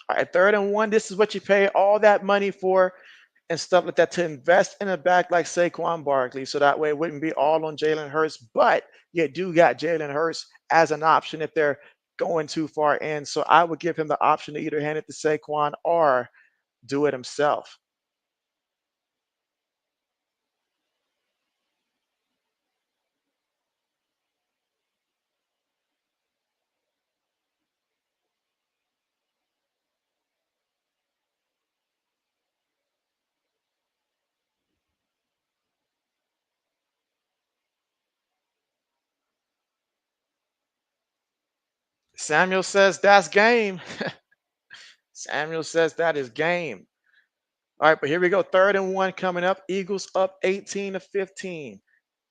S1: All right, 3rd and 1. This is what you pay all that money for and stuff like that to invest in a back like Saquon Barkley. So that way it wouldn't be all on Jalen Hurts, but you do got Jalen Hurts as an option if they're going too far in. So I would give him the option to either hand it to Saquon or do it himself. Samuel says that's game. Samuel says that is game. All right, but here we go. 3rd and 1 coming up. Eagles up 18-15.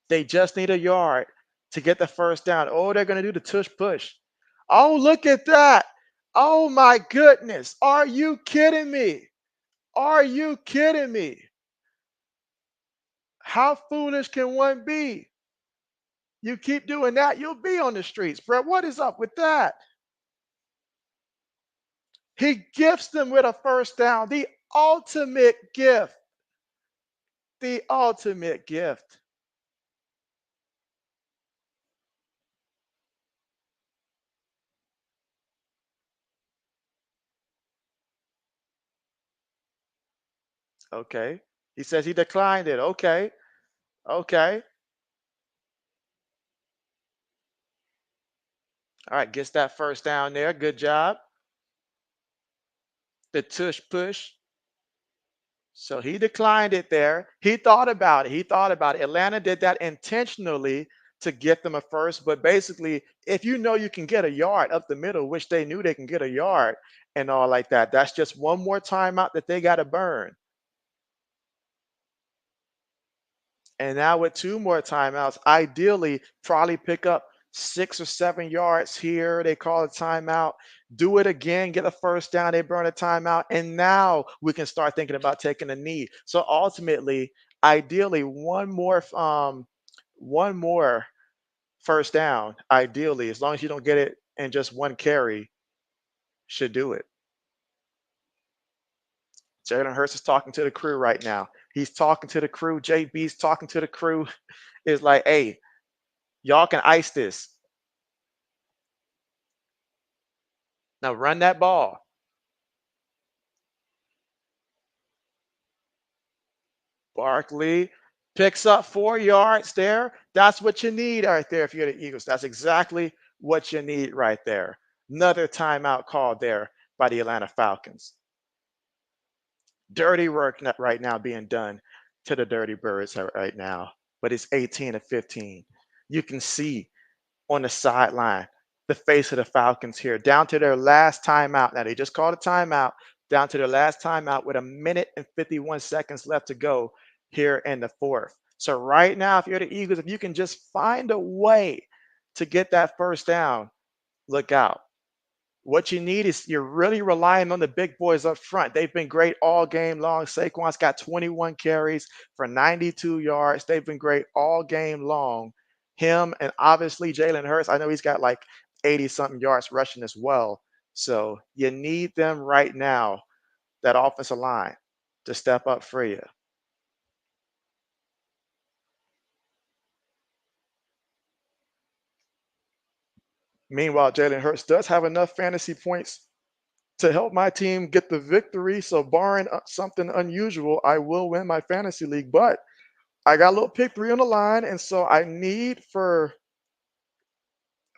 S1: They just need a yard to get the first down. Oh, they're going to do the tush push. Oh, look at that. Oh, my goodness. Are you kidding me? Are you kidding me? How foolish can one be? You keep doing that, you'll be on the streets, bro. What is up with that? He gifts them with a first down. The ultimate gift. The ultimate gift. Okay. He says he declined it. Okay. Okay. All right. Gets that first down there. Good job. The tush push. So he declined it there. He thought about it. He thought about it. Atlanta did that intentionally to get them a first. But basically, if you know you can get a yard up the middle, which they knew they can get a yard and all like that, that's just one more timeout that they got to burn. And now with two more timeouts, ideally, probably pick up 6 or 7 yards here. They call a timeout. Do it again, get a first down. They burn a timeout. And now we can start thinking about taking a knee. So ultimately, ideally, one more first down, ideally, as long as you don't get it in just one carry, should do it. Jalen Hurts is talking to the crew right now. He's talking to the crew. JB's talking to the crew. It's like, hey, y'all can ice this. Now run that ball. Barkley picks up 4 yards there. That's what you need right there if you're the Eagles. That's exactly what you need right there. Another timeout called there by the Atlanta Falcons. Dirty work right now being done to the Dirty Birds right now, but it's 18-15. You can see on the sideline the face of the Falcons here, down to their last timeout. Now they just called a timeout, down to their last timeout with 1 minute and 51 seconds left to go here in the fourth. So right now, if you're the Eagles, if you can just find a way to get that first down, look out. What you need is you're really relying on the big boys up front. They've been great all game long. Saquon's got 21 carries for 92 yards. They've been great all game long. Him and obviously Jalen Hurts. I know he's got like 80 something yards rushing as well. So you need them right now, that offensive line, to step up for you. Meanwhile, Jalen Hurts does have enough fantasy points to help my team get the victory. So, barring something unusual, I will win my fantasy league. But I got a little pick three on the line, and so I need for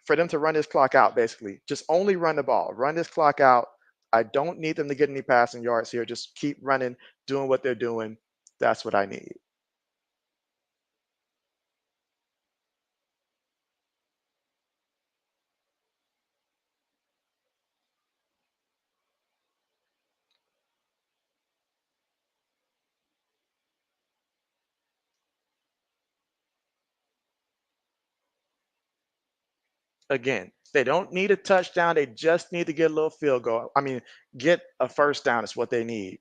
S1: them to run this clock out. Basically, just only run the ball, run this clock out. I don't need them to get any passing yards here. Just keep running, doing what they're doing. That's what I need. Again, they don't need a touchdown. They just need to get a little field goal. I mean, get a first down is what they need.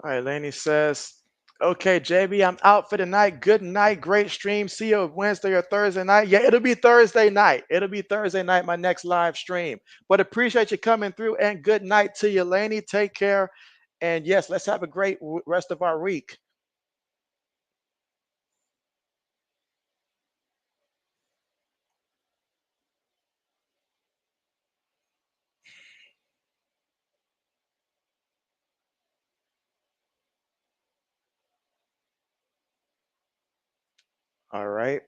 S1: All right, Laney says, okay, JB, I'm out for the night. Good night. Great stream. See you Wednesday or Thursday night. Yeah, it'll be Thursday night. It'll be Thursday night, my next live stream. But appreciate you coming through and good night to you, Laney. Take care. And yes, let's have a great rest of our week. All right.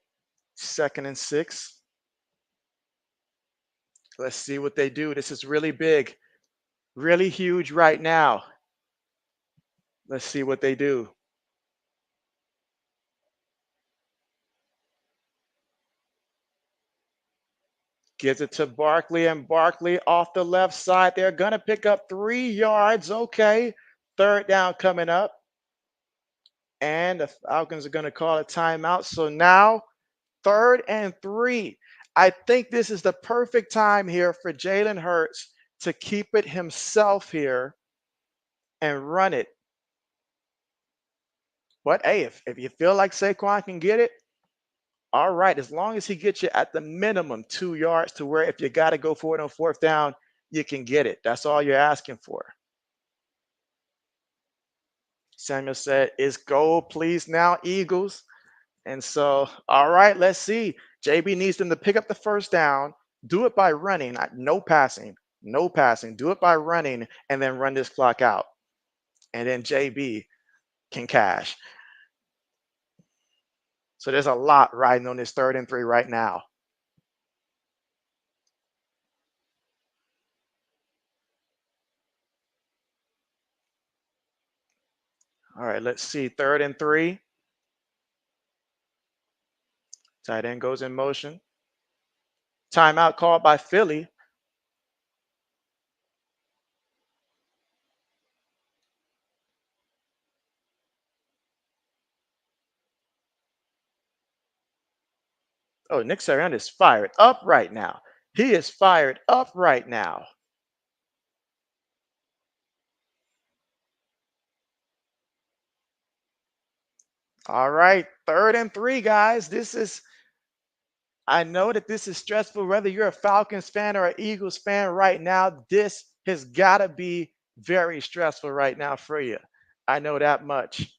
S1: 2nd and 6. Let's see what they do. This is really big, really huge right now. Let's see what they do. Gives it to Barkley, and Barkley off the left side. They're going to pick up 3 yards. Okay. Third down coming up. And the Falcons are going to call a timeout. So now, 3rd and 3. I think this is the perfect time here for Jalen Hurts to keep it himself here and run it. But hey, if you feel like Saquon can get it, all right, as long as he gets you at the minimum 2 yards to where if you got to go for it on fourth down, you can get it. That's all you're asking for. Samuel said, "It's goal, please now, Eagles." And so, all right, let's see. JB needs them to pick up the first down, do it by running, no passing, no passing. Do it by running and then run this clock out. And then JB can cash. So there's a lot riding on this 3rd and 3 right now. All right, let's see. 3rd and 3. Tight end goes in motion. Timeout called by Philly. Oh, Nick Sirianni is fired up right now. He is fired up right now. All right, 3rd and 3, guys. This is I know that this is stressful, whether you're a Falcons fan or an Eagles fan right now. This has got to be very stressful right now for you. I know that much.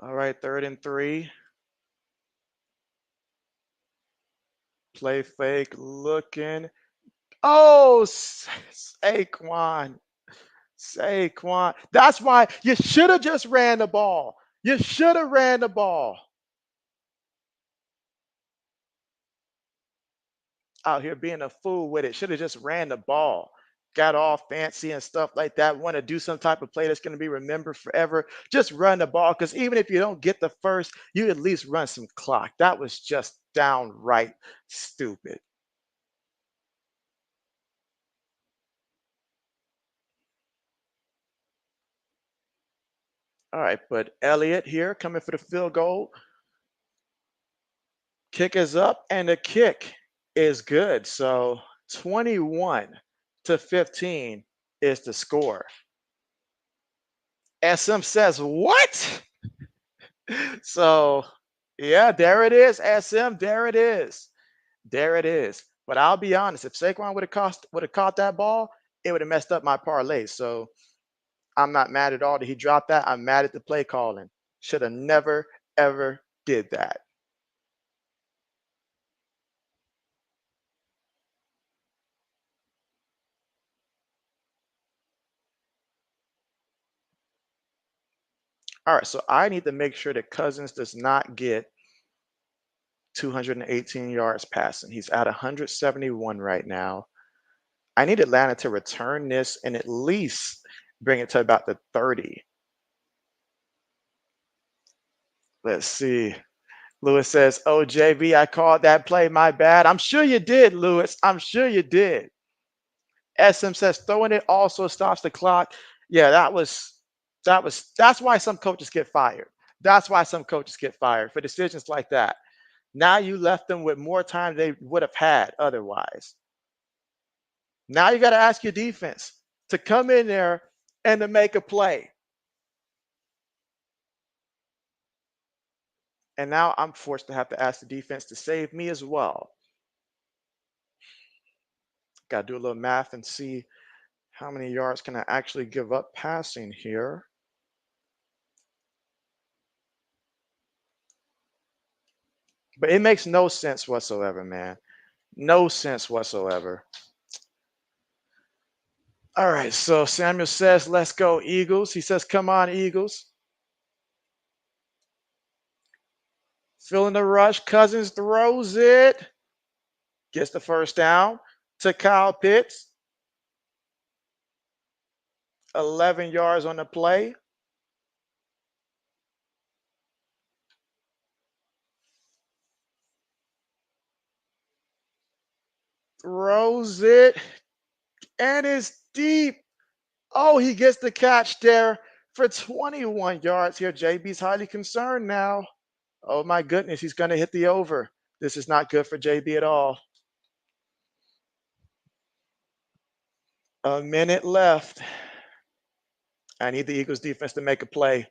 S1: All right, 3rd and 3. Play fake looking. Oh, Saquon. Saquon. That's why you should have just ran the ball. You should have ran the ball. Out here being a fool with it. Should have just ran the ball. Got all fancy and stuff like that. Want to do some type of play that's going to be remembered forever. Just run the ball. Because even if you don't get the first, you at least run some clock. That was just downright stupid. All right, but Elliott here coming for the field goal. Kick is up, and the kick is good. So 21-15 is the score. SM says, what? So, yeah, there it is, SM. There it is. There it is. But I'll be honest, if Saquon would have caught that ball, it would have messed up my parlay. So I'm not mad at all that he dropped that. I'm mad at the play calling. Should have never ever did that. All right, so I need to make sure that Cousins does not get 218 yards passing. He's at 171 right now. I need Atlanta to return this and at least bring it to about the 30. Let's see. Lewis says, "Oh, JB, I called that play. My bad." I'm sure you did, Lewis. I'm sure you did. SM says, "Throwing it also stops the clock." Yeah, that's why some coaches get fired. That's why some coaches get fired for decisions like that. Now you left them with more time they would have had otherwise. Now you got to ask your defense to come in there and to make a play. And now I'm forced to have to ask the defense to save me as well. Got to do a little math and see how many yards can I actually give up passing here. But it makes no sense whatsoever, man. No sense whatsoever. All right, so Samuel says, "Let's go, Eagles." He says, "Come on, Eagles." Feeling the rush. Cousins throws it. Gets the first down to Kyle Pitts. 11 yards on the play. Throws it. And it's deep. Oh, he gets the catch there for 21 yards here. JB's highly concerned now. Oh my goodness, he's going to hit the over. This is not good for JB at all. A minute left. I need the Eagles defense to make a play.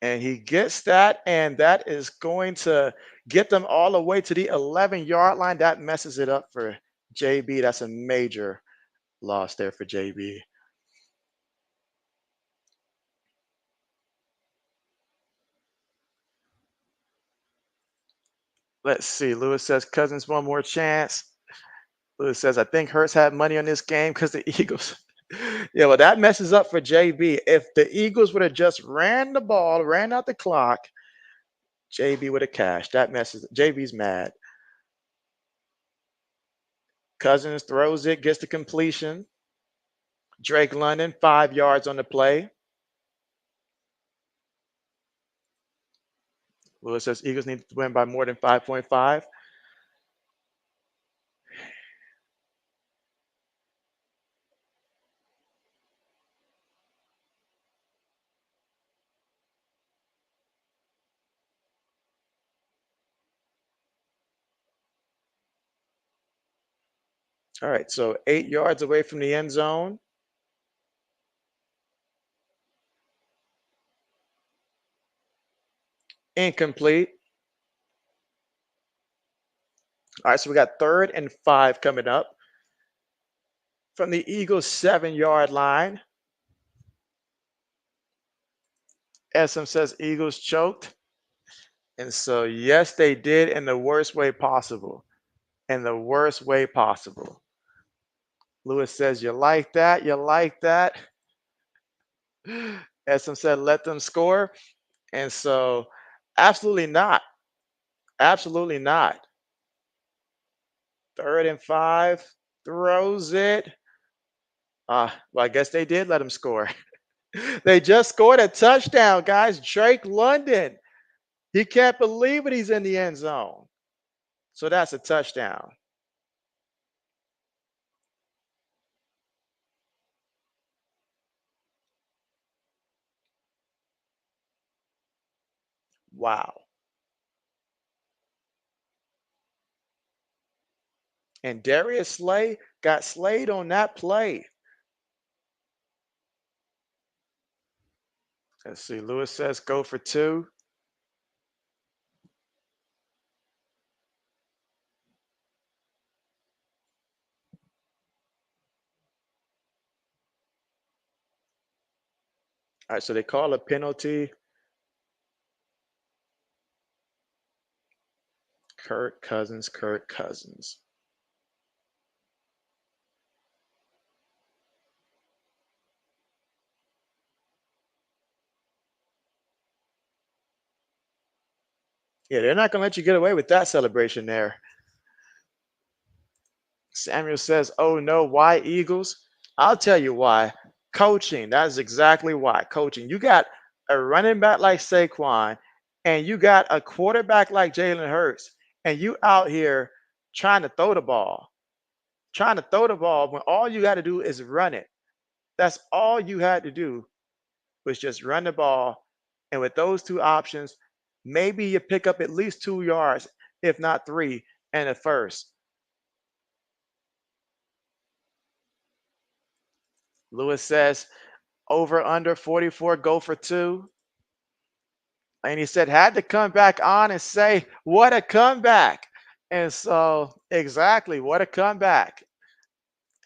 S1: And he gets that, and that is going to get them all the way to the 11-yard line. That messes it up for JB. That's a major loss there for JB. Let's see. Lewis says Cousins one more chance. Lewis says, "I think Hurts had money on this game because the Eagles." Yeah, well, that messes up for JB. If the Eagles would have just ran the ball, ran out the clock, JB would have cashed. That messes. JB's mad. Cousins throws it, gets the completion. Drake London, 5 yards on the play. Lewis says Eagles need to win by more than 5.5. All right, so 8 yards away from the end zone. Incomplete. All right, so we got 3rd and 5 coming up from the Eagles' 7-yard line. SM says Eagles choked. And so, yes, they did in the worst way possible. In the worst way possible. Lewis says, you like that? You like that? SM said, let them score. And so, absolutely not. Absolutely not. 3rd and 5, throws it. Well, I guess they did let him score. They just scored a touchdown, guys. Drake London. He can't believe it. He's in the end zone. So that's a touchdown. Wow. And Darius Slay got slayed on that play. Let's see. Lewis says go for 2. All right, so they call a penalty. Kirk Cousins, Kirk Cousins. Yeah, they're not going to let you get away with that celebration there. Samuel says, oh no, why Eagles? I'll tell you why. Coaching. That is exactly why. Coaching. You got a running back like Saquon, and you got a quarterback like Jalen Hurts, and you out here trying to throw the ball. Trying to throw the ball when all you got to do is run it. That's all you had to do was just run the ball. And with those two options, maybe you pick up at least 2 yards, if not 3, in the first. Lewis says, over under 44, go for 2. And he said, had to come back on and say, what a comeback. And so, exactly, what a comeback.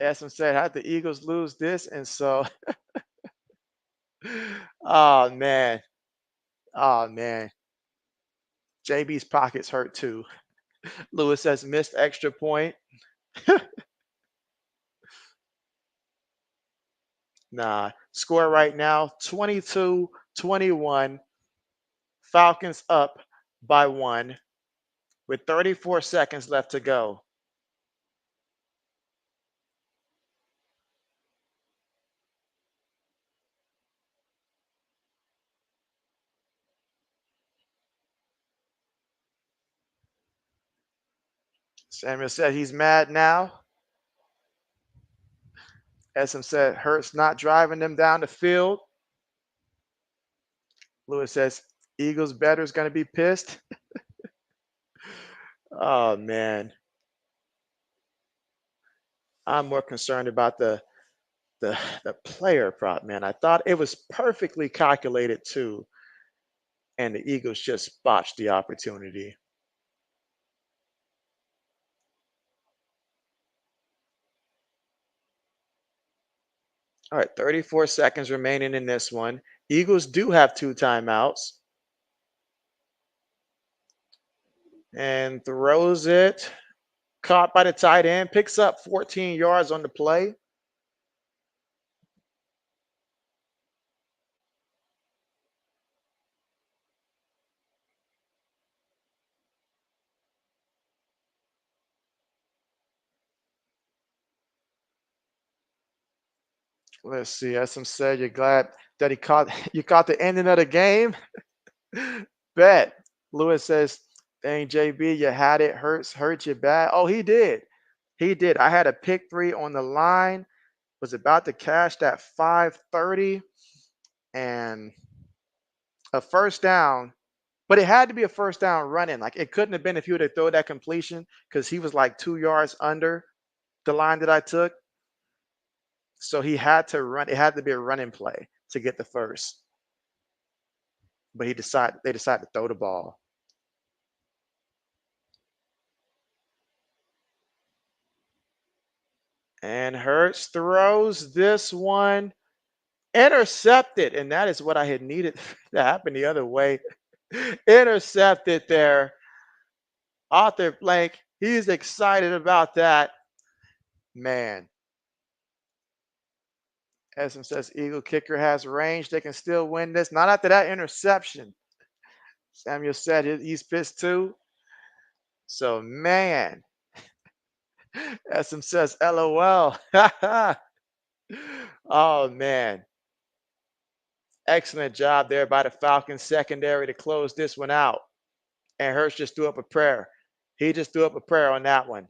S1: Essam said, had the Eagles lose this? And so, oh, man. Oh, man. JB's pockets hurt too. Lewis says, missed extra point. Nah, score right now 22-21. Falcons up by 1 with 34 seconds left to go. Samuel said he's mad now. Essam said Hurts not driving them down the field. Lewis says Eagles better is going to be pissed. Oh, man. I'm more concerned about the player prop, man. I thought it was perfectly calculated too, and the Eagles just botched the opportunity. All right, 34 seconds remaining in this one. Eagles do have 2 timeouts. And throws it. Caught by the tight end. Picks up 14 yards on the play. Let's see. As said, you're glad that you caught the ending of the game. Bet. Lewis says, dang, JB, you had it. Hurt you bad. Oh, he did. He did. I had a pick 3 on the line. Was about to cash that 530 and a first down, but it had to be a first down running. Like it couldn't have been if you would have thrown that completion because he was like 2 yards under. the line that I took. So he had to run. It had to be a running play to get the first. But they decided to throw the ball. And Hurts throws this one intercepted. And that is what I had needed to happen the other way. Intercepted there. Arthur Blank, he's excited about that. Man. Essen says Eagle kicker has range. They can still win this. Not after that interception. Samuel said he's pissed too. So, man. Essen says LOL. Oh, man. Excellent job there by the Falcons secondary to close this one out. And Hurts just threw up a prayer. He just threw up a prayer on that one.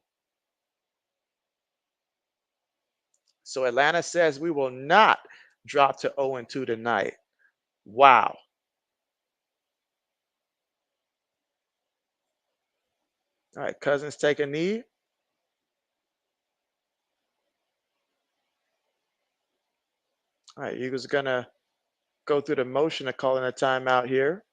S1: So Atlanta says we will not drop to 0-2 tonight. Wow. All right, Cousins take a knee. All right, Eagles are going to go through the motion of calling a timeout here.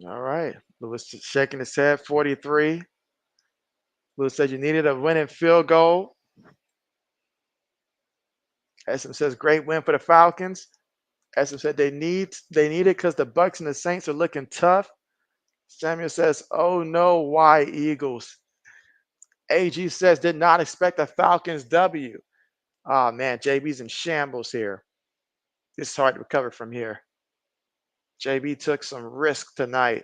S1: All right. Lewis shaking his head, 43. Lewis said you needed a winning field goal. SM says great win for the Falcons. SM said they need it because the Bucks and the Saints are looking tough. Samuel says, oh no, why Eagles? AG says did not expect a Falcons W. Oh man, JB's in shambles here. This is hard to recover from here. JB took some risk tonight.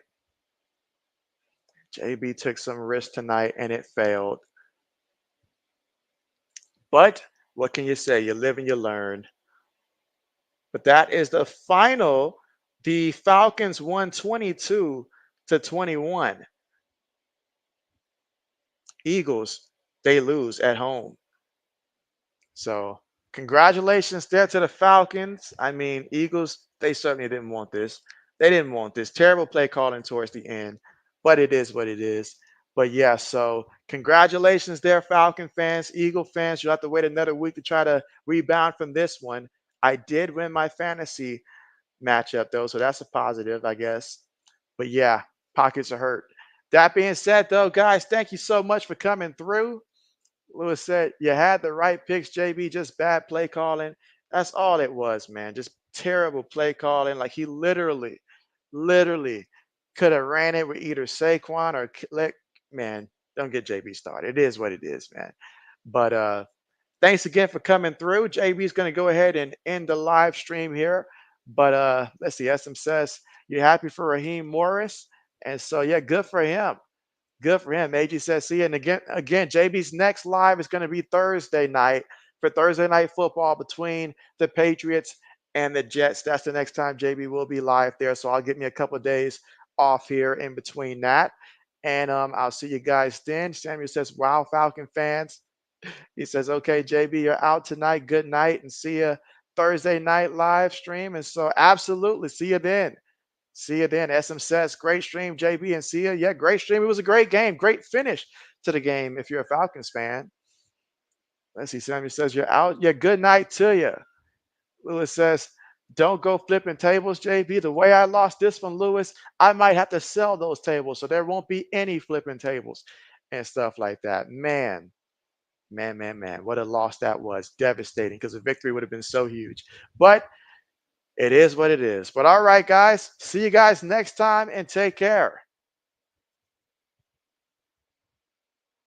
S1: JB took some risk tonight and it failed. But what can you say? You live and you learn. But that is the final. The Falcons won 22-21. Eagles, they lose at home. So congratulations there to the Falcons. I mean, Eagles, they certainly didn't want this. They didn't want this. Terrible play calling towards the end, but it is what it is. But yeah, so congratulations there, Falcon fans, Eagle fans. You'll have to wait another week to try to rebound from this one. I did win my fantasy matchup, though, so that's a positive, I guess. But yeah, pockets are hurt. That being said, though, guys, thank you so much for coming through. Lewis said, you had the right picks, JB, just bad play calling. That's all it was, man. Just terrible play calling. Like he literally could have ran it with either Saquon or man, don't get JB started. It is what it is, man. But thanks again for coming through. JB is going to go ahead and end the live stream here. But let's see. SM says, you're happy for Raheem Morris. And so, yeah, good for him. Good for him. AG says, see, and again, JB's next live is going to be Thursday night for Thursday night football between the Patriots and the Jets. That's the next time JB will be live there. So I'll give me a couple of days off here in between that. And I'll see you guys then. Samuel says, wow, Falcon fans. He says, okay, JB, you're out tonight. Good night and see you Thursday night live stream. And so absolutely see you then. See you then. SM says, great stream, JB, and see you. Yeah, great stream. It was a great game. Great finish to the game if you're a Falcons fan. Let's see. Samuel says, you're out. Yeah, good night to you. Lewis says, don't go flipping tables, JB. The way I lost this one, Lewis, I might have to sell those tables so there won't be any flipping tables and stuff like that. Man. What a loss that was. Devastating because the victory would have been so huge. But it is what it is. But all right, guys. See you guys next time and take care.